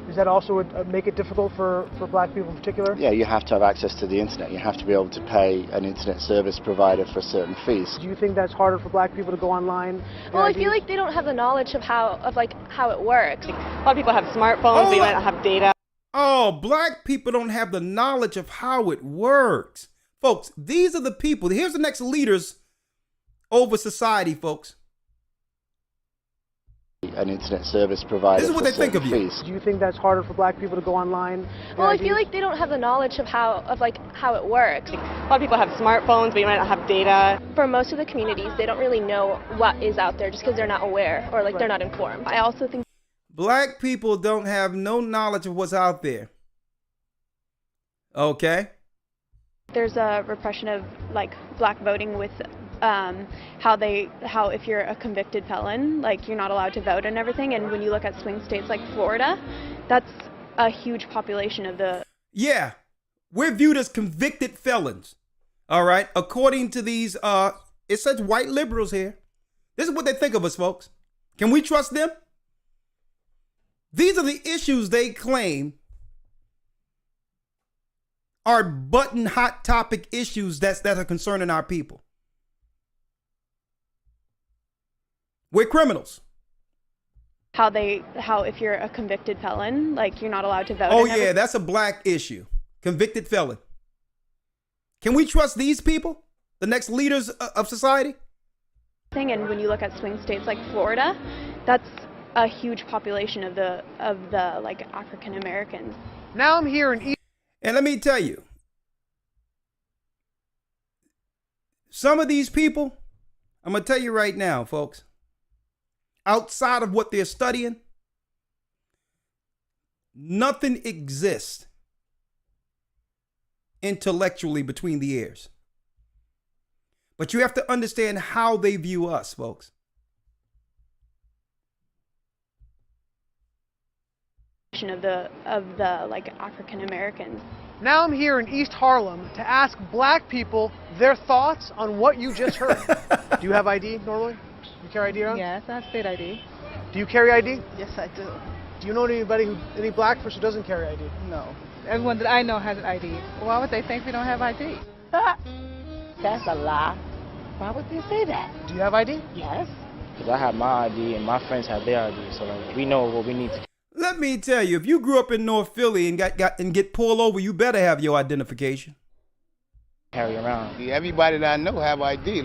Does that also make it difficult for black people in particular? Yeah, you have to have access to the internet. You have to be able to pay an internet service provider for certain fees. Do you think that's harder for black people to go online? Well, I feel like they don't have the knowledge of how it works. A lot of people have smartphones, they might not have data. Oh, black people don't have the knowledge of how it works. Folks, these are the people. Here's the next leaders over society, folks. An internet service provider. This is what they think of you. Do you think that's harder for black people to go online? Well, I feel like they don't have the knowledge of how it works. A lot of people have smartphones, they might not have data. For most of the communities, they don't really know what is out there just because they're not aware or they're not informed. I also think black people don't have no knowledge of what's out there. Okay. there's a repression of black voting with how if you're a convicted felon, you're not allowed to vote and everything. And when you look at swing states like Florida, that's a huge population of the. Yeah, we're viewed as convicted felons. All right. According to these, it says white liberals here. This is what they think of us, folks. Can we trust them? These are the issues they claim are button hot topic issues that are concerning our people. We're criminals. How if you're a convicted felon, you're not allowed to vote. Oh yeah, that's a black issue. Convicted felon. Can we trust these people? The next leaders of society? And when you look at swing states like Florida, that's a huge population of the African Americans. Now I'm here in and let me tell you, some of these people, I'm going to tell you right now, folks, outside of what they're studying, nothing exists intellectually between the ears. But you have to understand how they view us, folks. Of the African Americans. Now I'm here in East Harlem to ask black people their thoughts on what you just heard. Do you have ID normally? You carry ID around? Yes, I have state ID. Do you carry ID? Yes, I do. Do you know any black person who doesn't carry ID? No. Everyone that I know has an ID. Why would they think we don't have ID? That's a lie. Why would they say that? Do you have ID? Yes. Because I have my ID and my friends have their ID, so we know what we need to. Let me tell you, if you grew up in North Philly and get pulled over, you better have your identification. Carry around. Everybody that I know have ID.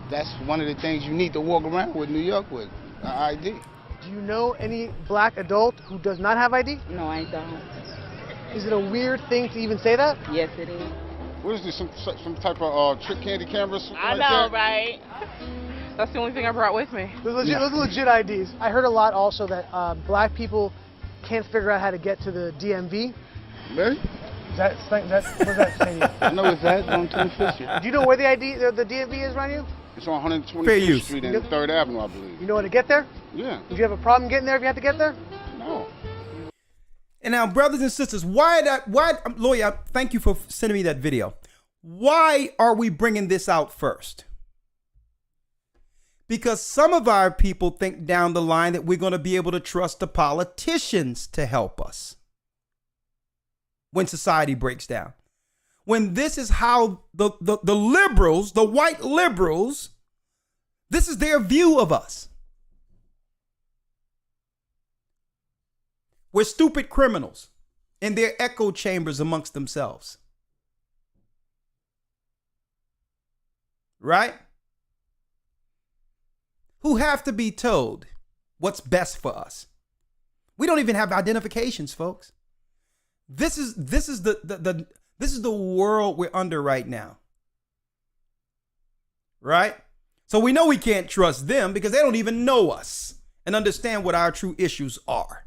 That's one of the things you need to walk around with New York with, ID. Do you know any black adult who does not have ID? No, I don't. Is it a weird thing to even say that? Yes, it is. What is this, some type of trick candy camera? I know, right? That's the only thing I brought with me. Those are legit IDs. I heard a lot also that black people can't figure out how to get to the DMV. Really? What does that say? I know it's that on 25th Street. Do you know where the DMV is around you? It's on 125th Street and 3rd Avenue, I believe. You know how to get there? Yeah. Did you have a problem getting there if you had to get there? No. And now, brothers and sisters, lawyer, thank you for sending me that video. Why are we bringing this out first? Because some of our people think down the line that we're going to be able to trust the politicians to help us when society breaks down. When this is how the liberals, the white liberals, this is their view of us. We're stupid criminals in their echo chambers amongst themselves. Right? Who have to be told what's best for us. We don't even have identifications, folks. This is the world we're under right now. Right? So we know we can't trust them because they don't even know us and understand what our true issues are.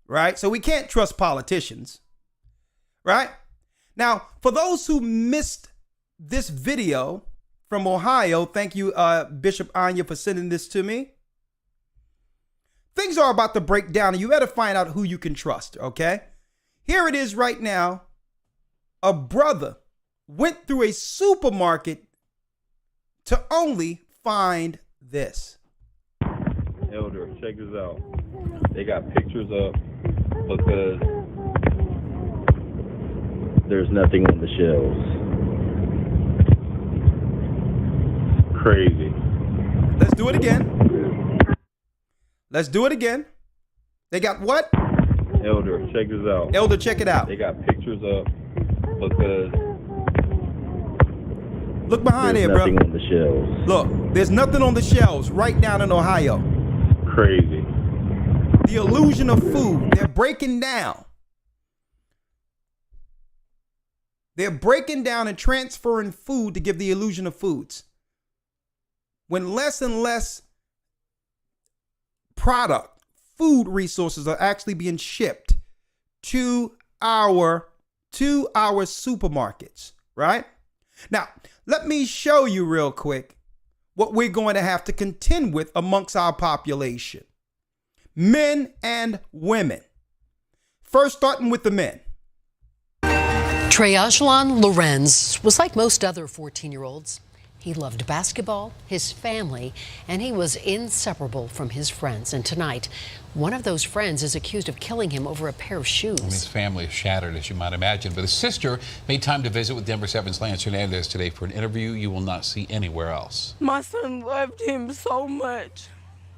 Right? So we can't trust politicians. Right? Now, for those who missed this video from Ohio, thank you, Bishop Anya, for sending this to me. Things are about to break down, and you better find out who you can trust, okay? Here it is right now. A brother went through a supermarket to only find this. Elder, check this out. They got pictures up because there's nothing on the shelves. Crazy. Let's do it again. Let's do it again. They got what? Elder, check this out. Elder, check it out. They got pictures up because look behind there's here, bro. nothing on the shelves. Look, there's nothing on the shelves right down in Ohio. Crazy. The illusion of food. They're breaking down. They're breaking down and transferring food to give the illusion of foods. When less and less food resources are actually being shipped to our supermarkets, right? Now, let me show you real quick what we're going to have to contend with amongst our population. Men and women. First, starting with the men. Tre'Ajalon Lorenz was like most other 14-year-olds. He loved basketball, his family, and he was inseparable from his friends. And tonight, one of those friends is accused of killing him over a pair of shoes. His family is shattered, as you might imagine. But his sister made time to visit with Denver 7's Lance Hernandez today for an interview you will not see anywhere else. My son loved him so much.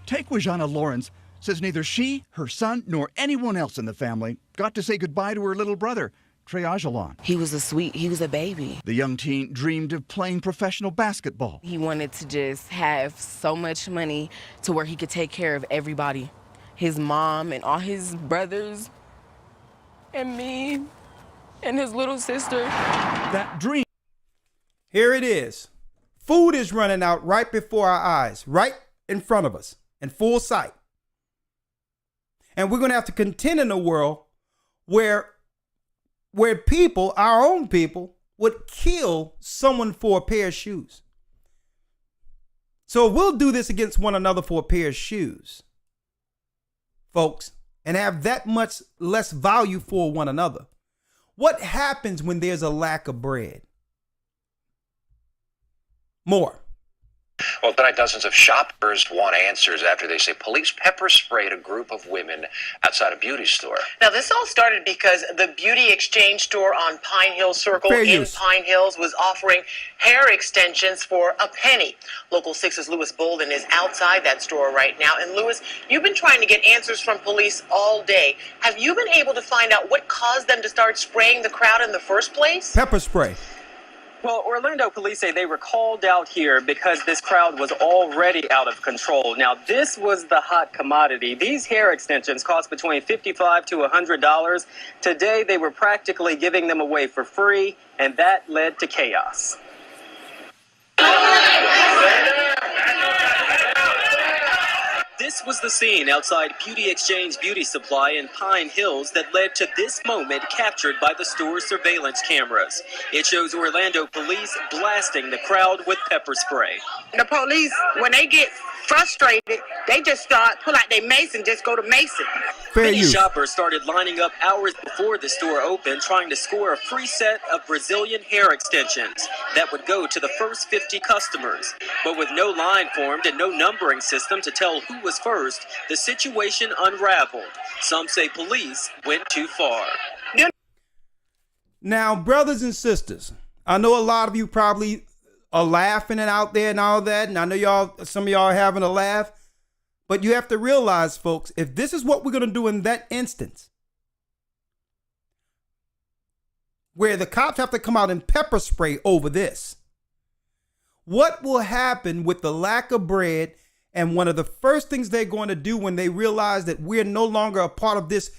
Tre'Ajalon Lorenz says neither she, her son, nor anyone else in the family got to say goodbye to her little brother, Tre'Ajalon. He was a baby. The young teen dreamed of playing professional basketball. He wanted to just have so much money to where he could take care of everybody. His mom and all his brothers and me and his little sister. That dream. Here it is. Food is running out right before our eyes, right in front of us, in full sight. And we're going to have to contend in a world where people, our own people, would kill someone for a pair of shoes. So we'll do this against one another for a pair of shoes, folks, and have that much less value for one another. What happens when there's a lack of bread? More. Well, tonight, dozens of shoppers want answers after they say police pepper sprayed a group of women outside a beauty store. Now, this all started because the beauty exchange store on Pine Hill Circle Pine Hills was offering hair extensions for a penny. Local 6's Lewis Bolden is outside that store right now. And Lewis, you've been trying to get answers from police all day. Have you been able to find out what caused them to start spraying the crowd in the first place? Pepper spray. Well, Orlando police say they were called out here because this crowd was already out of control. Now, this was the hot commodity. These hair extensions cost between $55 to $100. Today, they were practically giving them away for free, and that led to chaos. This was the scene outside Beauty Exchange Beauty Supply in Pine Hills that led to this moment captured by the store's surveillance cameras. It shows Orlando police blasting the crowd with pepper spray. The police, when they get frustrated, they just pull out their mace and just go to Mason. Many shoppers started lining up hours before the store opened, trying to score a free set of Brazilian hair extensions that would go to the first 50 customers. But with no line formed and no numbering system to tell who was first, the situation unraveled. Some say police went too far. Now, brothers and sisters, I know a lot of you probably are laughing and out there and all that, and I know some of y'all are having a laugh, But you have to realize, folks, if this is what we're going to do in that instance, where the cops have to come out and pepper spray over this, what will happen with the lack of bread? And one of the first things they're going to do when they realize that we're no longer a part of this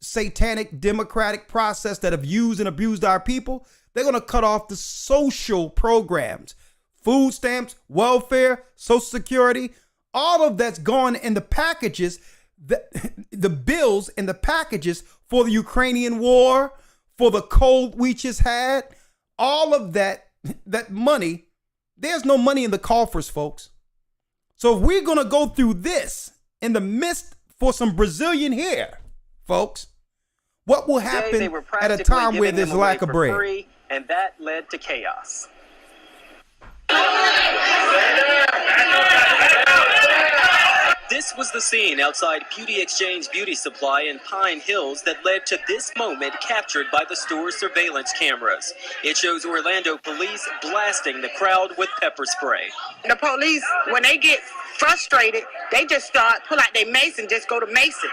satanic democratic process that have used and abused our people, they're going to cut off the social programs, food stamps, welfare, Social Security, all of that's gone in the packages, the bills and the packages for the Ukrainian war, for the cold we just had, all of that money, there's no money in the coffers, folks. So if we're going to go through this in the midst for some Brazilian hair, folks, what will happen at a time where there's lack of bread? Free, and that led to chaos. This was the scene outside Beauty Exchange Beauty Supply in Pine Hills that led to this moment captured by the store's surveillance cameras. It shows Orlando police blasting the crowd with pepper spray. The police, when they get frustrated, they just pull out their mace and just go to Mason.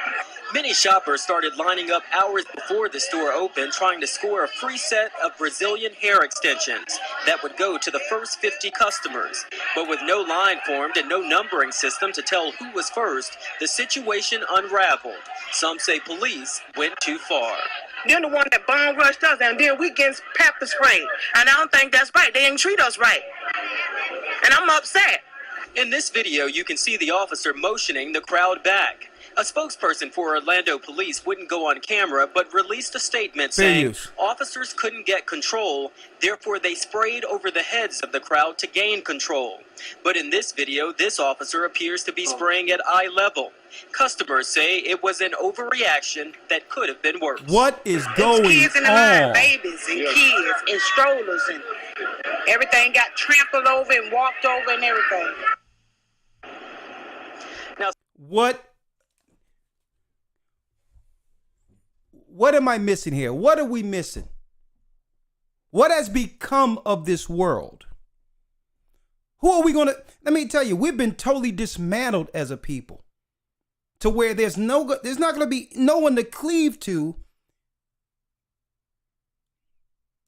Many shoppers started lining up hours before the store opened, trying to score a free set of Brazilian hair extensions that would go to the first 50 customers. But with no line formed and no numbering system to tell who was first, the situation unraveled. Some say police went too far. They're the one that bomb rushed us, and then we get pepper sprayed. And I don't think that's right. They didn't treat us right. And I'm upset. In this video, you can see the officer motioning the crowd back. A spokesperson for Orlando Police wouldn't go on camera, but released a statement saying officers couldn't get control, therefore they sprayed over the heads of the crowd to gain control. But in this video, this officer appears to be spraying at eye level. Customers say it was an overreaction that could have been worse. What is going kids in the on? line, babies and kids and strollers, and everything got trampled over and walked over and everything. Now, What am I missing here? What are we missing? What has become of this world? Who are we going to? Let me tell you, we've been totally dismantled as a people to where there's not going to be no one to cleave to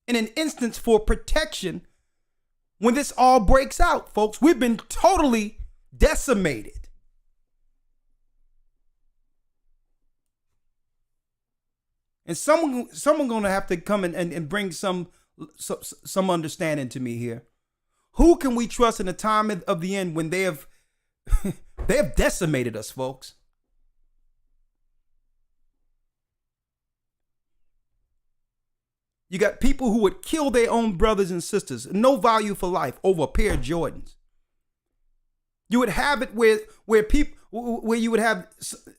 in an instance for protection when this all breaks out, folks. We've been totally decimated. And someone going to have to come and bring some understanding to me here. Who can we trust in the time of the end when they have they have decimated us, folks? You got people who would kill their own brothers and sisters, no value for life, over a pair of Jordans. You would have it where you would have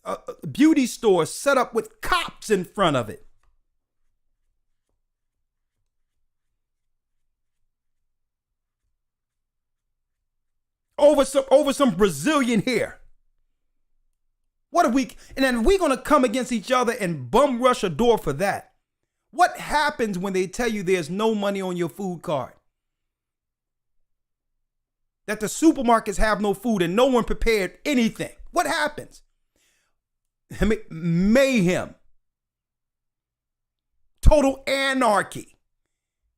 a beauty store set up with cops in front of it. Over some Brazilian hair. What are we? And then we're gonna come against each other and bum rush a door for that. What happens when they tell you there's no money on your food card? That the supermarkets have no food and no one prepared anything. What happens? I mean, mayhem. Total anarchy.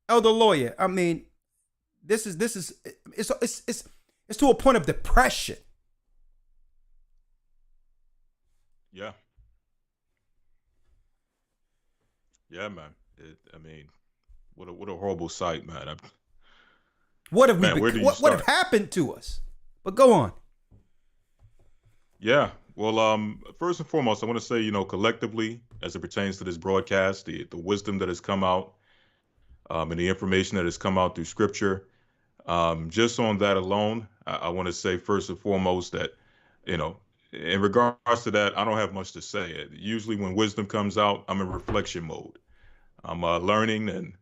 Elder Lawyer, I mean, it's to a point of depression. Yeah. Yeah, man. I mean, what a horrible sight, man. What have what have happened to us? But go on. Yeah. Well, first and foremost, I want to say, collectively, as it pertains to this broadcast, the wisdom that has come out, and the information that has come out through Scripture, just on that alone, I want to say first and foremost that, in regards to that, I don't have much to say. Usually, when wisdom comes out, I'm in reflection mode. I'm learning and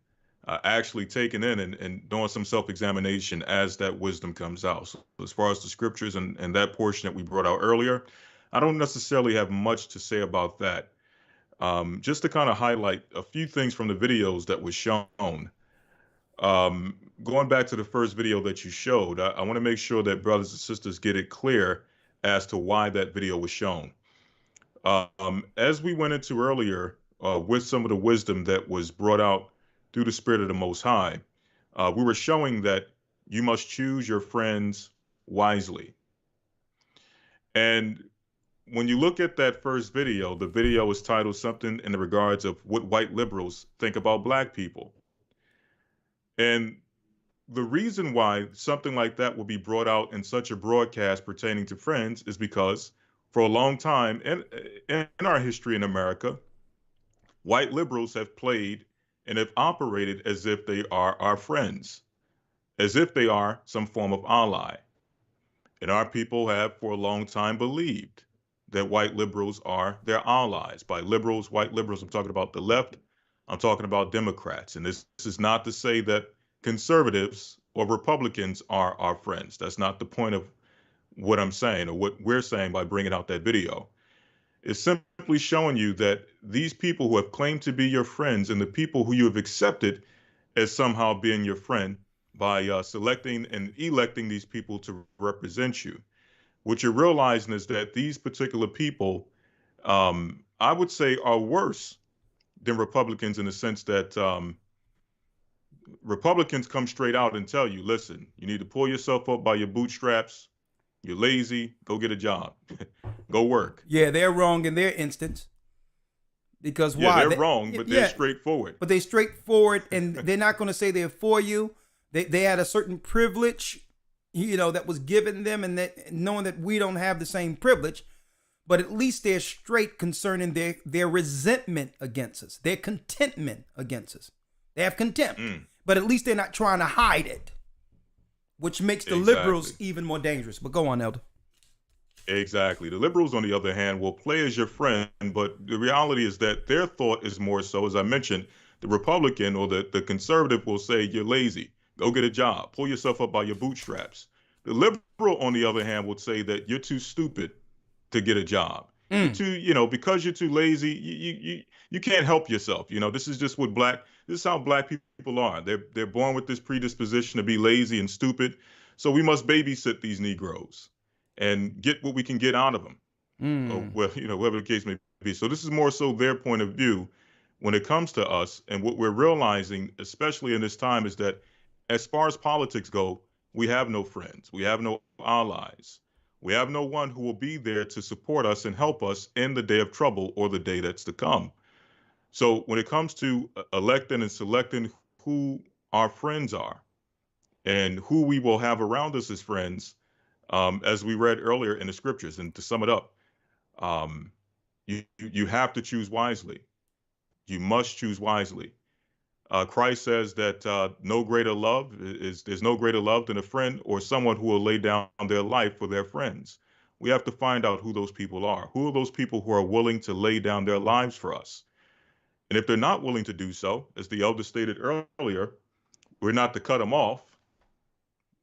actually taking in and doing some self-examination as that wisdom comes out. So as far as the scriptures and that portion that we brought out earlier, I don't necessarily have much to say about that. Just to kind of highlight a few things from the videos that was shown. Going back to the first video that you showed, I want to make sure that brothers and sisters get it clear as to why that video was shown. As we went into earlier, with some of the wisdom that was brought out through the Spirit of the Most High, we were showing that you must choose your friends wisely. And when you look at that first video, the video is titled something in the regards of what white liberals think about black people. And the reason why something like that will be brought out in such a broadcast pertaining to friends is because for a long time in our history in America, white liberals have played and have operated as if they are our friends, as if they are some form of ally. And our people have for a long time believed that white liberals are their allies. By liberals, white liberals, I'm talking about the left, I'm talking about Democrats. And this is not to say that conservatives or Republicans are our friends. That's not the point of what I'm saying or what we're saying by bringing out that video. It's simply showing you that these people who have claimed to be your friends and the people who you have accepted as somehow being your friend by selecting and electing these people to represent you, what you're realizing is that these particular people, I would say, are worse than Republicans in the sense that Republicans come straight out and tell you, listen, you need to pull yourself up by your bootstraps. You're lazy. Go get a job. Go work. Yeah, they're wrong in their instance. Because why? Yeah, they're wrong, but they're straightforward. But they're straightforward, and they're not going to say they're for you. They had a certain privilege, that was given them, and that knowing that we don't have the same privilege, but at least they're straight concerning their resentment against us, their contentment against us. They have contempt, but at least they're not trying to hide it, which makes the liberals even more dangerous. But go on, Elder. Exactly. The liberals, on the other hand, will play as your friend, but the reality is that their thought is more so, as I mentioned, the Republican or the conservative will say, you're lazy. Go get a job. Pull yourself up by your bootstraps. The liberal, on the other hand, would say that you're too stupid to get a job. You're too, because you're too lazy, you can't help yourself. This is just this is how black people are. They're born with this predisposition to be lazy and stupid. So we must babysit these Negroes and get what we can get out of them. Whatever the case may be. So this is more so their point of view when it comes to us. And what we're realizing, especially in this time, is that as far as politics go, we have no friends. We have no allies. We have no one who will be there to support us and help us in the day of trouble or the day that's to come. So when it comes to electing and selecting who our friends are and who we will have around us as friends, as we read earlier in the scriptures, and to sum it up, you have to choose wisely. You must choose wisely. Christ says that there's no greater love than a friend or someone who will lay down their life for their friends. We have to find out who those people are. Who are those people who are willing to lay down their lives for us? And if they're not willing to do so, as the elder stated earlier, we're not to cut them off,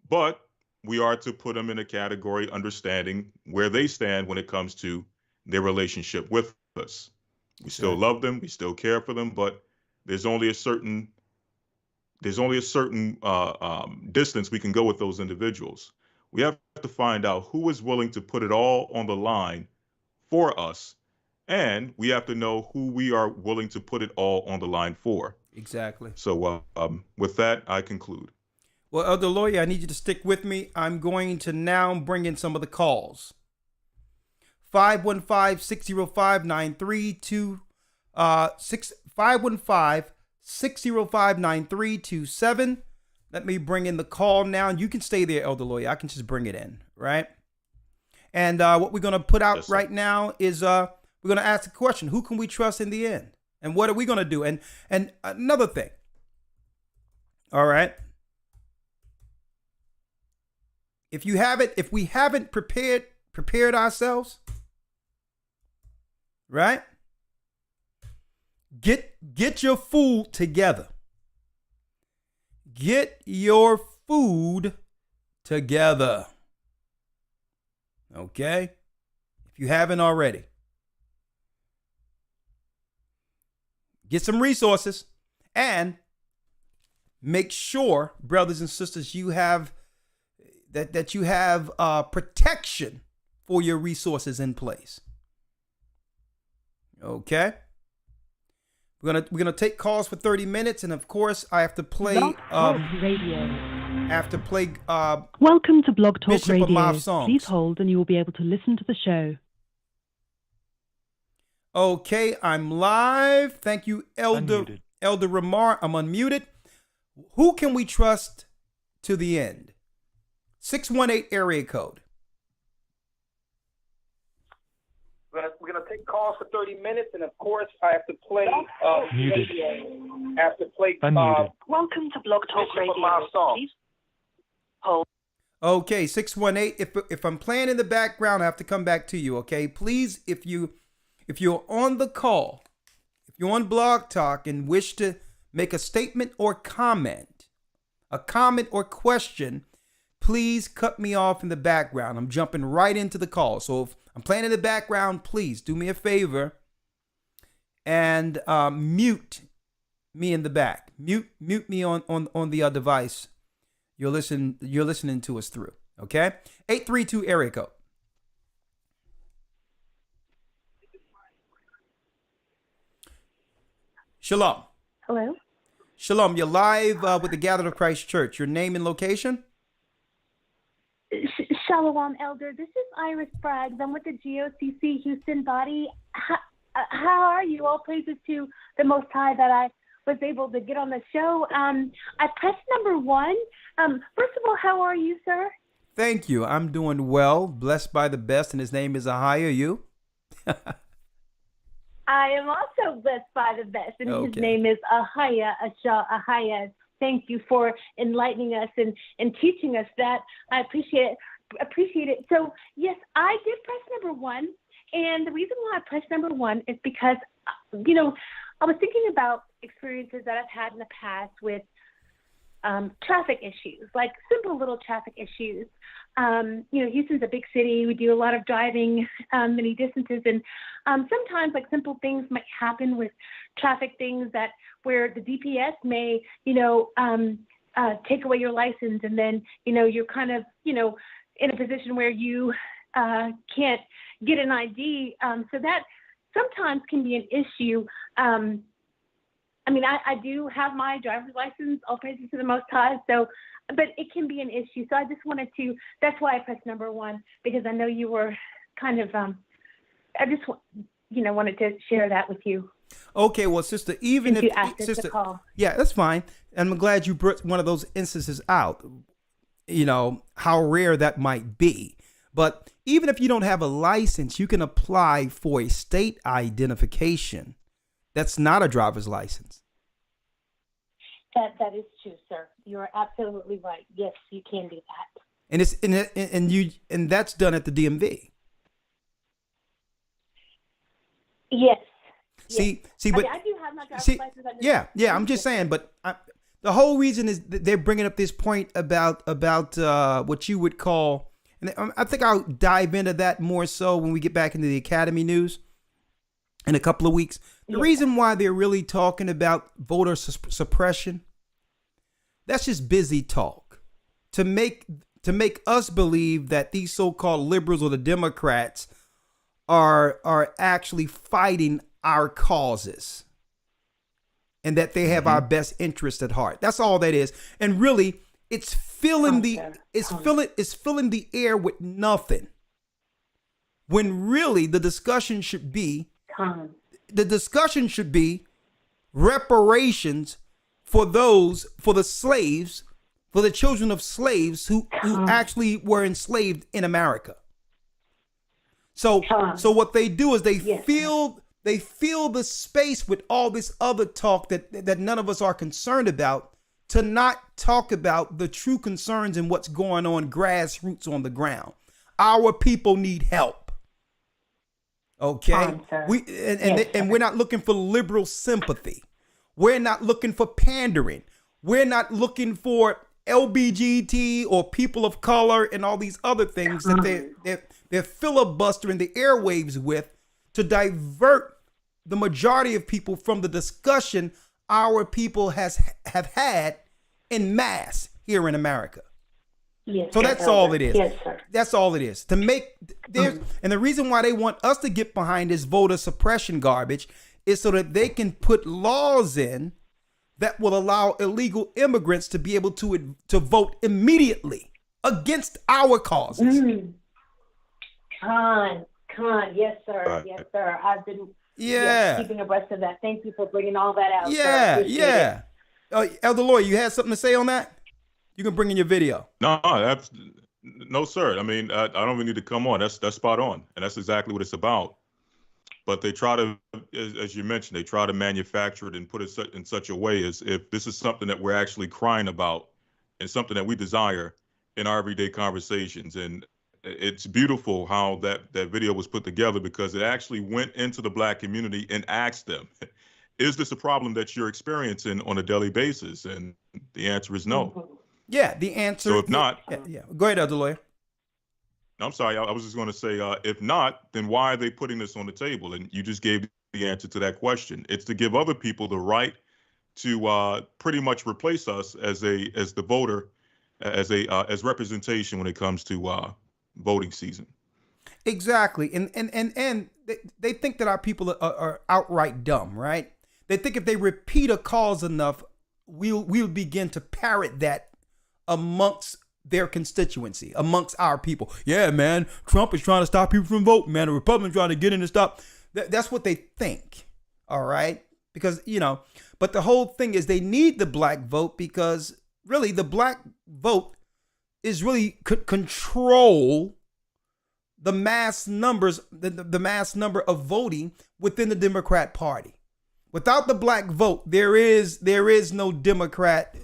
but we are to put them in a category understanding where they stand when it comes to their relationship with us. We still love them, we still care for them, but there's only a certain distance we can go with those individuals. We have to find out who is willing to put it all on the line for us, and we have to know who we are willing to put it all on the line for. Exactly. So with that, I conclude. Well, Elder Lawyer, I need you to stick with me. I'm going to now bring in some of the calls. 515-605-9326. 515-605-9327. Let me bring in the call now. And you can stay there, Elder Lawyer. I can just bring it in, right? And what we're going to put out right now is we're going to ask the question, who can we trust in the end? And what are we going to do? And another thing, all right? If we haven't prepared ourselves, right? Get your food together. Get your food together. Okay? If you haven't already. Get some resources and make sure, brothers and sisters, you have that you have protection for your resources in place. Okay. We're gonna take calls for 30 minutes, and of course I have to play Radio. I have to play Welcome to Blog Talk Bishop Radio. Amaf songs. Please hold and you will be able to listen to the show. Okay, I'm live. Thank you, Elder Ramar. I'm unmuted. Who can we trust to the end? 618 area code. We're gonna take calls for 30 minutes, and of course, I have to play. Muted. I have to play. Welcome to Blog Talk Bishop Radio. Amaf songs. Please hold. Okay, 618. If I'm playing in the background, I have to come back to you. Okay, please, if you're on the call, if you're on Blog Talk and wish to make a statement or comment, or question, please cut me off in the background. I'm jumping right into the call. So if I'm playing in the background, please do me a favor and mute me in the back. Mute me on the device you're listening to us through. Okay? 832 area code. Shalom. Hello. Shalom. You're live with the Gathered of Christ Church. Your name and location? Shalom, Elder. This is Iris Braggs. I'm with the GOCC Houston body. How are you? All praises to the Most High that I was able to get on the show. I pressed number 1. First of all, how are you, sir? Thank you. I'm doing well. Blessed by the best, and his name is Ahaya. You? I am also blessed by the best, and Okay. his name is Ahaya Asha Ahaya. Thank you for enlightening us and teaching us that. I appreciate it. So, yes, I did press number 1, and the reason why I pressed number 1 is because, I was thinking about experiences that I've had in the past with traffic issues, like simple little traffic issues. Houston's a big city. We do a lot of driving many distances, and sometimes like simple things might happen with traffic things where the DPS may, take away your license, and then, you're kind of, in a position where you can't get an ID. So that sometimes can be an issue. I do have my driver's license, all praises to the Most High, but it can be an issue. So I just wanted to, that's why I pressed number 1, because I know you were kind of, I just, wanted to share that with you. Okay, well, sister, even Since you asked us to call. Yeah, that's fine. And I'm glad you brought one of those instances out, how rare that might be. But even if you don't have a license, you can apply for a state identification. That's not a driver's license. That is true, sir. You are absolutely right. Yes, you can do that. And that's done at the DMV. Yes. See, but I do have my driver's license. Yeah. I'm just saying, but the whole reason is that they're bringing up this point about what you would call, and I think I'll dive into that more so when we get back into the Academy news in a couple of weeks. The reason why they're really talking about voter suppression, that's just busy talk to make us believe that these so-called liberals or the Democrats are actually fighting our causes and that they have our best interest at heart. That's all that is. And really, it's filling the air with nothing. When really the discussion should be reparations for the slaves, for the children of slaves who actually were enslaved in America. So what they do is they fill the space with all this other talk that none of us are concerned about, to not talk about the true concerns and what's going on grassroots on the ground. Our people need help. Okay, we're not looking for liberal sympathy. We're not looking for pandering. We're not looking for LBGT or people of color and all these other things that they're filibustering the airwaves with to divert the majority of people from the discussion our people have had en masse here in America. Yes, So sir, that's all Elder. it is. Yes, sir. That's all it is. To make there's and the reason why they want us to get behind this voter suppression garbage is so that they can put laws in that will allow illegal immigrants to be able to vote immediately against our causes. Con, yes, sir. Yes, sir. I've been keeping abreast of that. Thank you for bringing all that out. Yeah, sir. Appreciate yeah. Elder Lawyer, you had something to say on that? You can bring in your video. No, sir. I mean, I don't even need to come on. That's spot on, and that's exactly what it's about. But they try to, as you mentioned, they try to manufacture it and put it in such a way as if this is something that we're actually crying about and something that we desire in our everyday conversations. And it's beautiful how that video was put together, because it actually went into the Black community and asked them, is this a problem that you're experiencing on a daily basis? And the answer is no. Yeah, the answer. So if not, go ahead, Elder Lawyer. I'm sorry, I was just going to say, if not, then why are they putting this on the table? And you just gave the answer to that question. It's to give other people the right to pretty much replace us as the voter, as representation when it comes to voting season. Exactly, and they think that our people are outright dumb, right? They think if they repeat a cause enough, we'll begin to parrot that amongst their constituency, amongst our people. Yeah, man, Trump is trying to stop people from voting, man. The Republicans trying to get in and stop. That's what they think, all right? Because, but the whole thing is they need the Black vote, because really the Black vote is really control the mass numbers, the mass number of voting within the Democrat Party. Without the Black vote, there is no Democrat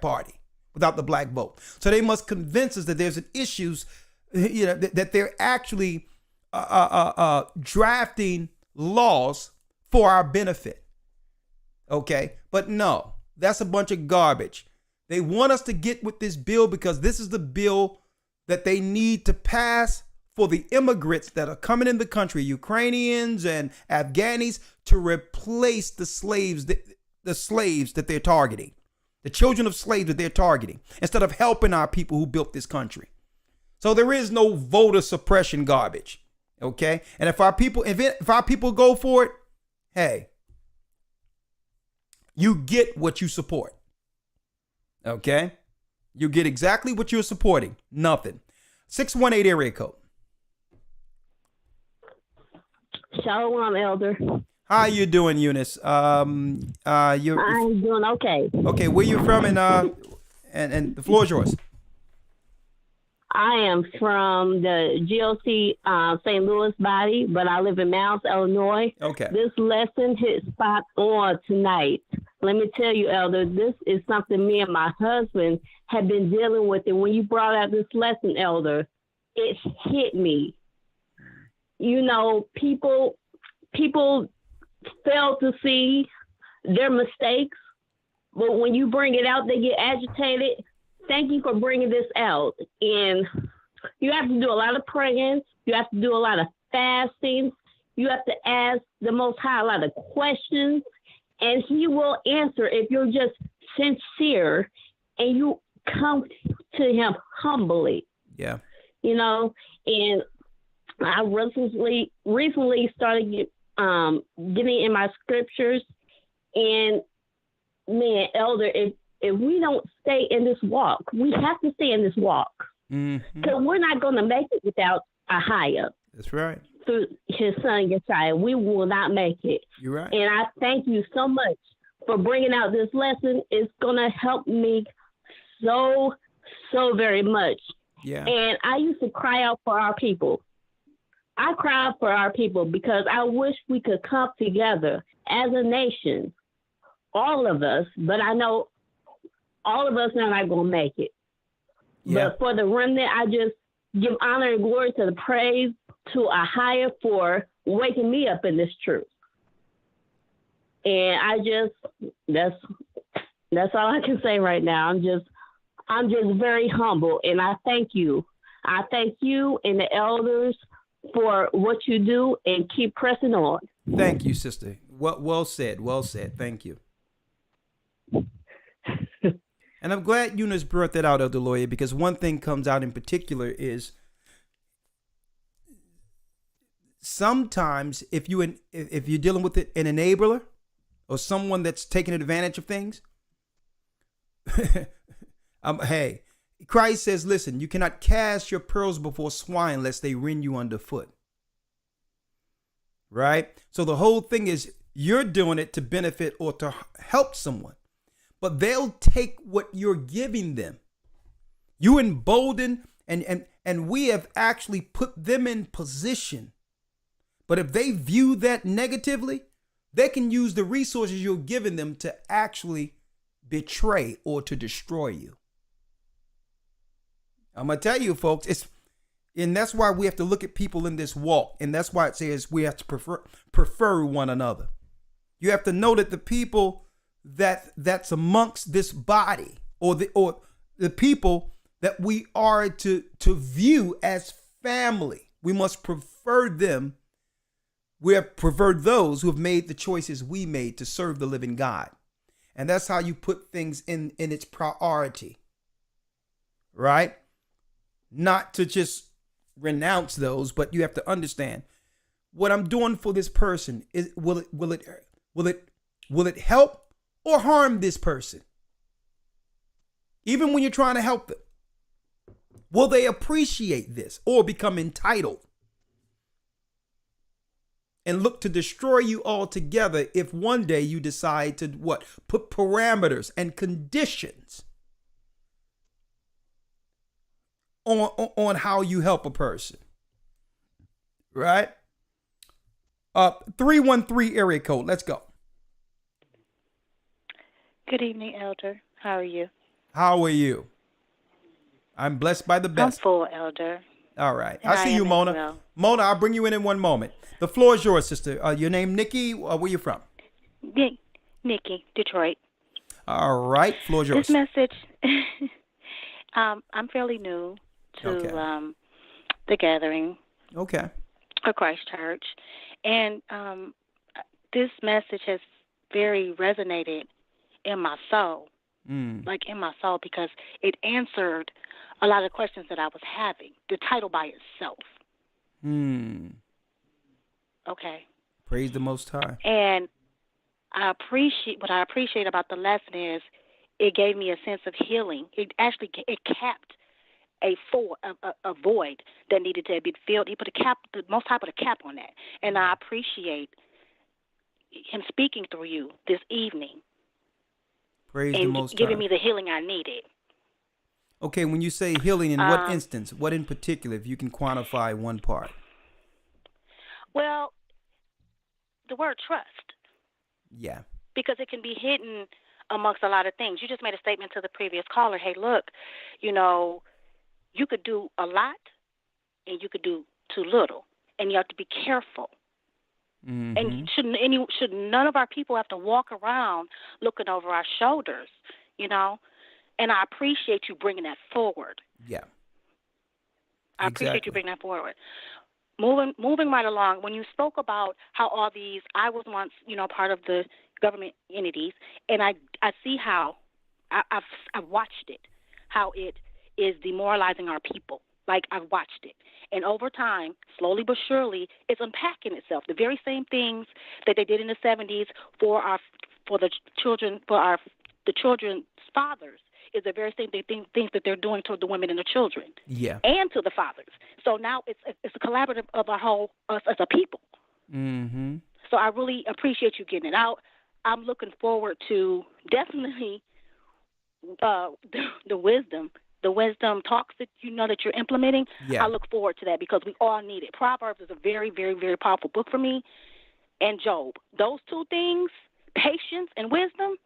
Party without the Black vote. So they must convince us that there's an issues, that they're actually drafting laws for our benefit. Okay, but no, that's a bunch of garbage. They want us to get with this bill because this is the bill that they need to pass for the immigrants that are coming in the country, Ukrainians and Afghanis, to replace the slaves that they're targeting, the children of slaves that they're targeting, instead of helping our people who built this country. So there is no voter suppression garbage, okay? And if our people go for it, hey, you get what you support, okay? You get exactly what you're supporting. Nothing. 618 area code. Shalom, Elder. How you doing, Eunice? I'm doing okay. Okay, where you from? And the floor is yours. I am from the GOC St. Louis body, but I live in Mounds, Illinois. Okay. This lesson hit spot on tonight. Let me tell you, Elder, this is something me and my husband have been dealing with. And when you brought out this lesson, Elder, it hit me. People fail to see their mistakes, but when you bring it out, they get agitated. Thank you for bringing this out. And you have to do a lot of praying. You have to do a lot of fasting. You have to ask the Most High a lot of questions, and He will answer if you're just sincere and you come to Him humbly. Yeah. And I recently started getting in my scriptures, and man, Elder, if we don't stay in this walk, we have to stay in this walk, because we're not going to make it without Ahia. That's right. Through His Son Yeshua, we will not make it. You're right. And I thank you so much for bringing out this lesson. It's going to help me so very much. Yeah. And I used to cry out for our people. I cry out for our people because I wish we could come together as a nation, all of us, but I know all of us are not going to make it. Yeah. But for the remnant, I just give honor and glory to the praise to Ahia for waking me up in this truth. And that's all I can say right now. I'm just very humble, and I thank you. I thank you and the elders for what you do, and keep pressing on. Thank you, sister. Well said. Well said. Thank you. And I'm glad Eunice brought that out, Elder Lawyer, because one thing comes out in particular is sometimes if you're dealing with an enabler or someone that's taking advantage of things, hey, Christ says, listen, you cannot cast your pearls before swine lest they rend you underfoot. Right? So the whole thing is you're doing it to benefit or to help someone, but they'll take what you're giving them. You embolden and we have actually put them in position. But if they view that negatively, they can use the resources you're giving them to actually betray or to destroy you. I'm going to tell you, folks, and that's why we have to look at people in this walk. And that's why it says we have to prefer one another. You have to know that the people that's amongst this body or the people that we are to view as family, we must prefer them. We have preferred those who have made the choices we made to serve the living God. And that's how you put things in its priority, right? Not to just renounce those, but you have to understand what I'm doing for this person. Will it help or harm this person? Even when you're trying to help them, will they appreciate this or become entitled and look to destroy you altogether if one day you decide to put parameters and conditions on how you help a person, right? 313 area code. Let's go. Good evening, Elder. How are you? How are you? I'm blessed by the best. I'm full, Elder. All right. And I see you, Mona. Well. Mona, I'll bring you in one moment. The floor is yours, sister. Your name, Nikki. Where you from? Nikki, Detroit. All right. Floor is yours. This message, I'm fairly new to the gathering. Okay. Of Christ Church. And this message has very resonated in my soul. Like in my soul, because it answered a lot of questions that I was having. The title by itself. Okay. Praise the Most High. And what I appreciate about the lesson is it gave me a sense of healing. It capped a void that needed to be filled. He put the Most High put a cap on that. And I appreciate him speaking through you this evening. Praise the Most High. Giving me the healing I needed. Okay, when you say healing, in what instance? What in particular, if you can quantify one part? Well, the word trust. Yeah. Because it can be hidden amongst a lot of things. You just made a statement to the previous caller. Hey, look, you could do a lot and you could do too little. And you have to be careful. Mm-hmm. And should none of our people have to walk around looking over our shoulders, And I appreciate you bringing that forward. Yeah. I appreciate you bringing that forward. Moving right along, when you spoke about how all these, I was once, part of the government entities, and I see how I've watched it, how it is demoralizing our people. Like, I've watched it. And over time, slowly but surely, it's unpacking itself. The very same things that they did in the 70s for the children's fathers is the very same things that they're doing to the women and the children. Yeah. And to the fathers. So now it's a collaborative of our whole, us as a people. Mm-hmm. So I really appreciate you getting it out. I'm looking forward to definitely the wisdom talks that that you're implementing. Yeah. I look forward to that because we all need it. Proverbs is a very, very, very powerful book for me. And Job. Those two things, patience and wisdom,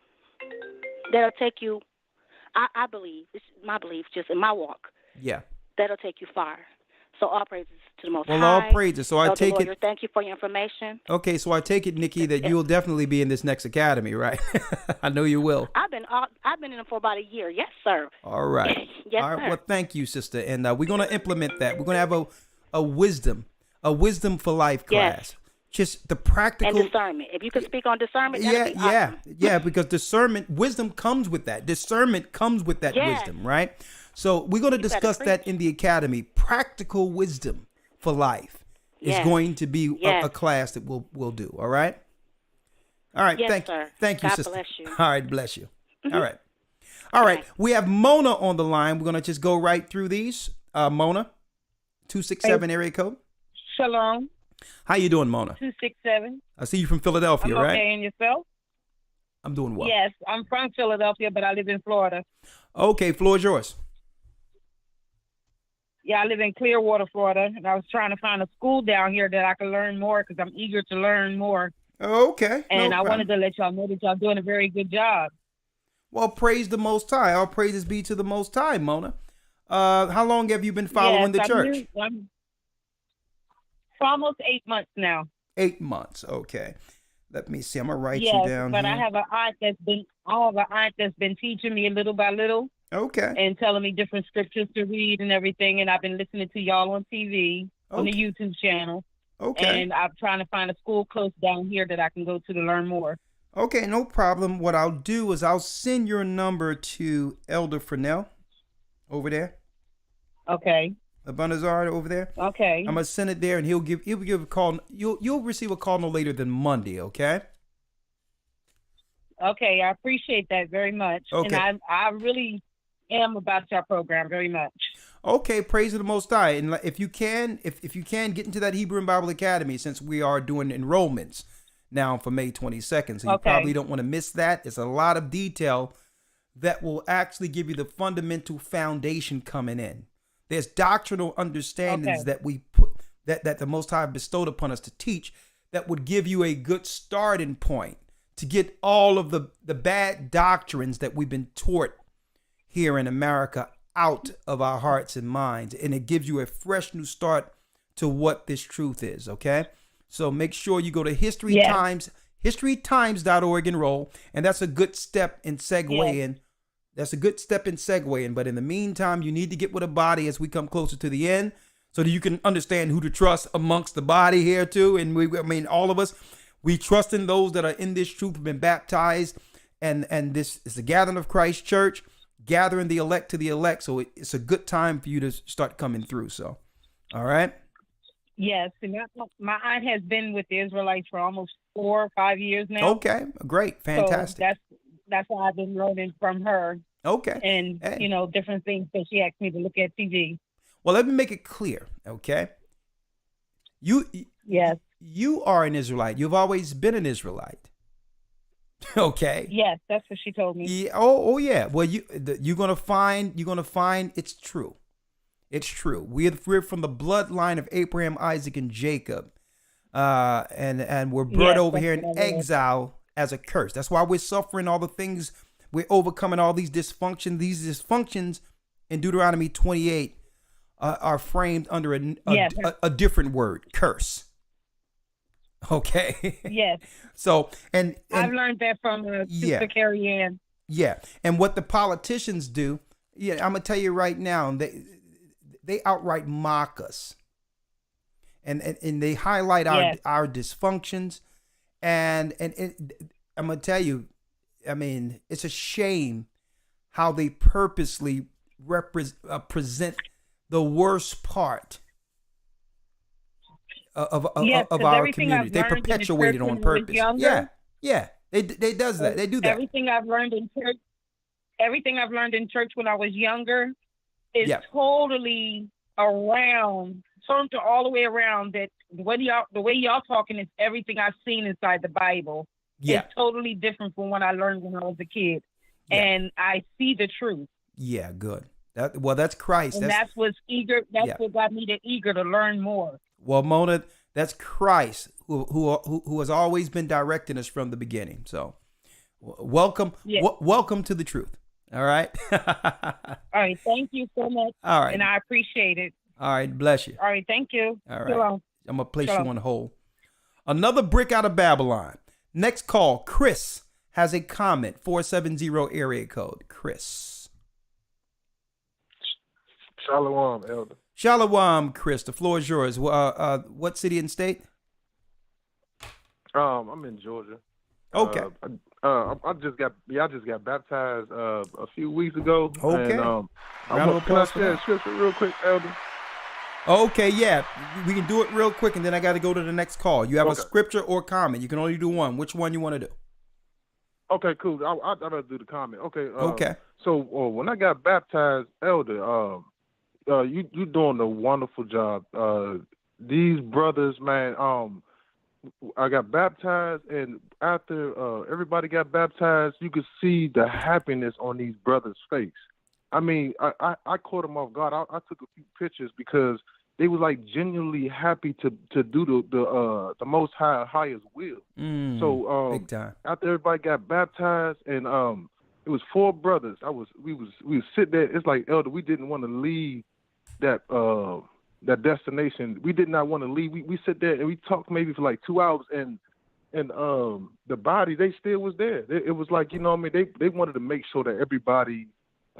that'll take you, I believe, it's my belief just in my walk. Yeah. That'll take you far. So all praises to the Most High. Well, all praises. So I take it. Thank you for your information. Okay, so I take it, Nikki, that you'll definitely be in this next academy, right? I know you will. I've been in it for about a year. Yes, sir. All right. Yes, all right. sir. Well, thank you, sister, and we're going to implement that. We're going to have a wisdom for life class. just the practical and discernment. If you could speak on discernment, that'd be awesome. Yeah, because discernment, wisdom comes with that. Discernment comes with that wisdom, right? So we're going to discuss that in the academy. Practical wisdom for life is going to be a class that we'll do. All right. All right. Yes, thank you, God sister. bless you. All right, bless you. All right. All right. We have Mona on the line. We're going to just go right through these. Mona, 267 area code. Shalom. How you doing, Mona? 267. I see you from Philadelphia, I'm right? okay, and yourself? I'm doing well. Yes, I'm from Philadelphia, but I live in Florida. Okay, floor is yours. Yeah, I live in Clearwater, Florida, and I was trying to find a school down here that I could learn more because I'm eager to learn more. Okay. And I wanted to let y'all know that y'all doing a very good job. Well, praise the Most High. All praises be to the Most High, Mona. How long have you been following the church? For almost 8 months now. 8 months. Okay. Let me see. I'm gonna write you down. But here. I have an aunt that's been teaching me little by little. Okay. And telling me different scriptures to read and everything. And I've been listening to y'all on TV, on the YouTube channel. Okay. And I'm trying to find a school close down here that I can go to learn more. Okay, no problem. What I'll do is I'll send your number to Elder Fresnel over there. Okay. Abunazar over there. Okay. I'm gonna send it there, and he'll give a call. You'll receive a call no later than Monday. Okay. Okay, I appreciate that very much. Okay. And I really am about your program very much. Okay, praise the Most High. And if you can, if you can get into that Hebrew and Bible Academy, since we are doing enrollments now for May 22nd, so you probably don't want to miss that. It's a lot of detail that will actually give you the fundamental foundation coming in. There's doctrinal understandings that we put that the Most High bestowed upon us to teach that would give you a good starting point to get all of the bad doctrines that we've been taught here in America out of our hearts and minds. And it gives you a fresh new start to what this truth is. Okay. So make sure you go to historytimes.org, enroll. And that's a good step in segueing. That's a good step in segueing. But in the meantime, you need to get with a body as we come closer to the end so that you can understand who to trust amongst the body here too. And all of us, we trust in those that are in this truth, have been baptized. And this is the gathering of Christ Church, gathering the elect to the elect. So it's a good time for you to start coming through. So, all right. Yes. And my aunt has been with the Israelites for almost 4 or 5 years now. Okay. Great. Fantastic. So that's why I've been learning from her. Okay. And, different things that she asked me to look at TV. Well, let me make it clear. Okay. Yes. You are an Israelite. You've always been an Israelite. Okay. Yes, that's what she told me. Yeah. Oh yeah. Well, you're gonna find it's true. It's true. We're from the bloodline of Abraham, Isaac, and Jacob, and we're brought over here in exile as a curse. That's why we're suffering all the things. We're overcoming all these dysfunctions. These dysfunctions in Deuteronomy 28 are framed under a different word, curse. Okay. Yes. So and I've learned that from Sister Carrie Ann. Yeah, and what the politicians do, I'm gonna tell you right now, they outright mock us, and they highlight our dysfunctions, and I'm gonna tell you, it's a shame how they purposely present the worst part of our community. They perpetuate it on purpose. Yeah. They does that. They do that. Everything I've learned in church when I was younger is totally turned all the way around. That the way y'all talking is everything I've seen inside the Bible. Yeah. It's totally different from what I learned when I was a kid. Yeah. And I see the truth. Yeah, good. That's Christ. And that's what got me eager to learn more. Well, Mona, that's Christ who has always been directing us from the beginning. So, welcome to the truth. All right. All right. Thank you so much. All right. And I appreciate it. All right. Bless you. All right. Thank you. All right. Shalom. I'm going to place you on hold. Another brick out of Babylon. Next call. Chris has a comment. 470 area code. Chris. Shalom, Elder. Shalom, Chris. The floor is yours. What city and state? I'm in Georgia. Okay. I just got baptized a few weeks ago. Okay. And, Round of applause for can I share that. scripture real quick, Elder? Okay, yeah. We can do it real quick, and then I got to go to the next call. You have a Okay. scripture or comment. You can only do one. Which one you want to do? Okay, cool. I'd rather do the comment. Okay. Okay. So when I got baptized, Elder, you doing a wonderful job. These brothers, man. I got baptized, and after everybody got baptized, you could see the happiness on these brothers' face. I mean, I caught them off guard. I took a few pictures because they was like genuinely happy to do the Most High's will. So big time. after everybody got baptized, and it was 4 brothers. We was sitting there. It's like, Elder, we didn't want to leave that destination. We did not want to leave. We sit there and we talked maybe for like 2 hours, and the body, they still was there. It was like, you know what I mean, they wanted to make sure that everybody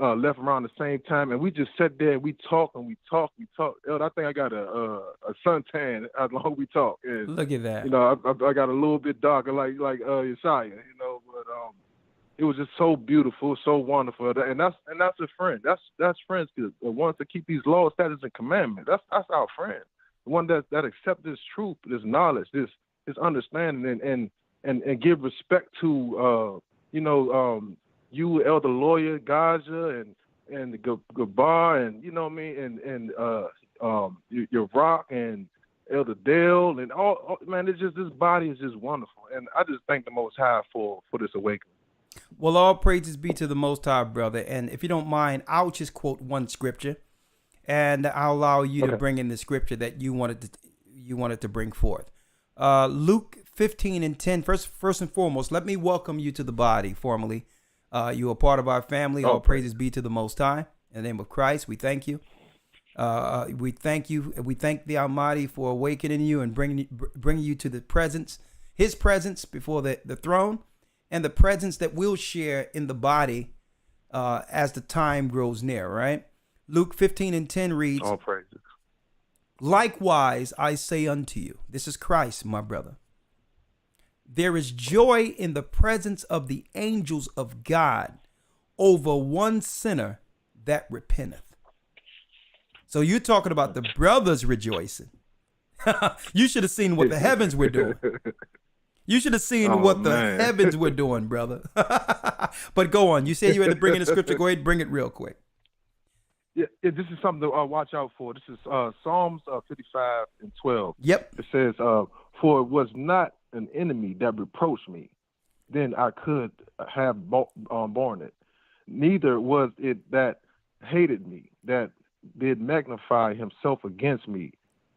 left around the same time, and we just sat there and we talked. Elder, I think I got a suntan as long as we talk. And, Look at that. you know, I got a little bit darker like Yeshaya, you know, but it was just so beautiful, so wonderful, and that's a friend. That's friends, the ones that keep these laws, statutes, and commandments. That's our friend, the one that accept this truth, this knowledge, this understanding, and give respect to you, Elder Lawyer Gaja, and the Gabar, and you know what I mean, and your Rock and Elder Dale, and all man. It's just, this body is just wonderful, and I just thank the Most High for this awakening. Well, all praises be to the Most High, brother. And if you don't mind, I'll just quote one scripture, and I'll allow you to bring in the scripture that you wanted to bring forth. Luke 15:10. First and foremost, let me welcome you to the body formally. You are part of our family. All praises be to the Most High. In the name of Christ, we thank you. We thank you. We thank the Almighty for awakening you and bringing you to the presence, His presence before the throne, and the presence that we'll share in the body as the time grows near, right? Luke 15:10 reads, All praises. Likewise, I say unto you, this is Christ, my brother, there is joy in the presence of the angels of God over one sinner that repenteth. So you're talking about the brothers rejoicing. You should have seen what the heavens were doing. You should have seen what the heavens were doing, brother. But go on. You said you had to bring in the scripture. Go ahead and bring it real quick. Yeah, this is something to watch out for. This is Psalms 55:12. Yep. It says, for it was not an enemy that reproached me, then I could have borne it. Neither was it that hated me, that did magnify himself against me.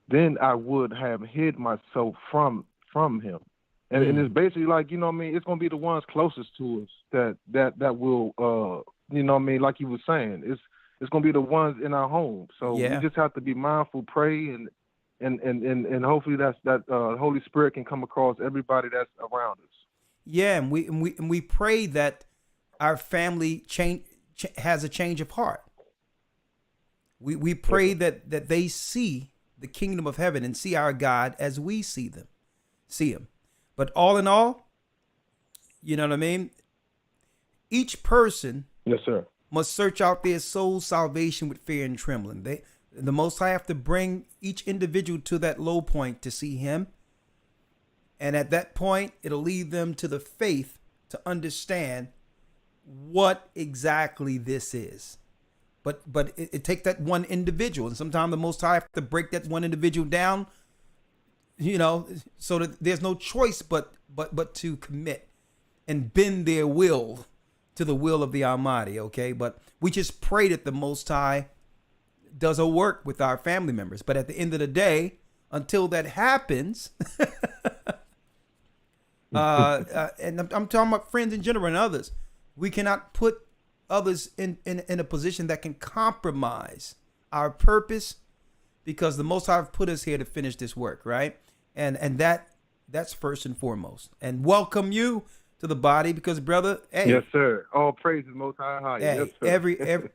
Then I would have hid myself from him. And it's basically like, you know what I mean, it's going to be the ones closest to us that will, you know what I mean, like you were saying, it's going to be the ones in our home. So we just have to be mindful, pray, and hopefully that Holy Spirit can come across everybody that's around us. Yeah, and we pray that our family has a change of heart. We pray that they see the kingdom of heaven and see our God as we see him. But all in all, you know what I mean? Each person must search out their soul's salvation with fear and trembling. The Most High have to bring each individual to that low point to see him. And at that point, it'll lead them to the faith to understand what exactly this is. But it takes that one individual. And sometimes the Most High have to break that one individual down, you know, so that there's no choice but to commit and bend their will to the will of the Almighty, okay? But we just pray that the Most High does a work with our family members. But at the end of the day, until that happens, and I'm talking about friends in general and others, we cannot put others in a position that can compromise our purpose, because the Most High have put us here to finish this work, right? And that's first and foremost. And welcome you to the body, because brother, hey, yes sir, all praises Most High. Hey, yes, sir.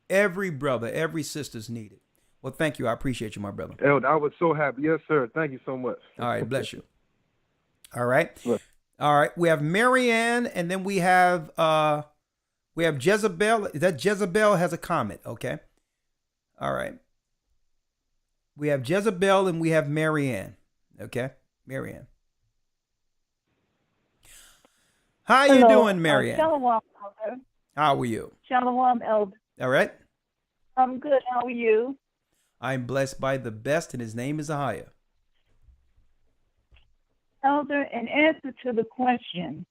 every brother, every sister's needed. Well, thank you. I appreciate you, my brother. Elder, I was so happy. Yes sir, thank you so much. All right, bless you. All right. All right. We have Marianne, and then we have Jezebel. That Jezebel has a comment. Okay. All right. We have Jezebel and we have Marianne. Okay. Marianne. How you doing, Marianne? Shalom, Elder. How are you? Shalom, Elder. All right. I'm good. How are you? I'm blessed by the best, and his name is Ahia. Elder, in answer to the question,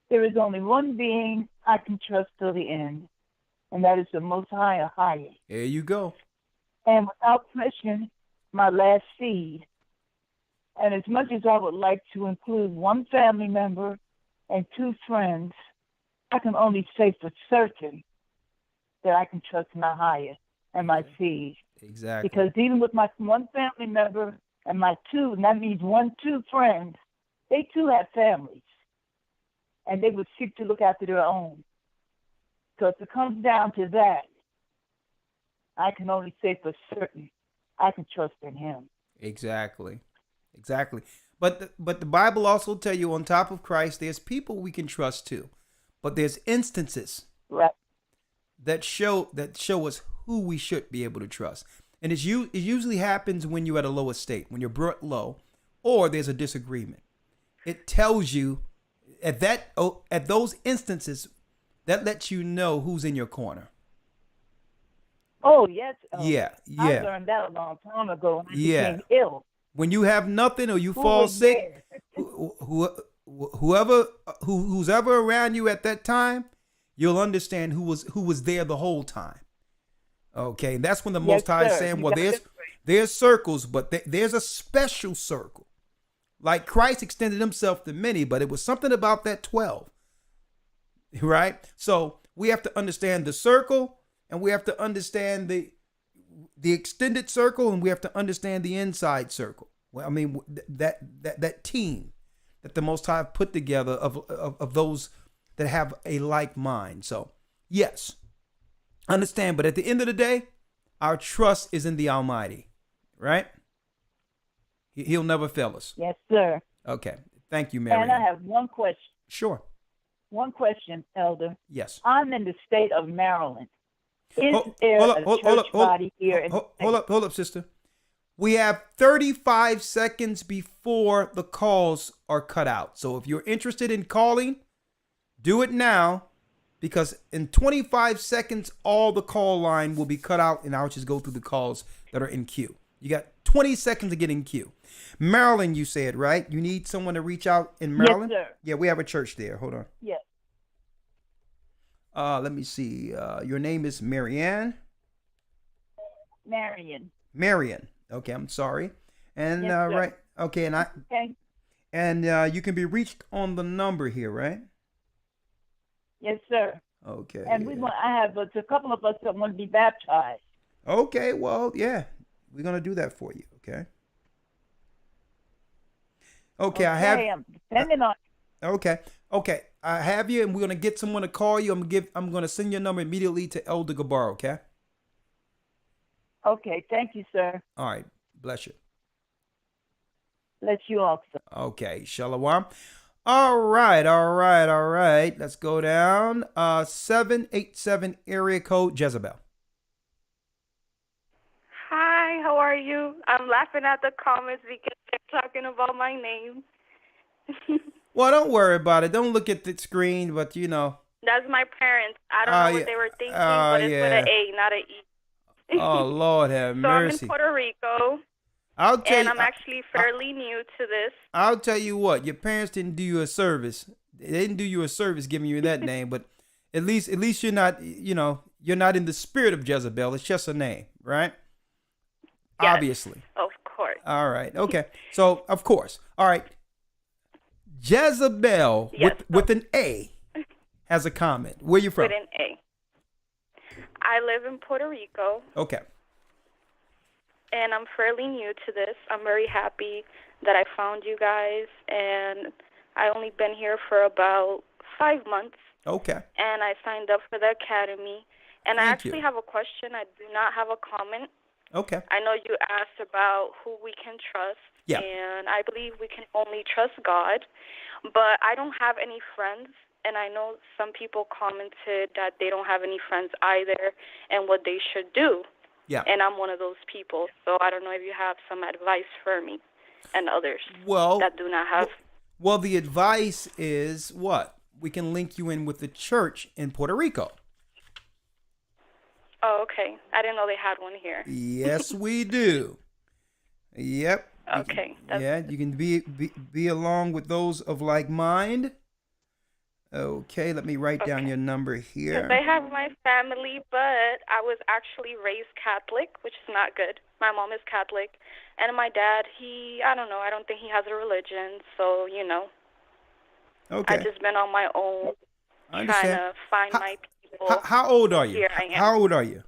there is only one being I can trust till the end, and that is the Most High, Ahia. There you go. And without question, my last seed. And as much as I would like to include one family member and 2 friends, I can only say for certain that I can trust my higher and my seed. Exactly. Because even with my one family member and my 2, and that means 2 friends, they too have families. And they would seek to look after their own. So if it comes down to that, I can only say for certain I can trust in him. Exactly. Exactly. But the Bible also tell you on top of Christ, there's people we can trust too. But there's instances that show us who we should be able to trust. And it usually happens when you're at a low estate, when you're brought low, or there's a disagreement. It tells you at those instances, that lets you know who's in your corner. Oh, yes. Yeah. I learned that a long time ago when I became ill. When you have nothing or you fall sick, who's ever around you at that time, you'll understand who was there the whole time. Okay, and that's when the Most High is saying, well, there's circles, but there's a special circle. Like Christ extended himself to many, but it was something about that 12. Right? So we have to understand the circle, and we have to understand the extended circle, and we have to understand the inside circle. Well, I mean, that team that the Most High put together of those that have a like mind. So, yes, understand. But at the end of the day, our trust is in the Almighty, right? He'll never fail us. Yes, sir. Okay. Thank you, Mary. And I have one question. Sure. One question, Elder. Yes. I'm in the state of Maryland. Is there a church body here? Hold up, sister. We have 35 seconds before the calls are cut out. So if you're interested in calling, do it now, because in 25 seconds, all the call line will be cut out, and I'll just go through the calls that are in queue. You got 20 seconds to get in queue. Maryland, you said, right? You need someone to reach out in Maryland? Yes, sir. Yeah, we have a church there. Hold on. Yes. Let me see. Your name is Marianne? Marion. Okay, I'm sorry. And yes, sir. right. Okay, and okay. And you can be reached on the number here, right? Yes, sir. Okay. And I have a couple of us that want to be baptized. Okay, well, yeah. We're going to do that for you, okay? Okay, I have. I'm depending on. Okay. I have you, and we're gonna get someone to call you. I'm gonna send your number immediately to Elder Gabar. Okay. Okay. Thank you, sir. All right. Bless you. Bless you also. Okay. Shalom. All right. Let's go down. 787 area code Jezebel. Hi, how are you? I'm laughing at the comments because they're talking about my name. Well, don't worry about it. Don't look at the screen, but you know. That's my parents. I don't know what they were thinking, but it's with an A, not an E. Oh, Lord have mercy. So I'm in Puerto Rico, I'm actually fairly new to this. I'll tell you what. Your parents didn't do you a service. They didn't do you a service giving you that name, but at least you're not, you're not in the spirit of Jezebel. It's just a name, right? Yes, obviously. Of course. All right. Okay. So, of course. All right. Jezebel with an A has a comment. Where you from? With an A. I live in Puerto Rico. Okay. And I'm fairly new to this. I'm very happy that I found you guys, and I only been here for about 5 months. Okay. And I signed up for the academy. And I actually have a question. I do not have a comment. Okay. I know you asked about who we can trust. Yeah. And I believe we can only trust God. But I don't have any friends, and I know some people commented that they don't have any friends either and what they should do. Yeah. And I'm one of those people. So I don't know if you have some advice for me and others that do not have. Well, the advice is what? We can link you in with the church in Puerto Rico. Oh, okay. I didn't know they had one here. Yes, we do. Yep. Okay. You can be along with those of like mind. Okay, let me write down your number here. They have my family, but I was actually raised Catholic, which is not good. My mom is Catholic, and my dad, I don't know, I don't think he has a religion, so, Okay. I've just been on my own, I trying understand. to find my people. How old are you? Here I am. How old are you?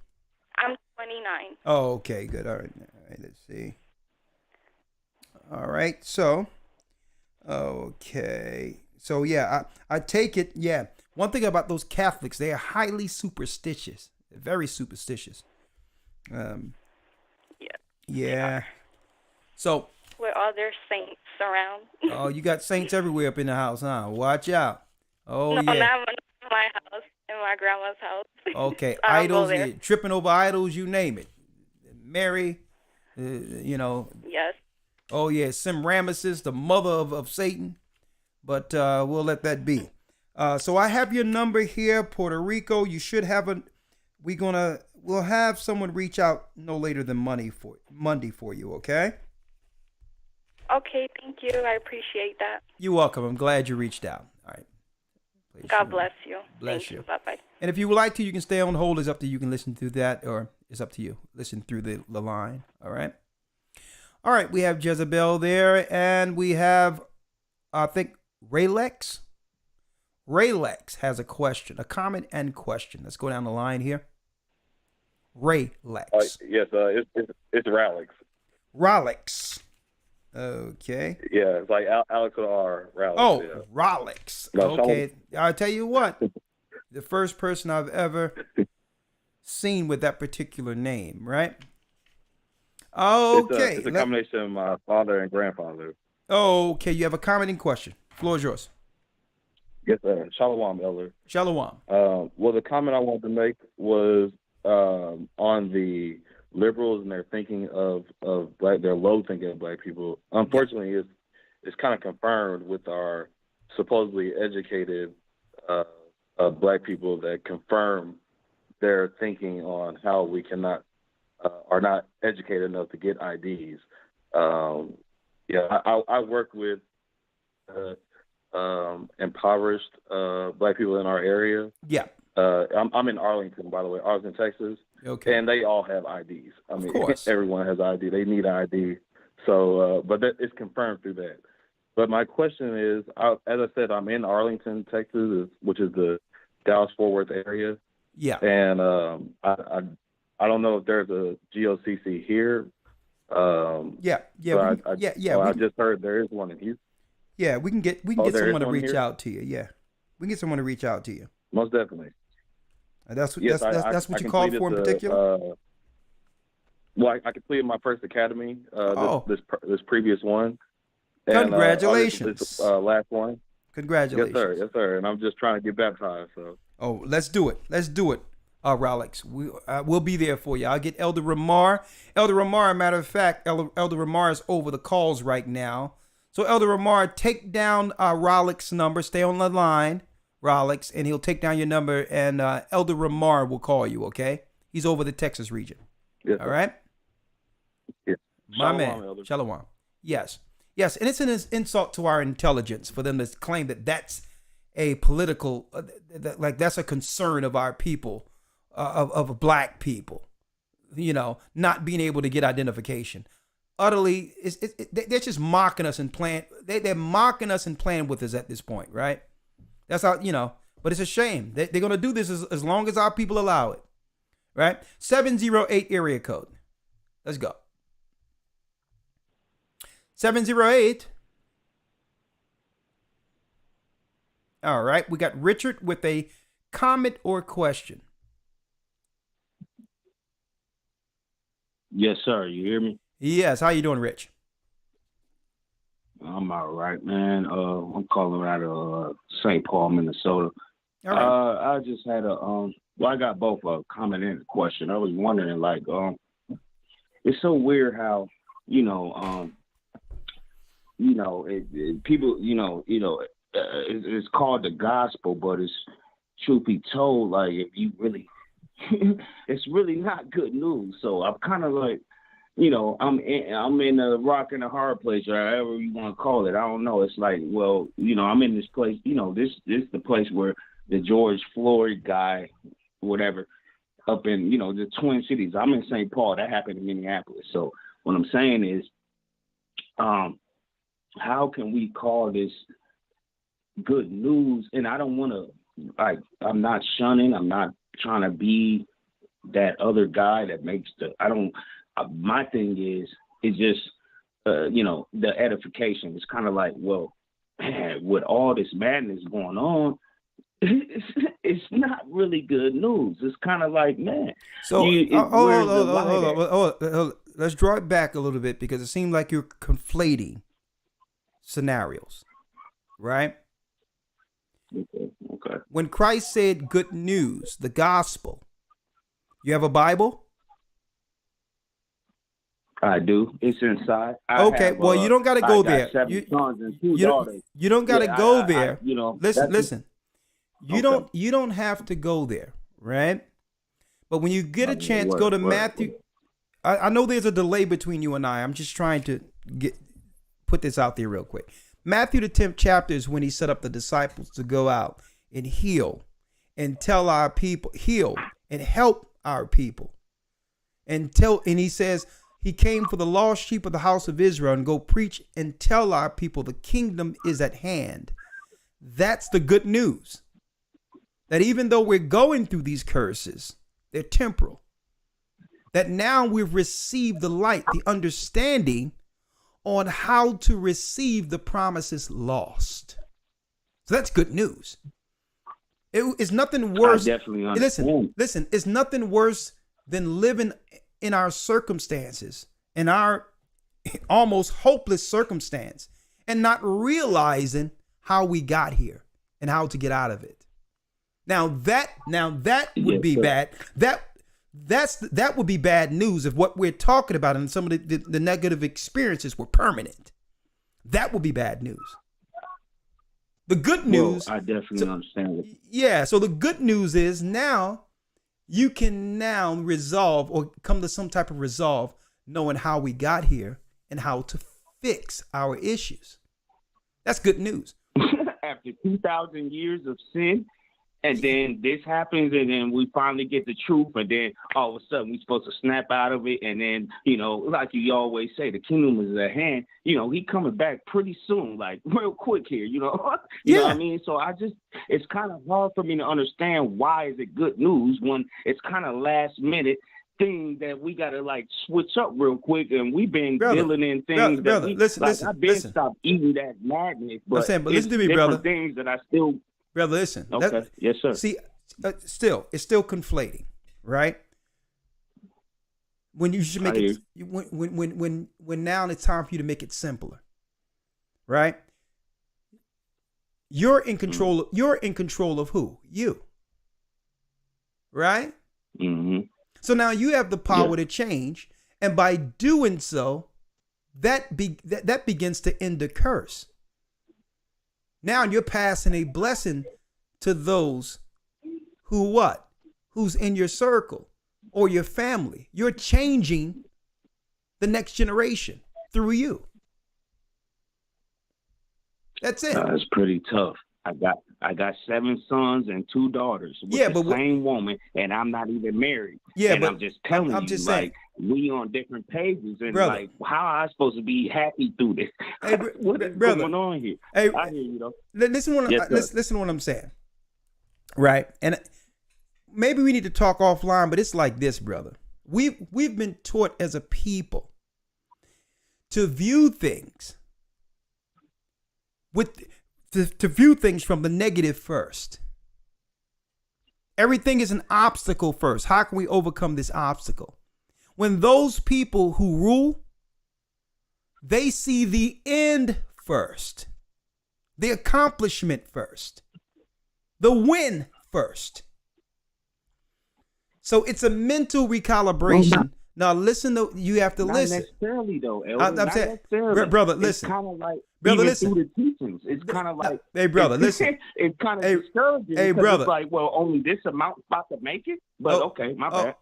I'm 29. Oh, okay, good. All right, let's see. All right, so, okay. So, yeah, I take it, yeah. One thing about those Catholics, they are highly superstitious. They're very superstitious. Yeah. So. With all their saints around. Oh, you got saints everywhere up in the house, huh? Watch out. Oh, no, yeah. not in my house, in my grandma's house. Okay, I don't idols, go there. tripping over idols, you name it. Mary, Yes. Oh, yeah, Semiramis, the mother of Satan. But we'll let that be. So I have your number here, Puerto Rico. You should have we'll have someone reach out no later than Monday for you, okay? Okay, thank you. I appreciate that. You're welcome. I'm glad you reached out. All right. God bless you. Bless Thank you. Bye-bye. And if you would like to, you can stay on hold. It's up to you. You can listen through that, or it's up to you. Listen through the line. All right. All right. We have Jezebel there, and we have, I think, Raylex. Raylex has a question, a comment and question. Let's go down the line here. Raylex. Yes, it's Ralex. Ralex. Okay. Yeah, it's like Alex with R. Ralex. Oh, yeah. Ralex. No, Okay. I'll tell you what. The first person I've ever seen with that particular name, right? Okay. It's a combination of my father and grandfather. Okay, you have a comment and question. Floor is yours. Yes, sir. Shalom, Elder. Shalom. Well, the comment I wanted to make was on the liberals and their thinking of black, their low thinking of black people. Unfortunately, it's kind of confirmed with our supposedly educated black people that confirm their thinking on how we cannot are not educated enough to get IDs. I work with impoverished black people in our area. Yeah. I'm in Arlington, by the way, Arlington, Texas. Okay. And they all have IDs. I mean, course. everyone has ID. They need ID. So, but it's confirmed through that. But my question is, as I said, I'm in Arlington, Texas, which is the Dallas-Fort Worth area. Yeah. And I don't know if there's a GOCC here. Yeah. I just heard there is one in Houston. Yeah, we can get someone to reach out to you. Yeah, we can get someone to reach out to you. Most definitely. And that's what you called for in particular. Well, I completed my first academy. This previous one. Congratulations. This last one. Congratulations. Yes, sir. And I'm just trying to get baptized. So. Oh, let's do it. Ralex, we'll be there for you. I'll get Elder Ramar. Elder Ramar, matter of fact, Elder Ramar is over the calls right now. So Elder Ramar, take down Ralex's number. Stay on the line, Ralex, and he'll take down your number, and Elder Ramar will call you, okay? He's over the Texas region. Yes, all right? Yes. My man. Elder. Shalom. Yes. Yes, and it's an insult to our intelligence for them to claim that that's a political, that's a concern of our people, of black people, not being able to get identification. Utterly, they're just mocking us and playing. They're mocking us and playing with us at this point, right? That's how, but it's a shame. They're going to do this as long as our people allow it, right? 708 area code. Let's go. 708. All right, we got Richard with a comment or question. Yes, sir. You hear me? Yes. How you doing, Rich? I'm all right, man. I'm calling out of St. Paul, Minnesota. All right. I just had I got both a comment and a question. I was wondering, like, it's so weird how, people, it's called the gospel, but it's, truth be told, like, if you really, it's really not good news. So I'm kind of like, I'm in a rock and a hard place, or however you want to call it. I don't know. It's like, well, I'm in this place. This is the place where the George Floyd guy, whatever, up in the Twin Cities. I'm in St. Paul. That happened in Minneapolis. So what I'm saying is, how can we call this good news? And I don't want to, I'm not shunning. I'm not trying to be that other guy that makes my thing is, it's just, the edification. It's kind of like, well, man, with all this madness going on, it's not really good news. It's kind of like, man. So, let's draw it back a little bit, because it seems like you're conflating scenarios, right? Okay. When Christ said good news, the gospel, you have a Bible? I do. It's inside. Well, you don't got to go there. 7 sons and 2 daughters. You don't got to go there. Listen. You don't have to go there, right? But when you get a chance, go to Matthew. I know there's a delay between you and I. I'm just trying to put this out there real quick. Matthew, the 10th chapter, is when he set up the disciples to go out and heal and tell our people, heal and help our people. And he says he came for the lost sheep of the house of Israel, and go preach and tell our people the kingdom is at hand. That's the good news. That even though we're going through these curses, they're temporal. That now we've received the light, the understanding on how to receive the promises lost. So that's good news. It's nothing worse. I definitely understand. Listen, it's nothing worse than living in our circumstances, in our almost hopeless circumstance, and not realizing how we got here and how to get out of it. Now that would be bad. That would be bad news if what we're talking about and some of the negative experiences were permanent. That would be bad news. The good news. I definitely understand it. Yeah. So the good news is now you can now resolve or come to some type of resolve, knowing how we got here and how to fix our issues. That's good news. After 2,000 years of sin, and then this happens, and then we finally get the truth, and then all of a sudden we're supposed to snap out of it, and then, like you always say, the kingdom is at hand. He coming back pretty soon, like real quick here, you know what I mean? So it's kind of hard for me to understand why is it good news when it's kind of last minute thing that we got to like switch up real quick, and we've been dealing in things I've been stopped eating that madness, but listen to me, brother. Things that I still... Brother, listen. Okay. Yes, sir. See, it's still conflating, right? When you should make it, when now it's time for you to make it simpler, right? You're in control. Mm-hmm. You're in control of who? You, right? Mm-hmm. So now you have the power to change, and by doing so, that begins to end the curse. Now you're passing a blessing to those who's in your circle or your family. You're changing the next generation through you. That's it. That's pretty tough. I got 7 sons and 2 daughters with the same woman, and I'm not even married. Yeah, and but I'm just telling you, saying, like, we on different pages, and brother, like, how am I supposed to be happy through this? Hey, what is brother, going on here? Hey, I hear you though. Listen to what I'm saying, right? And maybe we need to talk offline, but it's like this, brother. We've been taught as a people to view things to view things from the negative first. Everything is an obstacle first. How can we overcome this obstacle? When those people who rule, they see the end first, the accomplishment first, the win first. So it's a mental recalibration. Now listen to, you have to listen. Not necessarily though, Elder. I'm saying, necessarily. brother, listen. It's kind of like, brother, even listen. through the teachings, it's kind of like, hey, brother, listen. It's kind of discouraging. Hey, brother. It's like, well, only this amount about to make it. But okay, my bad.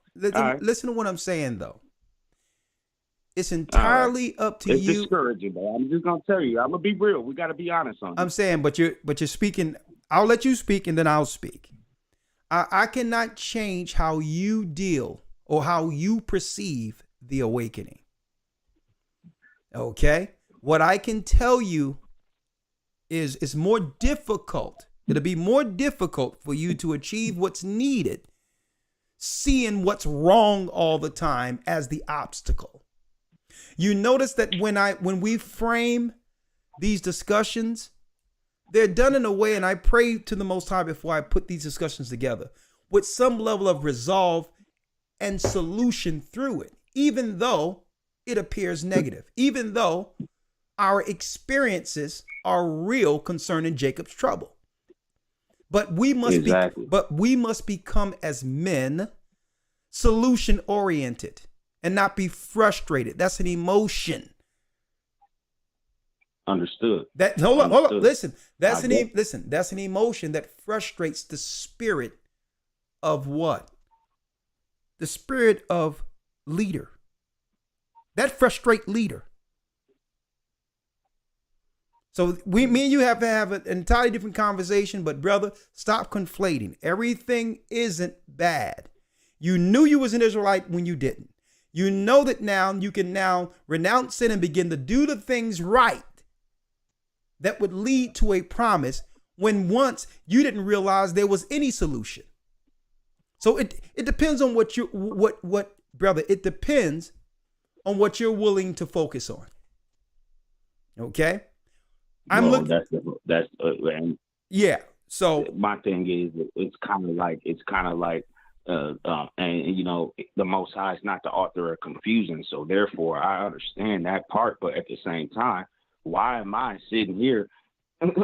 Listen to what I'm saying though. It's entirely up to you. It's discouraging, though. I'm just gonna tell you. I'm gonna be real. We got to be honest on it. I'm saying, but you're speaking. I'll let you speak, and then I'll speak. I cannot change how you deal or how you perceive the awakening. Okay? What I can tell you is it's more difficult. It'll be more difficult for you to achieve what's needed, seeing what's wrong all the time as the obstacle. You notice that when we frame these discussions, they're done in a way, and I pray to the Most High before I put these discussions together, with some level of resolve and solution through it, even though it appears negative, even though our experiences are real concerning Jacob's trouble. But we must become as men solution oriented and not be frustrated. That's an emotion. Understood. Hold on. Listen, that's an emotion that frustrates the spirit of what? The spirit of leader. That frustrates leader. So me and you have to have an entirely different conversation, but brother, stop conflating. Everything isn't bad. You knew you was an Israelite when you didn't. You know that now you can now renounce sin and begin to do the things right that would lead to a promise when once you didn't realize there was any solution. So it depends on what brother, it depends on what you're willing to focus on. Okay? Yeah. So my thing is, it's kind of like, and you know, the Most High is not the author of confusion. So therefore, I understand that part. But at the same time, why am I sitting here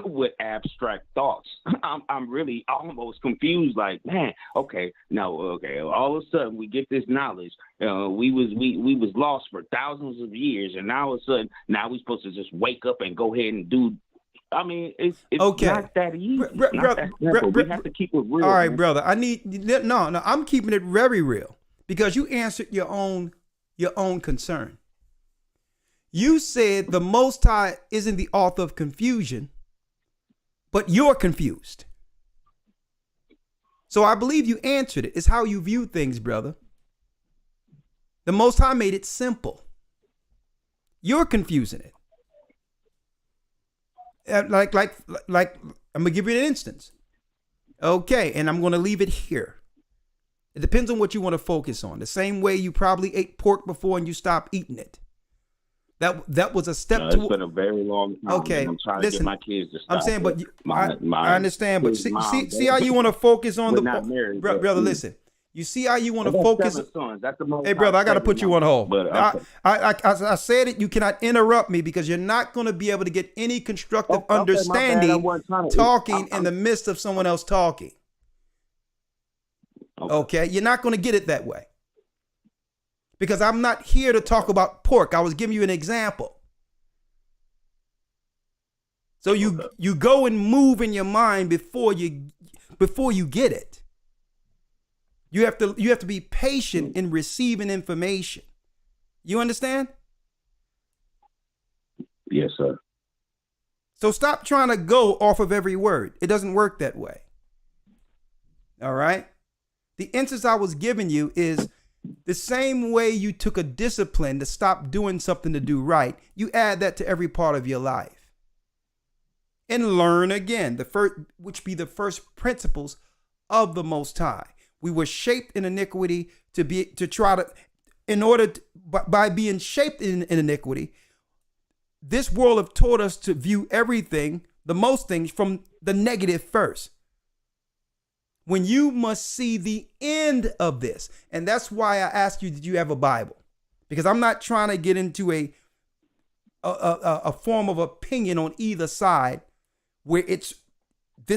with abstract thoughts? I'm really almost confused. Like, man, okay. All of a sudden we get this knowledge. We was lost for thousands of years, and now all of a sudden we're supposed to just wake up and go ahead and do. I mean, it's okay. Not that easy. We have to keep it real. All right, man. brother. I'm keeping it very real because you answered your own concern. You said the Most High isn't the author of confusion, but you're confused. So I believe you answered it. It's how you view things, brother. The Most High made it simple. You're confusing it. Like I'm gonna give you an instance. Okay, and I'm gonna leave it here. It depends on what you want to focus on. The same way you probably ate pork before and you stopped eating it. That was a step. It's been a very long time. Okay, I'm trying to get my kids to stop. I'm saying, but I understand. But see how you want to focus on brother. Listen, you see how you want to focus. Hey, brother, I got to put you on hold. But I said it. You cannot interrupt me because you're not going to be able to get any constructive understanding talking in the midst of someone else talking. Okay, you're not going to get it that way. Because I'm not here to talk about pork. I was giving you an example. So you go and move in your mind before you get it. You have to be patient in receiving information. You understand? Yes, sir. So stop trying to go off of every word. It doesn't work that way. All right? The instance I was giving you is the same way you took a discipline to stop doing something to do right, you add that to every part of your life. And learn again, which be the first principles of the Most High. We were shaped in iniquity by being shaped in iniquity. This world have taught us to view everything, the most things, from the negative first. When you must see the end of this. And that's why I asked you, did you have a Bible? Because I'm not trying to get into a form of opinion on either side where this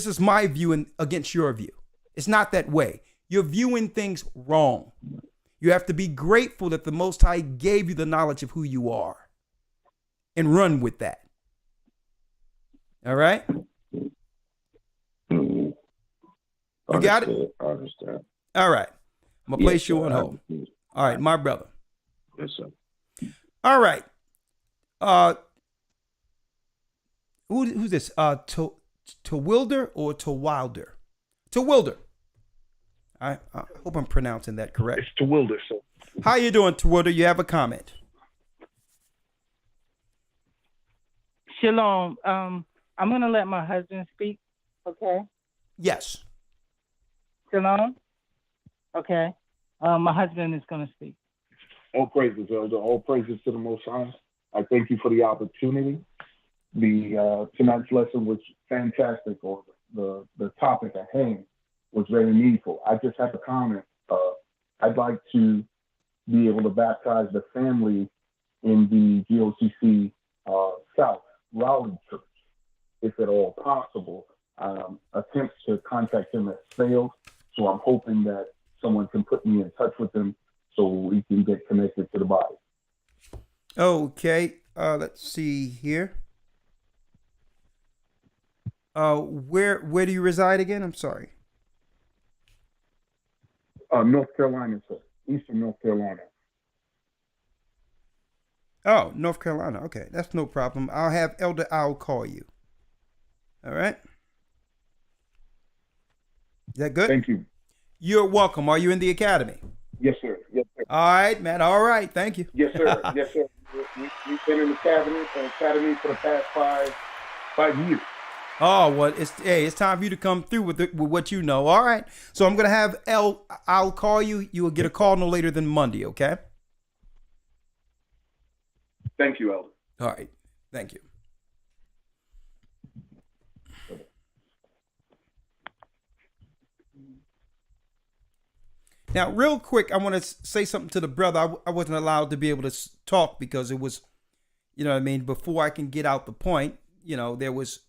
is my view and against your view. It's not that way. You're viewing things wrong. You have to be grateful that the Most High gave you the knowledge of who you are and run with that. All right? You got it? I understand. All right. I'm going to place you on hold. All right, my brother. Yes, sir. All right. Who's this? Tawilder or Tawilder? Tawilder. I hope I'm pronouncing that correct. It's Tawilder, sir. How you doing, Tawilder? You have a comment? Shalom. I'm gonna let my husband speak. Okay. Yes. Shalom. Okay. My husband is gonna speak. All praises, Elder. All praises to the Most High. I thank you for the opportunity. Tonight's lesson was fantastic, or the topic at hand was very meaningful. I just have a comment. I'd like to be able to baptize the family in the GOCC South Raleigh Church, if at all possible. Attempts to contact him has failed, so I'm hoping that someone can put me in touch with him so we can get connected to the body. Okay. Let's see here. Where do you reside again? I'm sorry. North Carolina, sir. Eastern North Carolina. Oh, North Carolina. Okay, that's no problem. I'll have Elder Al call you. All right. Is that good? Thank you. You're welcome. Are you in the academy? Yes, sir. Yes, sir. All right, man. All right. Thank you. Yes, sir. Yes, sir. We've been in the academy for the past five years. Oh, well, it's time for you to come through with what you know. All right. So I'm going to have I'll call you. You will get a call no later than Monday, okay? Thank you, Elder. All right. Thank you. Now, real quick, I want to say something to the brother. I wasn't allowed to be able to talk because it was, you know what I mean, before I can get out the point, there was,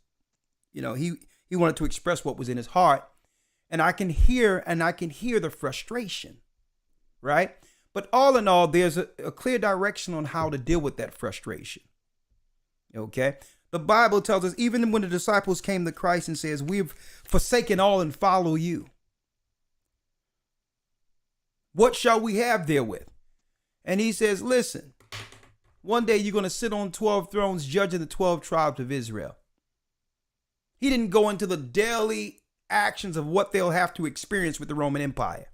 he wanted to express what was in his heart. And I can hear the frustration, right? But all in all, there's a clear direction on how to deal with that frustration. Okay? The Bible tells us, even when the disciples came to Christ and says, we've forsaken all and follow you. What shall we have therewith? And he says, listen, one day you're going to sit on 12 thrones judging the 12 tribes of Israel. He didn't go into the daily actions of what they'll have to experience with the Roman Empire.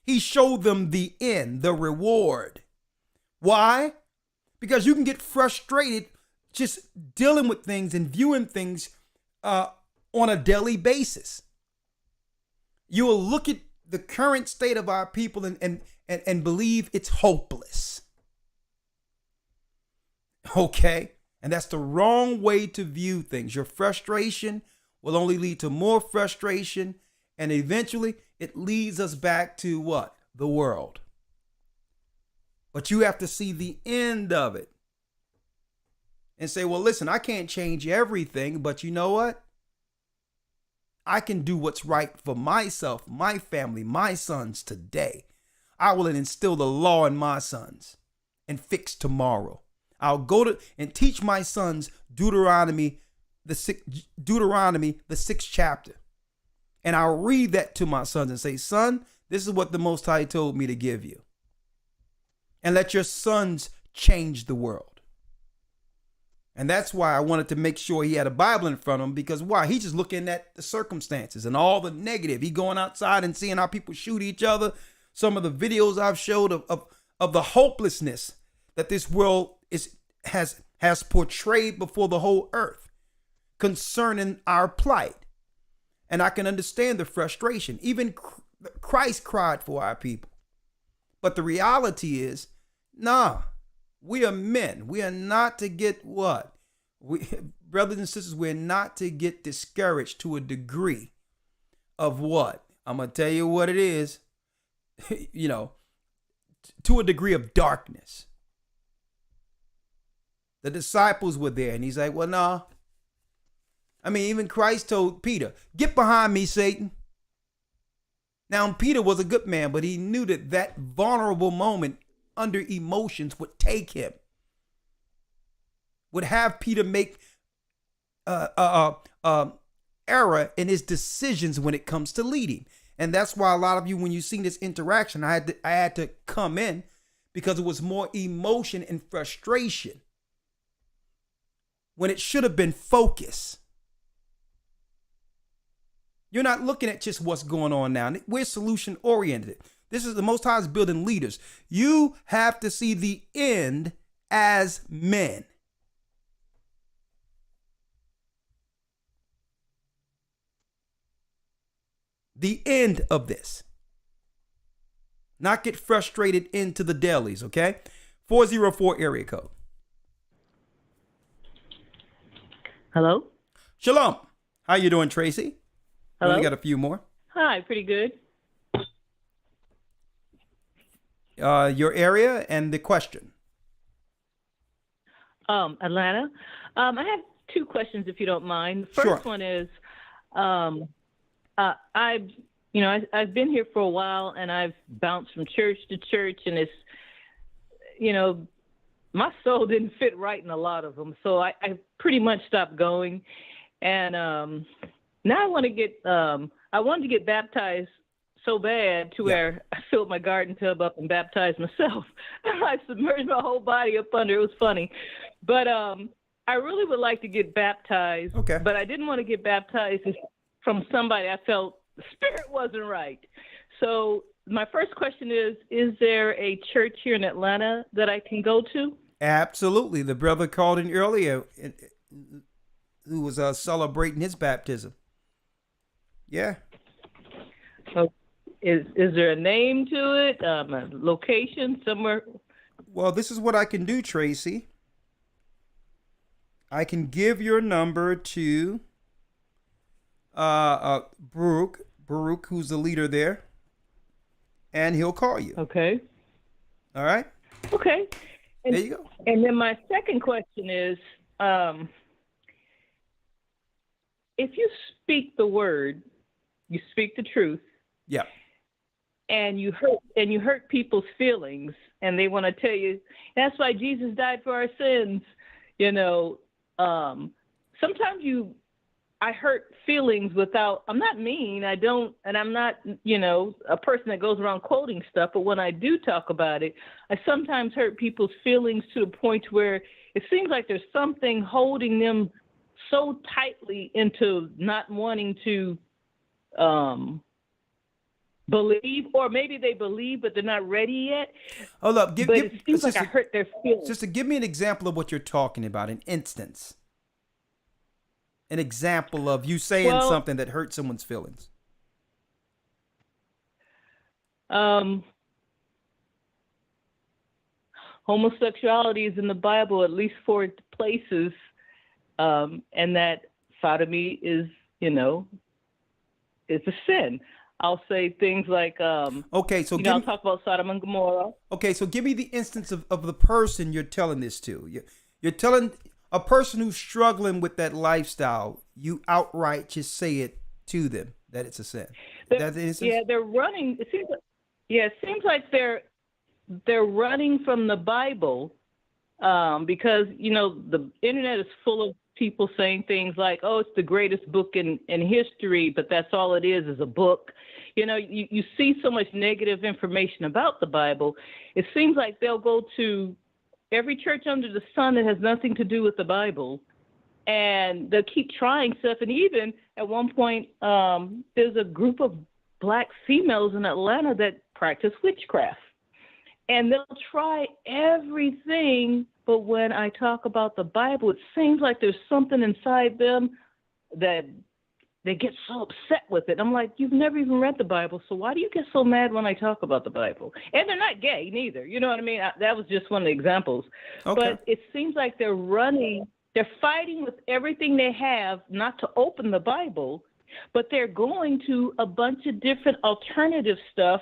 He showed them the end, the reward. Why? Because you can get frustrated just dealing with things and viewing things on a daily basis. You will look at the current state of our people and believe it's hopeless. Okay? And that's the wrong way to view things. Your frustration will only lead to more frustration, and eventually it leads us back to what? The world. But you have to see the end of it and say, well, listen, I can't change everything, but you know what? I can do what's right for myself, my family, my sons today. I will instill the law in my sons and fix tomorrow. I'll go to and teach my sons Deuteronomy, the 6th chapter. And I'll read that to my sons and say, son, this is what the Most High told me to give you. And let your sons change the world. And that's why I wanted to make sure he had a Bible in front of him, because why? He's just looking at the circumstances and all the negative. He going outside and seeing how people shoot each other. Some of the videos I've showed of the hopelessness that this world has portrayed before the whole earth concerning our plight. And I can understand the frustration. Even Christ cried for our people. But the reality is, we are men. We are not to get what? Brothers and sisters, we're not to get discouraged to a degree of what? I'm going to tell you what it is, to a degree of darkness. The disciples were there, and he's like, well, no. I mean, even Christ told Peter, get behind me, Satan. Now, Peter was a good man, but he knew that that vulnerable moment under emotions would take him, would have Peter make error in his decisions when it comes to leading. And that's why a lot of you, when you seen this interaction, I had to come in because it was more emotion and frustration when it should have been focus. You're not looking at just what's going on now. We're solution oriented. This is the Most High's building leaders. You have to see the end as men. The end of this. Not get frustrated into the dailies, okay? 404 area code. Hello? Shalom. How you doing, Tracy? Hello? We got a few more. Hi, pretty good. Your area and the question. Atlanta. I have two questions, if you don't mind. The first one is, I've been here for a while, and I've bounced from church to church, and it's, my soul didn't fit right in a lot of them, so I pretty much stopped going. And now I wanted to get baptized so bad to where I filled my garden tub up and baptized myself. I submerged my whole body up under. It was funny, but I really would like to get baptized. Okay. But I didn't want to get baptized from somebody I felt the spirit wasn't right. So my first question is there a church here in Atlanta that I can go to? Absolutely. The brother called in earlier who was celebrating his baptism. Yeah. So is there a name to it, a location somewhere? Well, this is what I can do, Tracy. I can give your number to Baruch, who's the leader there, and he'll call you. Okay. All right. Okay. And, there you go. And then my second question is, if you speak the word, you speak the truth. Yeah. And you hurt people's feelings, and they want to tell you that's why Jesus died for our sins. Sometimes I hurt feelings without. I'm not mean. I don't, and I'm not a person that goes around quoting stuff. But when I do talk about it, I sometimes hurt people's feelings to the point where it seems like there's something holding them so tightly into not wanting to believe, or maybe they believe but they're not ready yet. Hold up, it seems like I hurt their feelings. Just to give me an example of what you're talking about, an instance, an example of you saying something that hurt someone's feelings. Homosexuality is in the Bible at least 4 places, and that sodomy is a sin. I'll say things like, okay, so I'll talk about Sodom and Gomorrah. Okay, so give me the instance of the person you're telling this to. You're telling a person who's struggling with that lifestyle, you outright just say it to them that it's a sin. That's the instance? Yeah, they're running. It seems like they're running from the Bible because the internet is full of people saying things like, "Oh, it's the greatest book in history," but that's all it is a book. You see so much negative information about the Bible. It seems like they'll go to every church under the sun that has nothing to do with the Bible, and they'll keep trying stuff. And even at one point, there's a group of black females in Atlanta that practice witchcraft, and they'll try everything. But when I talk about the Bible, it seems like there's something inside them that they get so upset with it. I'm like, you've never even read the Bible, so why do you get so mad when I talk about the Bible? And they're not gay neither. You know what I mean? That was just one of the examples. Okay. But it seems like they're fighting with everything they have not to open the Bible, but they're going to a bunch of different alternative stuff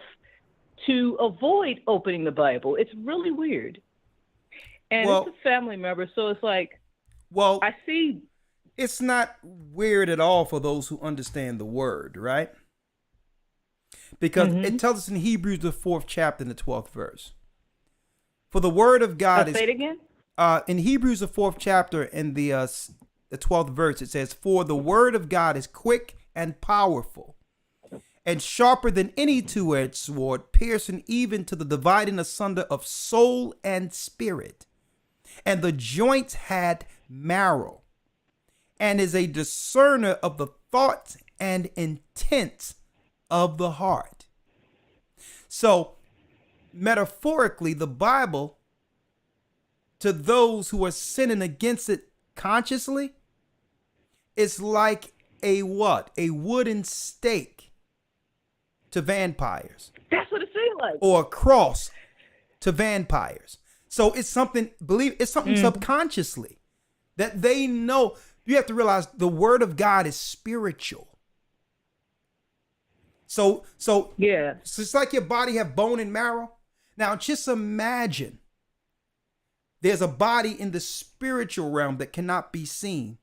to avoid opening the Bible. It's really weird. And Well- it's a family member, so it's like, well, I see. It's not weird at all for those who understand the word, right? Because it tells us in Hebrews, the 4th chapter, in the 12th verse. For the word of God is. Say it again. In Hebrews, the 4th chapter, in the 12th verse, it says, "For the word of God is quick and powerful, and sharper than any two-edged sword, piercing even to the dividing asunder of soul and spirit, and the joints had marrow, and is a discerner of the thoughts and intents of the heart." So, metaphorically, the Bible, to those who are sinning against it consciously, is like a what? A wooden stake to vampires. That's what it seems like. Or a cross to vampires. So it's something, it's something subconsciously that they know. You have to realize the word of God is spiritual. So yeah, so it's like your body have bone and marrow. Now just imagine there's a body in the spiritual realm that cannot be seen,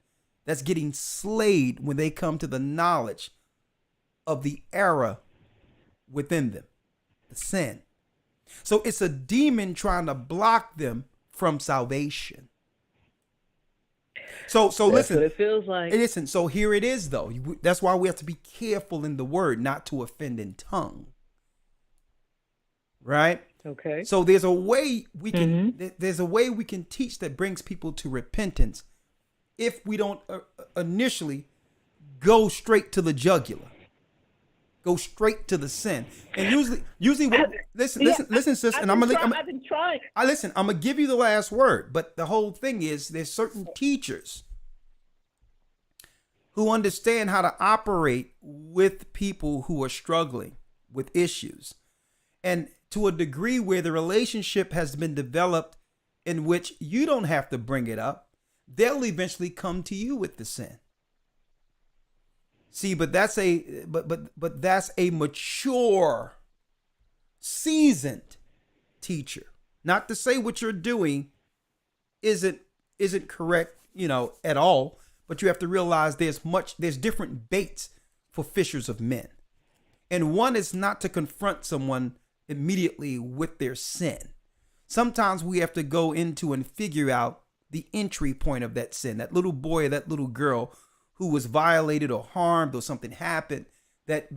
that's getting slayed when they come to the knowledge of the error within them, the sin. So it's a demon trying to block them from salvation. So listen, what it feels like. Listen, so here it is though. That's why we have to be careful in the word, not to offend in tongue. Right? Okay. So there's a way we can there's a way we can teach that brings people to repentance if we don't initially go straight to the jugular. Go straight to the sin. And usually listen, sis, and I'm been trying. I'm gonna give you the last word, but the whole thing is there's certain teachers who understand how to operate with people who are struggling with issues. And to a degree where the relationship has been developed in which you don't have to bring it up, they'll eventually come to you with the sin. See, but that's a mature, seasoned teacher. Not to say what you're doing isn't correct, at all, but you have to realize there's different baits for fishers of men. And one is not to confront someone immediately with their sin. Sometimes we have to go into and figure out the entry point of that sin. That little boy or that little girl who was violated or harmed or something happened, that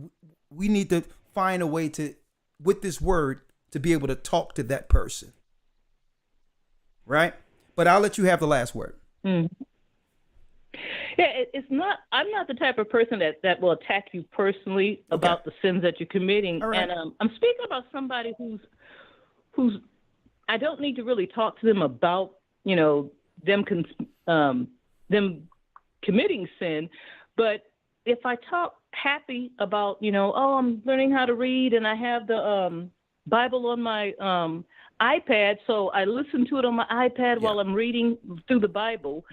we need to find a way to, with this word, to be able to talk to that person. Right? But I'll let you have the last word. Yeah, it's not. I'm not the type of person that will attack you personally about the sins that you're committing. All right. And I'm speaking about somebody who's. I don't need to really talk to them about them committing sin, but if I talk happy about I'm learning how to read and I have the Bible on my iPad, so I listen to it on my iPad while I'm reading through the Bible.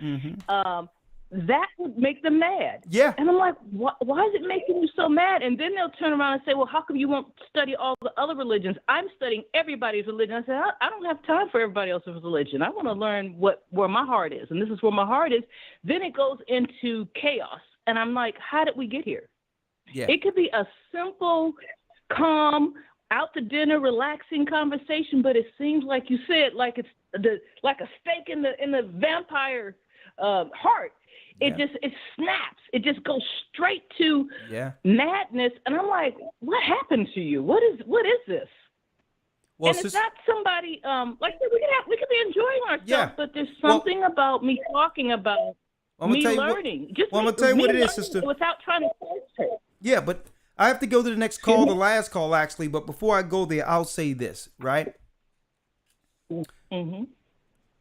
That would make them mad. Yeah. And I'm like, why is it making you so mad? And then they'll turn around and say, well, how come you won't study all the other religions? I'm studying everybody's religion. I said, I don't have time for everybody else's religion. I want to learn where my heart is. And this is where my heart is. Then it goes into chaos. And I'm like, how did we get here? Yeah. It could be a simple, calm, out to dinner, relaxing conversation, but it seems like you said, like it's like a stake in the vampire heart. It snaps. It just goes straight to madness. And I'm like, what happened to you? What is this? Well, and it's not somebody like we could be enjoying ourselves, but there's something about me talking about me learning. I'm gonna tell you what it is, sister. Without trying to force her. Yeah, but I have to go to the next call, the last call actually. But before I go there, I'll say this, right? Mm-hmm.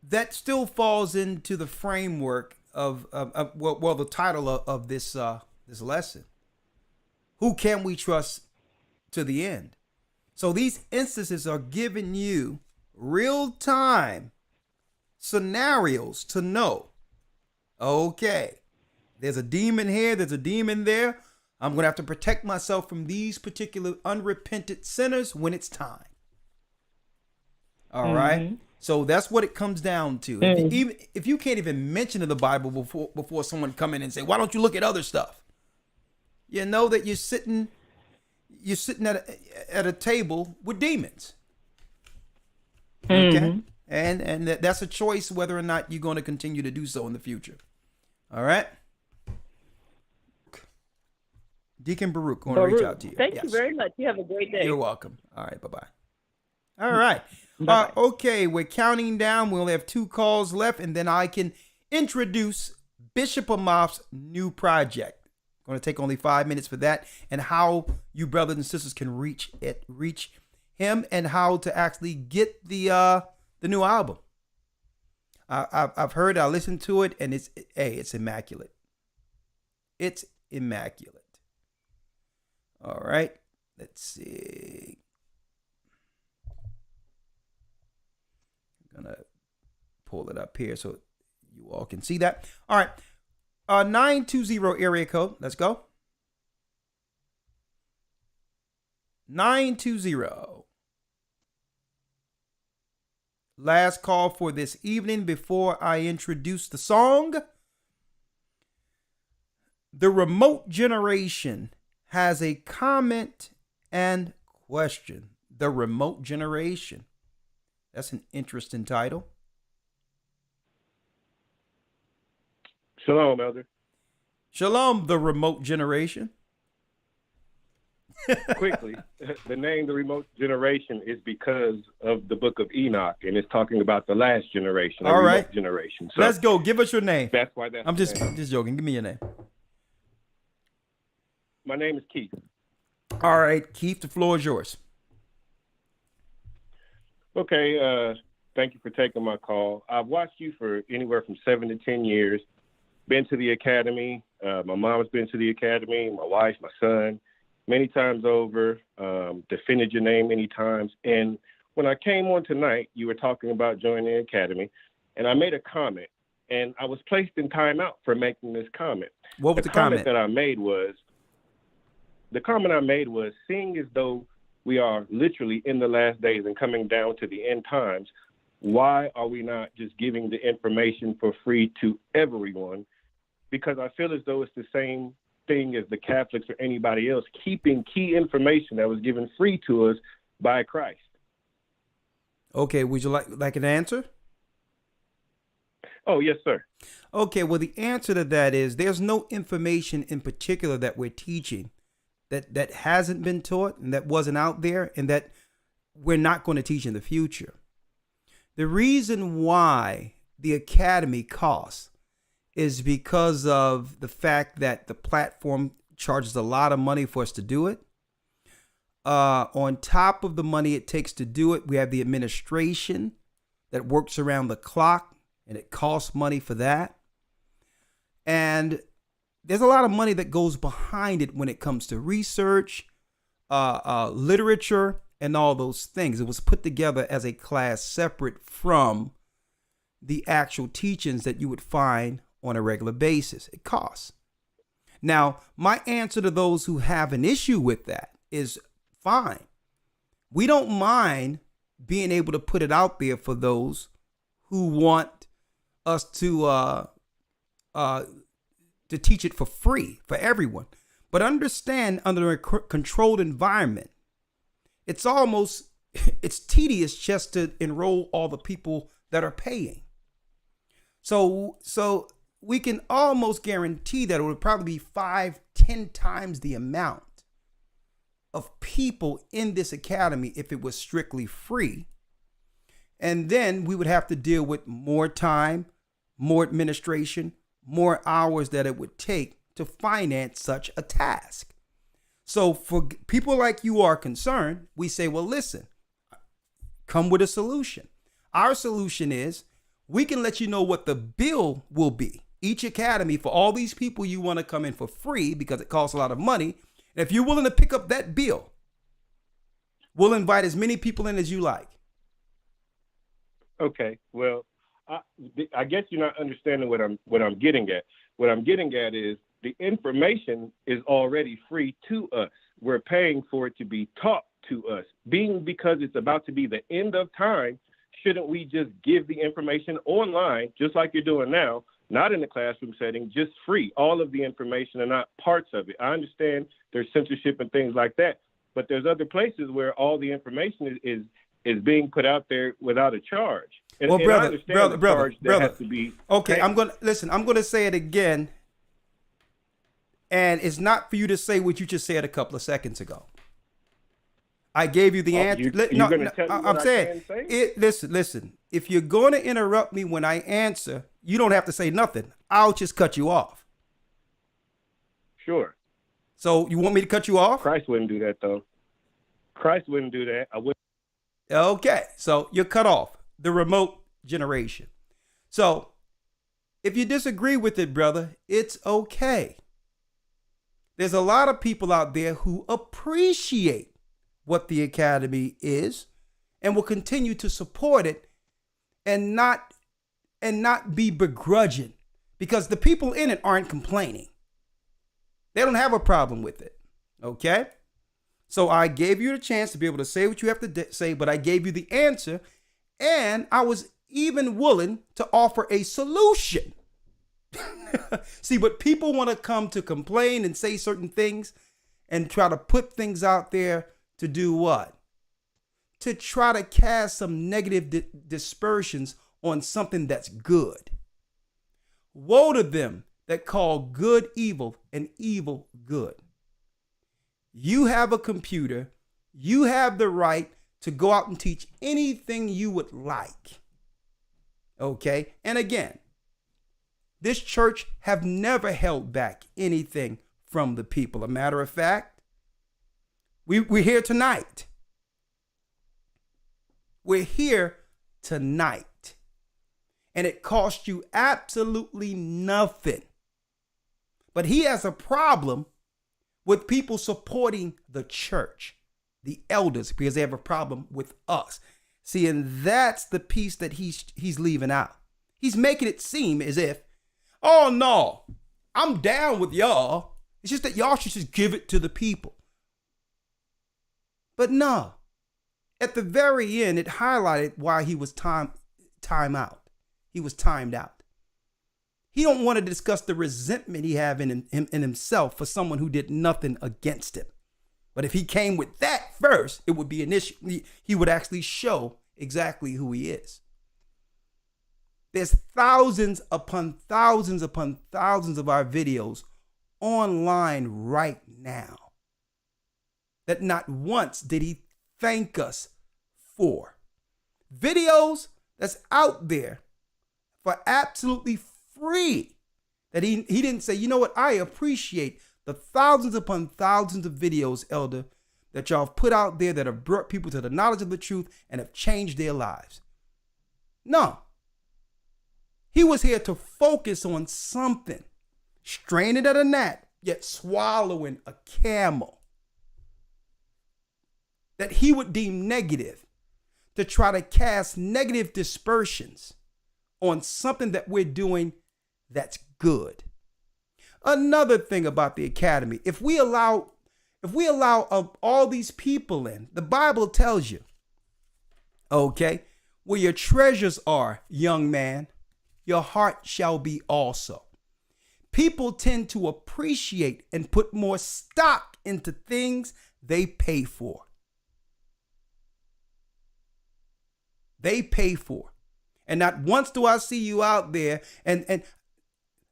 That still falls into the framework of the title of this lesson. Who can we trust to the end? So these instances are giving you real-time scenarios to know, okay, there's a demon here, there's a demon there. I'm going to have to protect myself from these particular unrepentant sinners when it's time. All right. So that's what it comes down to. If you can't even mention the Bible before someone come in and say, why don't you look at other stuff? You know that you're sitting at a table with demons. Okay? And that's a choice whether or not you're going to continue to do so in the future. All right? Deacon Baruch, going to reach out to you. Thank you very much. You have a great day. You're welcome. All right, bye-bye. All right. Okay, we're counting down. We only have 2 calls left, and then I can introduce Bishop Amoph's new project. Going to take only 5 minutes for that, and how you brothers and sisters can reach him, and how to actually get the new album. I've heard, I listened to it, and it's immaculate. It's immaculate. All right, let's see. I'm gonna pull it up here so you all can see that. All right, 920 area code. Let's go. 920. Last call for this evening before I introduce the song. The Remote Generation has a comment and question. The Remote Generation. That's an interesting title. Shalom, Elder. Shalom, the Remote Generation. Quickly, the name The Remote Generation is because of the book of Enoch, and it's talking about the last generation, all right, remote generation. So let's go. Give us your name. That's why that's I'm just joking. Give me your name. My name is Keith. All right, Keith, the floor is yours. Okay, thank you for taking my call. I've watched you for anywhere from 7 to 10 years. Been to the academy. My mom's been to the academy. My wife, my son, many times over. Defended your name many times. And when I came on tonight, you were talking about joining the academy, and I made a comment, and I was placed in timeout for making this comment. What was the comment that I made was? The comment I made was, seeing as though we are literally in the last days and coming down to the end times, why are we not just giving the information for free to everyone? Because I feel as though it's the same thing as the Catholics or anybody else, keeping key information that was given free to us by Christ. Okay, would you like an answer? Oh, yes, sir. Okay, well, the answer to that is there's no information in particular that we're teaching that hasn't been taught and that wasn't out there and that we're not going to teach in the future. The reason why the academy costs is because of the fact that the platform charges a lot of money for us to do it. On top of the money it takes to do it, we have the administration that works around the clock, and it costs money for that. And there's a lot of money that goes behind it when it comes to research, literature, and all those things. It was put together as a class separate from the actual teachings that you would find on a regular basis. It costs. Now, my answer to those who have an issue with that is fine. We don't mind being able to put it out there for those who want us to teach it for free for everyone. But understand, under a controlled environment, it's tedious just to enroll all the people that are paying. So we can almost guarantee that it would probably be 5-10 times the amount of people in this academy if it was strictly free. And then we would have to deal with more time, more administration, more hours that it would take to finance such a task. So for people like you are concerned, we say, well, listen, come with a solution. Our solution is we can let you know what the bill will be. Each academy, for all these people you want to come in for free because it costs a lot of money. And if you're willing to pick up that bill, we'll invite as many people in as you like. Okay, well, I guess you're not understanding what I'm getting at. What I'm getting at is the information is already free to us. We're paying for it to be taught to us. Because it's about to be the end of time, shouldn't we just give the information online, just like you're doing now, not in the classroom setting, just free, all of the information and not parts of it? I understand there's censorship and things like that, but there's other places where all the information is being put out there without a charge. And, well, and brother, has to be okay, I'm going to say it again. And it's not for you to say what you just said a couple of seconds ago. I gave you the answer. I'm saying, listen, if you're going to interrupt me when I answer, you don't have to say nothing. I'll just cut you off. Sure. So you want me to cut you off? Christ wouldn't do that, though. Christ wouldn't do that. I wouldn't. Okay, so you're cut off. The remote generation. So if you disagree with it, brother, it's okay. There's a lot of people out there who appreciate what the Academy is and will continue to support it and not be begrudging, because the people in it aren't complaining. They don't have a problem with it. Okay? So I gave you the chance to be able to say what you have to say, but I gave you the answer, and I was even willing to offer a solution. See, but people want to come to complain and say certain things and try to put things out there to do what? To try to cast some negative dispersions on something that's good. Woe to them that call good evil and evil good. You have a computer. You have the right to go out and teach anything you would like. Okay? And again, this church have never held back anything from the people. A matter of fact, we're here tonight. We're here tonight. And it cost you absolutely nothing. But he has a problem with people supporting the church, the elders, because they have a problem with us. See, and that's the piece that he's leaving out. He's making it seem as if, oh no, I'm down with y'all. It's just that y'all should just give it to the people. But no, at the very end, it highlighted why he was time out. He was timed out. He don't want to discuss the resentment he have in himself for someone who did nothing against him. But if he came with that first, it would be an issue. He would actually show exactly who he is. There's thousands upon thousands upon thousands of our videos online right now that not once did he thank us for. Videos that's out there for absolutely free, that he didn't say, you know what, I appreciate the thousands upon thousands of videos, Elder, that y'all have put out there that have brought people to the knowledge of the truth and have changed their lives. No. He was here to focus on something, straining at a gnat, yet swallowing a camel, that he would deem negative, to try to cast negative dispersions on something that we're doing that's good. Another thing about the Academy, if we allow all these people in, the Bible tells you, okay, where your treasures are, young man, your heart shall be also. People tend to appreciate and put more stock into things they pay for. They pay for. And not once do I see you out there and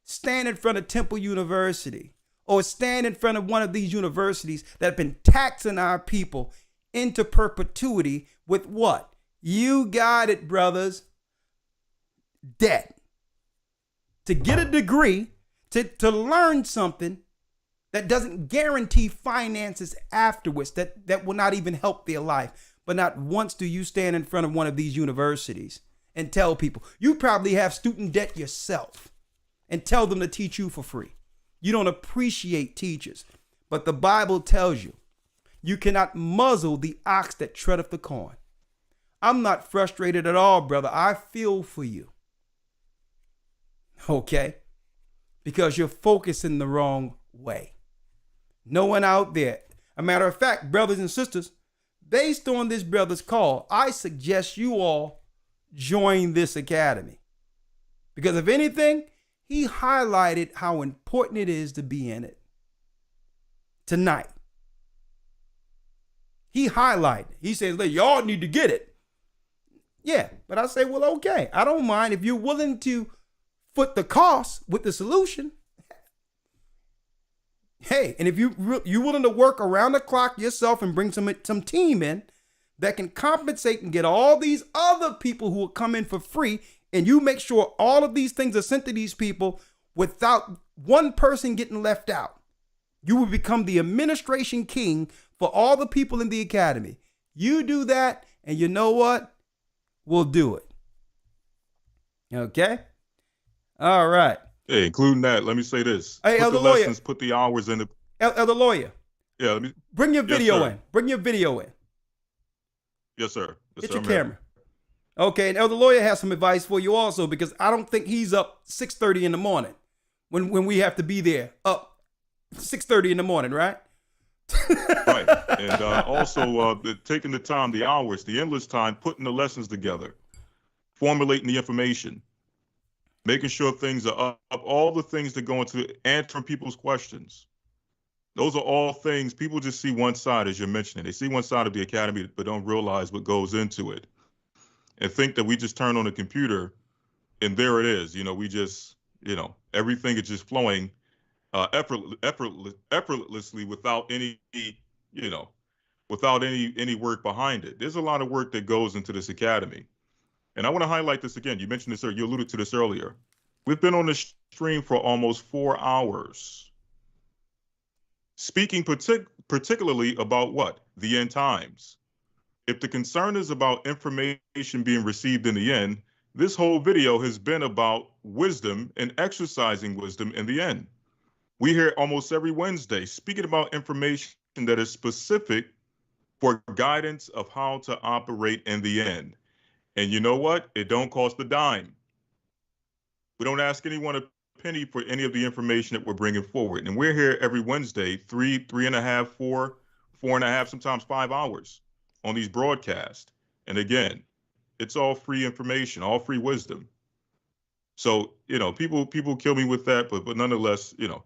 stand in front of Temple University or stand in front of one of these universities that have been taxing our people into perpetuity with what? You got it, brothers. Debt. To get a degree, to learn something that doesn't guarantee finances afterwards, that will not even help their life. But not once do you stand in front of one of these universities and tell people, you probably have student debt yourself, and tell them to teach you for free. You don't appreciate teachers. But the Bible tells you, you cannot muzzle the ox that treadeth the corn. I'm not frustrated at all, brother. I feel for you. Okay? Because you're focusing the wrong way. No one out there. A matter of fact, brothers and sisters, based on this brother's call, I suggest you all join this academy. Because if anything, he highlighted how important it is to be in it tonight. He highlighted. He says, y'all need to get it. Yeah, but I say, well, okay. I don't mind if you're willing to foot the cost with the solution. Hey, and if you're willing to work around the clock yourself and bring some team in that can compensate and get all these other people who will come in for free, and you make sure all of these things are sent to these people without one person getting left out, you will become the administration king for all the people in the academy. You do that, and you know what? We'll do it. Okay? All right. Hey, including that, let me say this. Hey, put Elder the Lawyer. lessons, put the hours in the... Elder Lawyer. Yeah, let me... Bring your video sir. in. Bring your video in. Yes, sir. Yes, Get sir. your I'm here. camera. Okay, and Elder Lawyer has some advice for you also, because I don't think he's up 6:30 in the morning when we have to be there up 6:30 in the morning, right? Right. And also taking the time, the hours, the endless time, putting the lessons together, formulating the information, making sure things are up, all the things that go into answering people's questions. Those are all things people just see one side, as you're mentioning. They see one side of the academy, but don't realize what goes into it. And think that we just turn on the computer and there it is. You know, we just, you know, everything is just flowing effortlessly without any, you know, without any work behind it. There's a lot of work that goes into this academy. And I want to highlight this again. You mentioned this, you alluded to this earlier. We've been on this stream for almost 4 hours, speaking particularly about what? The end times. If the concern is about information being received in the end, this whole video has been about wisdom and exercising wisdom in the end. We hear almost every Wednesday speaking about information that is specific for guidance of how to operate in the end. And you know what? It don't cost a dime. We don't ask anyone a penny for any of the information that we're bringing forward. And we're here every Wednesday, 3.5, 4.5, sometimes 5 hours on these broadcasts. And again, it's all free information, all free wisdom. So, you know, people kill me with that, but nonetheless, you know,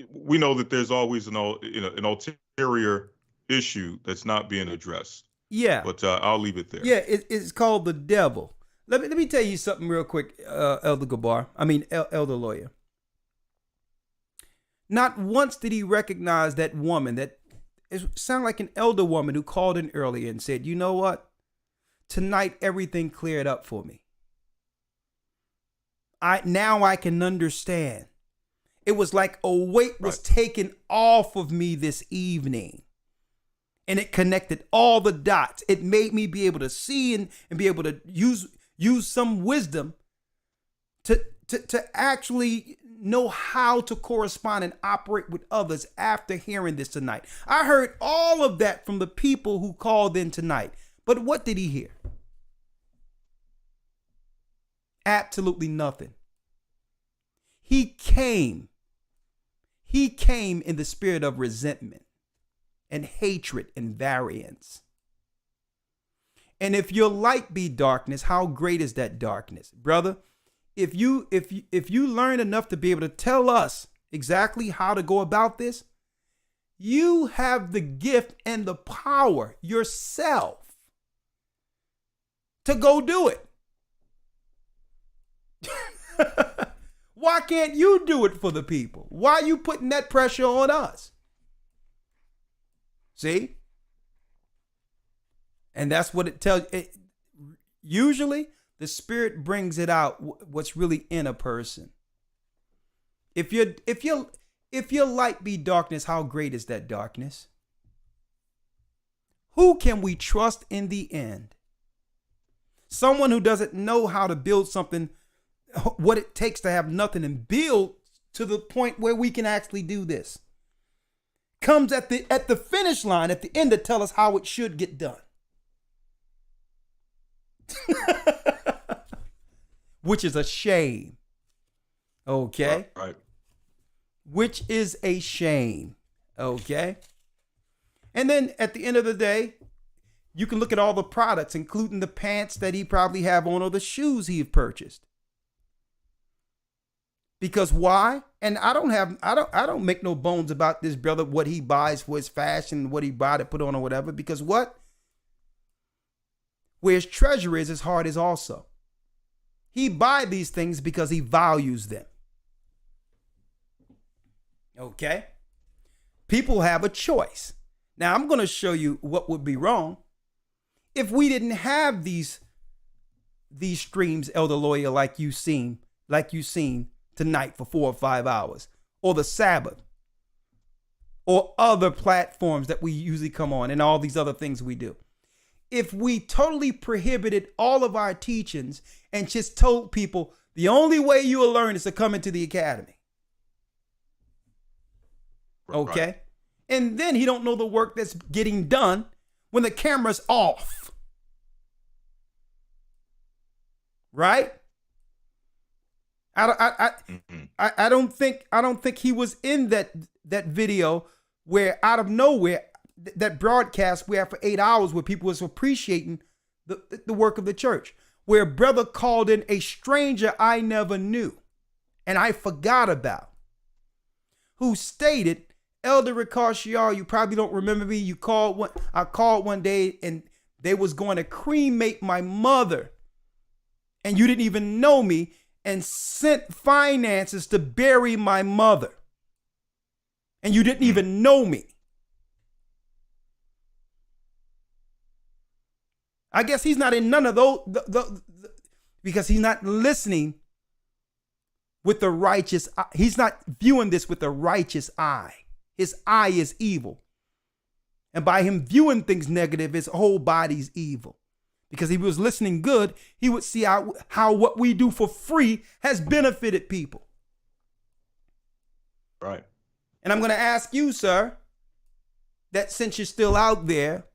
we know that there's always an ulterior issue that's not being addressed. Yeah. But I'll leave it there. Yeah, it's called the devil. Let me tell you something real quick, Elder Lawyer. Not once did he recognize that woman that it sounded like an elder woman who called in earlier and said, you know what? Tonight, everything cleared up for me. Now I can understand. It was like a weight was taken off of me this evening. And it connected all the dots. It made me be able to see and be able to use some wisdom to actually know how to correspond and operate with others after hearing this tonight. I heard all of that from the people who called in tonight. But what did he hear? Absolutely nothing. He came in the spirit of resentment and hatred and variance. And if your light be darkness, how great is that darkness? Brother, if you learn enough to be able to tell us exactly how to go about this, you have the gift and the power yourself to go do it. Why can't you do it for the people? Why are you putting that pressure on us? See? And that's what it tells you. Usually, the Spirit brings it out, what's really in a person. If your light be darkness, how great is that darkness? Who can we trust in the end? Someone who doesn't know how to build something, what it takes to have nothing and build to the point where we can actually do this. Comes at the finish line, at the end, to tell us how it should get done. Which is a shame. Okay? Right. Which is a shame. Okay? And then at the end of the day, You can look at all the products, including the pants that he probably have on or the shoes he purchased. Because why? And I don't make no bones about this brother, what he buys for his fashion, what he buy to put on or whatever. Because what? Where his treasure is, his heart is also. He buy these things because he values them. Okay? People have a choice. Now, I'm going to show you what would be wrong if we didn't have these streams, Elder Lawyer, like you seen tonight for 4 or 5 hours, or the Sabbath, or other platforms that we usually come on, and all these other things we do. If we totally prohibited all of our teachings and just told people the only way you will learn is to come into the academy. Okay? Right. And then he don't know the work that's getting done when the camera's off. Right? I don't think he was in that video where out of nowhere, that broadcast we had for 8 hours where people was appreciating the work of the church, where a brother called in a stranger I never knew and I forgot about, who stated, Elder Ricard Shiar, you probably don't remember me. I called one day and they was going to cremate my mother and you didn't even know me and sent finances to bury my mother. And you didn't even know me. I guess he's not in none of those because he's not listening with the righteous. He's not viewing this with the righteous eye. His eye is evil. And by him viewing things negative, his whole body's evil. Because if he was listening good, he would see how what we do for free has benefited people. Right. And I'm going to ask you, sir, that since you're still out there,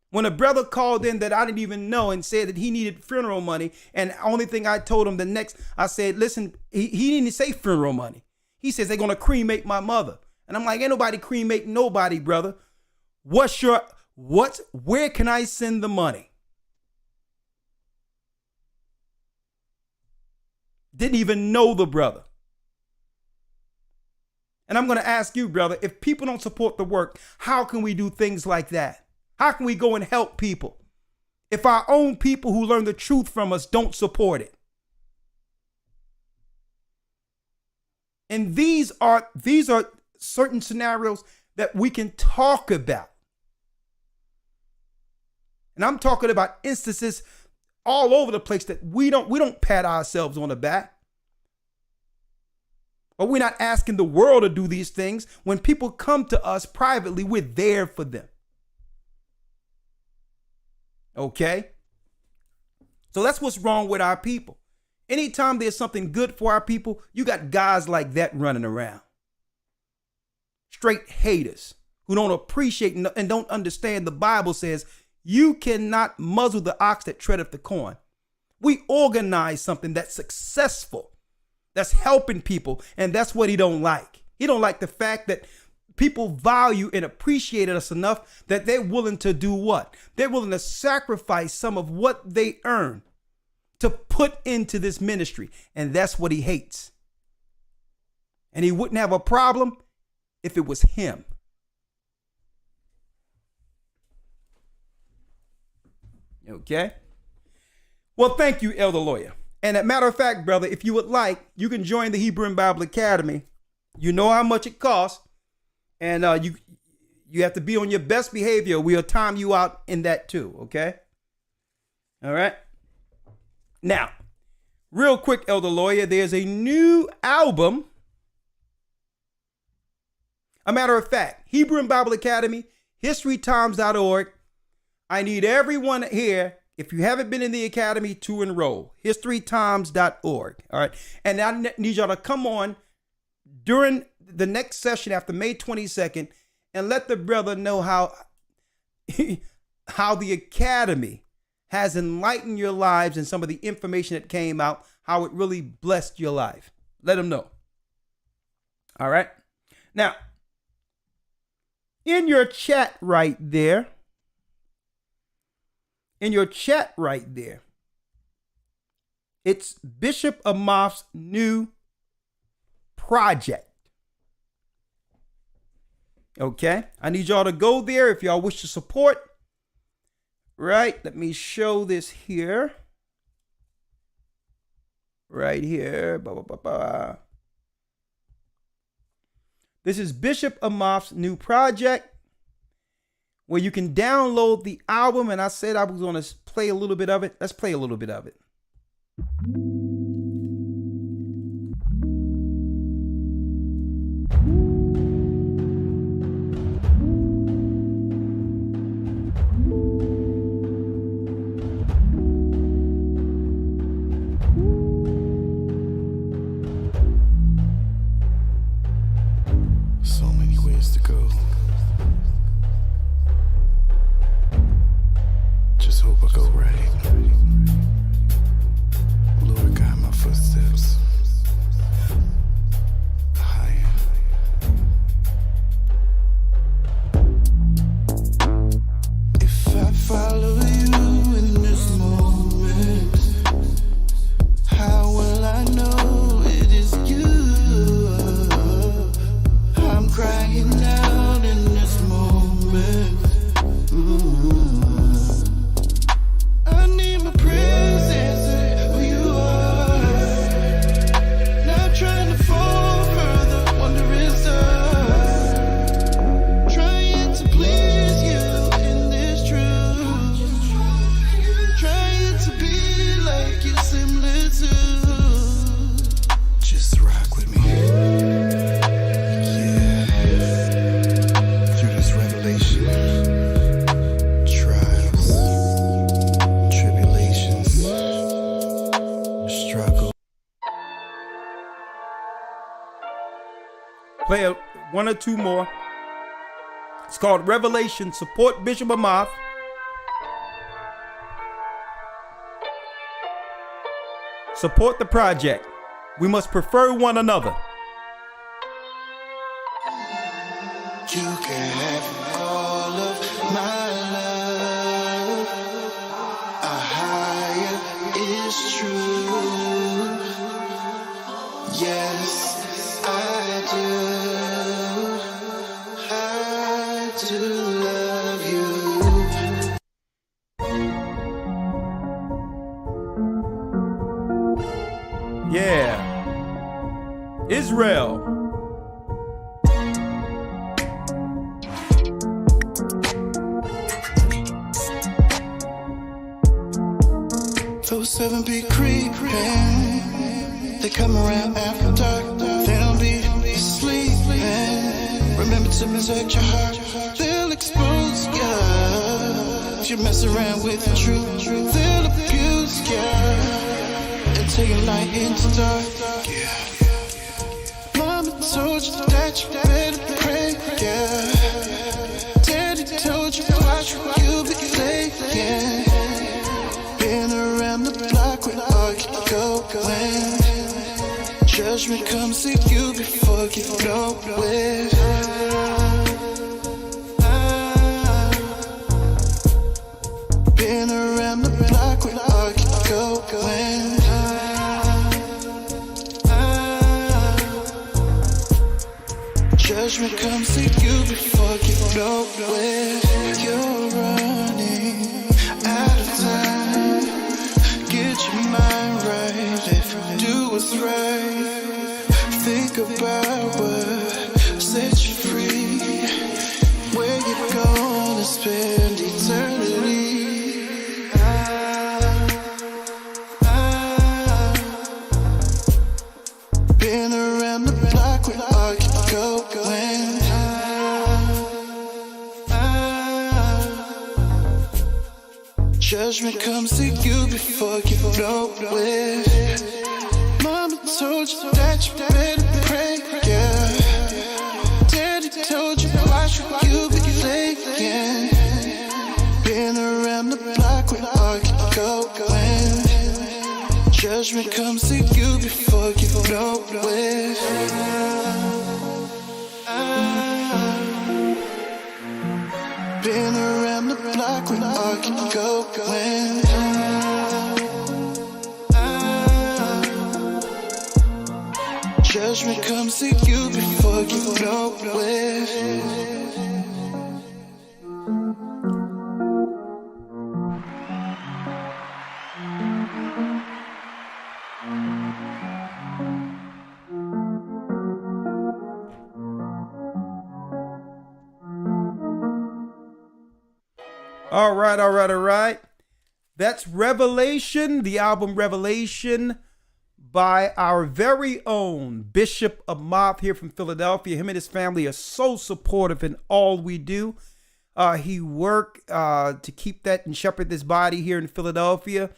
when a brother called in that I didn't even know and said that he needed funeral money, and the only thing I told him I said, listen, he didn't say funeral money. He says they're going to cremate my mother. And I'm like, ain't nobody cremate nobody, brother. Where can I send the money? Didn't even know the brother. And I'm going to ask you, brother, if people don't support the work, how can we do things like that? How can we go and help people if our own people who learn the truth from us don't support it? And these are certain scenarios that we can talk about. And I'm talking about instances all over the place that we don't pat ourselves on the back. But we're not asking the world to do these things. When people come to us privately, we're there for them. Okay? So that's what's wrong with our people. Anytime there's something good for our people, you got guys like that running around. Straight haters who don't appreciate and don't understand the Bible says you cannot muzzle the ox that treadeth the corn. We organize something that's successful, that's helping people, and that's what he don't like. He don't like the fact that people value and appreciate us enough that they're willing to do what? They're willing to sacrifice some of what they earn to put into this ministry. And that's what he hates. And he wouldn't have a problem if it was him. Okay? Well, thank you, Elder Lawyer. And as a matter of fact, brother, if you would like, you can join the Hebrew and Bible Academy. You know how much it costs. And you have to be on your best behavior. We'll time you out in that too, okay? All right? Now, real quick, Elder Lawyer, there's a new album. A matter of fact, Hebrew and Bible Academy, historytimes.org. I need everyone here, if you haven't been in the academy, to enroll. historytimes.org. All right. And I need y'all to come on during the next session after May 22nd and let the brother know how the academy has enlightened your lives and some of the information that came out, how it really blessed your life. Let him know. All right. Now, in your chat right there, in your chat right there. It's Bishop Amath's new project. Okay, I need y'all to go there if y'all wish to support. Right, let me show this here. Right here. This is Bishop Amath's new project, where you can download the album. And I said I was going to play a little bit of it. Let's play a little bit of it. So many ways to go. Just hope I go right. Lord, guide my footsteps higher. If I follow you in this moment, how will I know it is you? I'm crying out in this moment. I need my presence, who you are. Not trying to fall further, wondering stuff. Trying to please you in this truth. Trying to be like you, similar to. Just rock with me. Play one or two more. It's called Revelation. Support Bishop Amath. Support the project. We must prefer one another. You can have all of my love. A higher is true. Yes, I do. I do love you. Yeah. Israel. Those 7 be creeping. They come around after dark. They don't be sleeping. Remember to protect your heart. They'll expose ya. If you mess around with the truth, they'll abuse ya and take your light into dark. Yeah. Mama told you that you better pray. Yeah. Daddy told you watch what you be thinking. Been around the block where all you go when judgment comes to you before you know it. Been around the block where all you go when judgment comes to you before you know it. You're running out of time. Get your mind right, do what's right. Think about what set you free. Where you gonna spend eternity? Been around the block where all you go when judgment comes to you before you know it. Mama told you that you better pray, yeah. Daddy told you watch what you be thinking. Been around the block where all you go when judgment comes to you before you know it. Been around the block where all before I keep going. Judgment comes to you before you know it. All right. That's Revelation, the album Revelation by our very own Bishop Amath here from Philadelphia. Him and his family are so supportive in all we do. He worked to keep that and shepherd this body here in Philadelphia.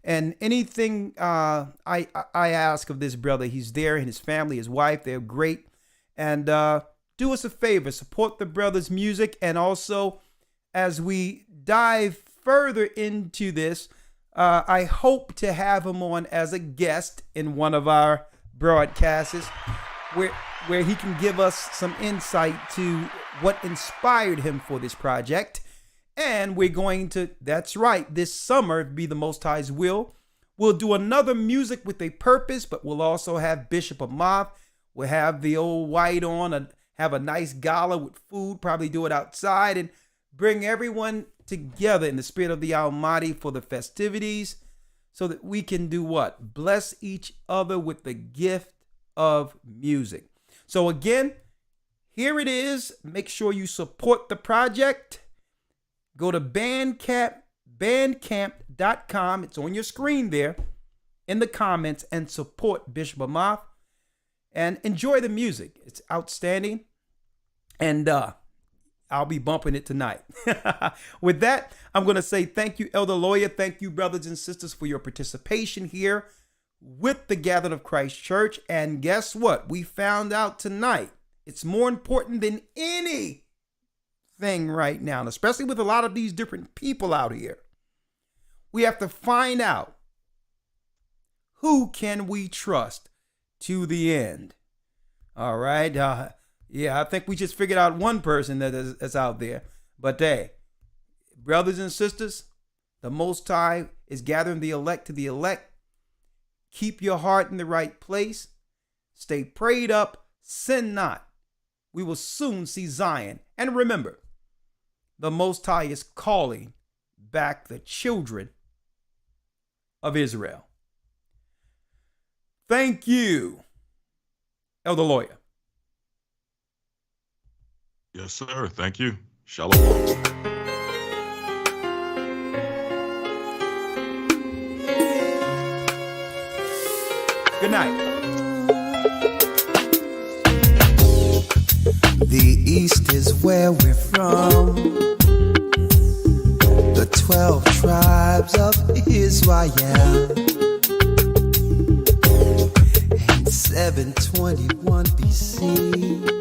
And anything I ask of this brother, he's there, and his family, his wife, they're great. And do us a favor, support the brother's music. And also, as we dive further into this, I hope to have him on as a guest in one of our broadcasts where he can give us some insight to what inspired him for this project. And we're going to, that's right, this summer, if be the Most High's will, we'll do another Music with a Purpose, but we'll also have Bishop Amath. We'll have the old white on and have a nice gala with food, probably do it outside, and bring everyone together in the spirit of the Almighty for the festivities so that we can do what? Bless each other with the gift of music. So again, here it is. Make sure you support the project. Go to bandcamp.com. It's on your screen there in the comments, and support Bishop Amath and enjoy the music. It's outstanding. And I'll be bumping it tonight. With that, I'm going to say thank you, Elder Lawyer. Thank you, brothers and sisters, for your participation here with the Gathered of Christ Church. And guess what? We found out tonight it's more important than anything right now, and especially with a lot of these different people out here. We have to find out who can we trust to the end. All right. Yeah, I think we just figured out one person that's out there. But hey, brothers and sisters, the Most High is gathering the elect to the elect. Keep your heart in the right place. Stay prayed up. Sin not. We will soon see Zion. And remember, the Most High is calling back the children of Israel. Thank you, Elder Lawyer. Yes, sir. Thank you. Shalom. Good night. The East is where we're from. The 12 tribes of Israel. In 721 BC.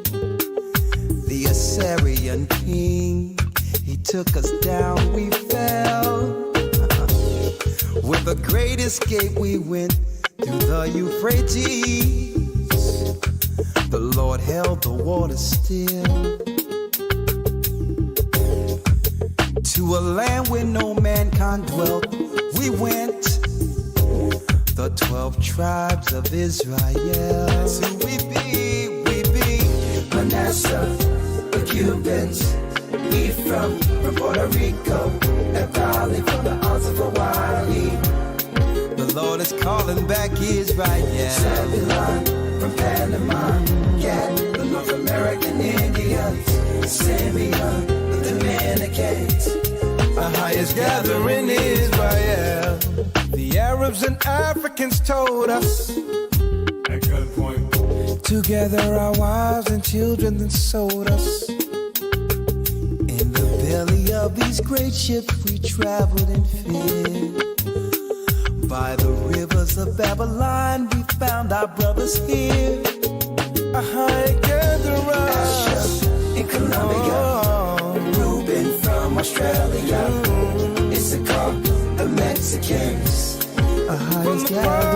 The Assyrian king, he took us down, we fell. With a great escape, we went through the Euphrates. The Lord held the water still. To a land where no mankind dwelt, we went. The 12 tribes of Israel. That's who we be, Manasseh, the Cubans, Ephraim from Puerto Rico, and Valley from the Isles of Hawaii. The Lord is calling back Israel. Zebulon from Panama, Gad, the North American Indians, Simeon, the Dominicans. Our highest gathering Israel. The Arabs and Africans told us. At gunpoint. Together our wives and children then sold us. In the belly of these great ships we traveled in fear. By the rivers of Babylon we found our brothers here. A high gatherer in Colombia, Reuben from Australia, Issachar, the Mexicans. A highest gatherer.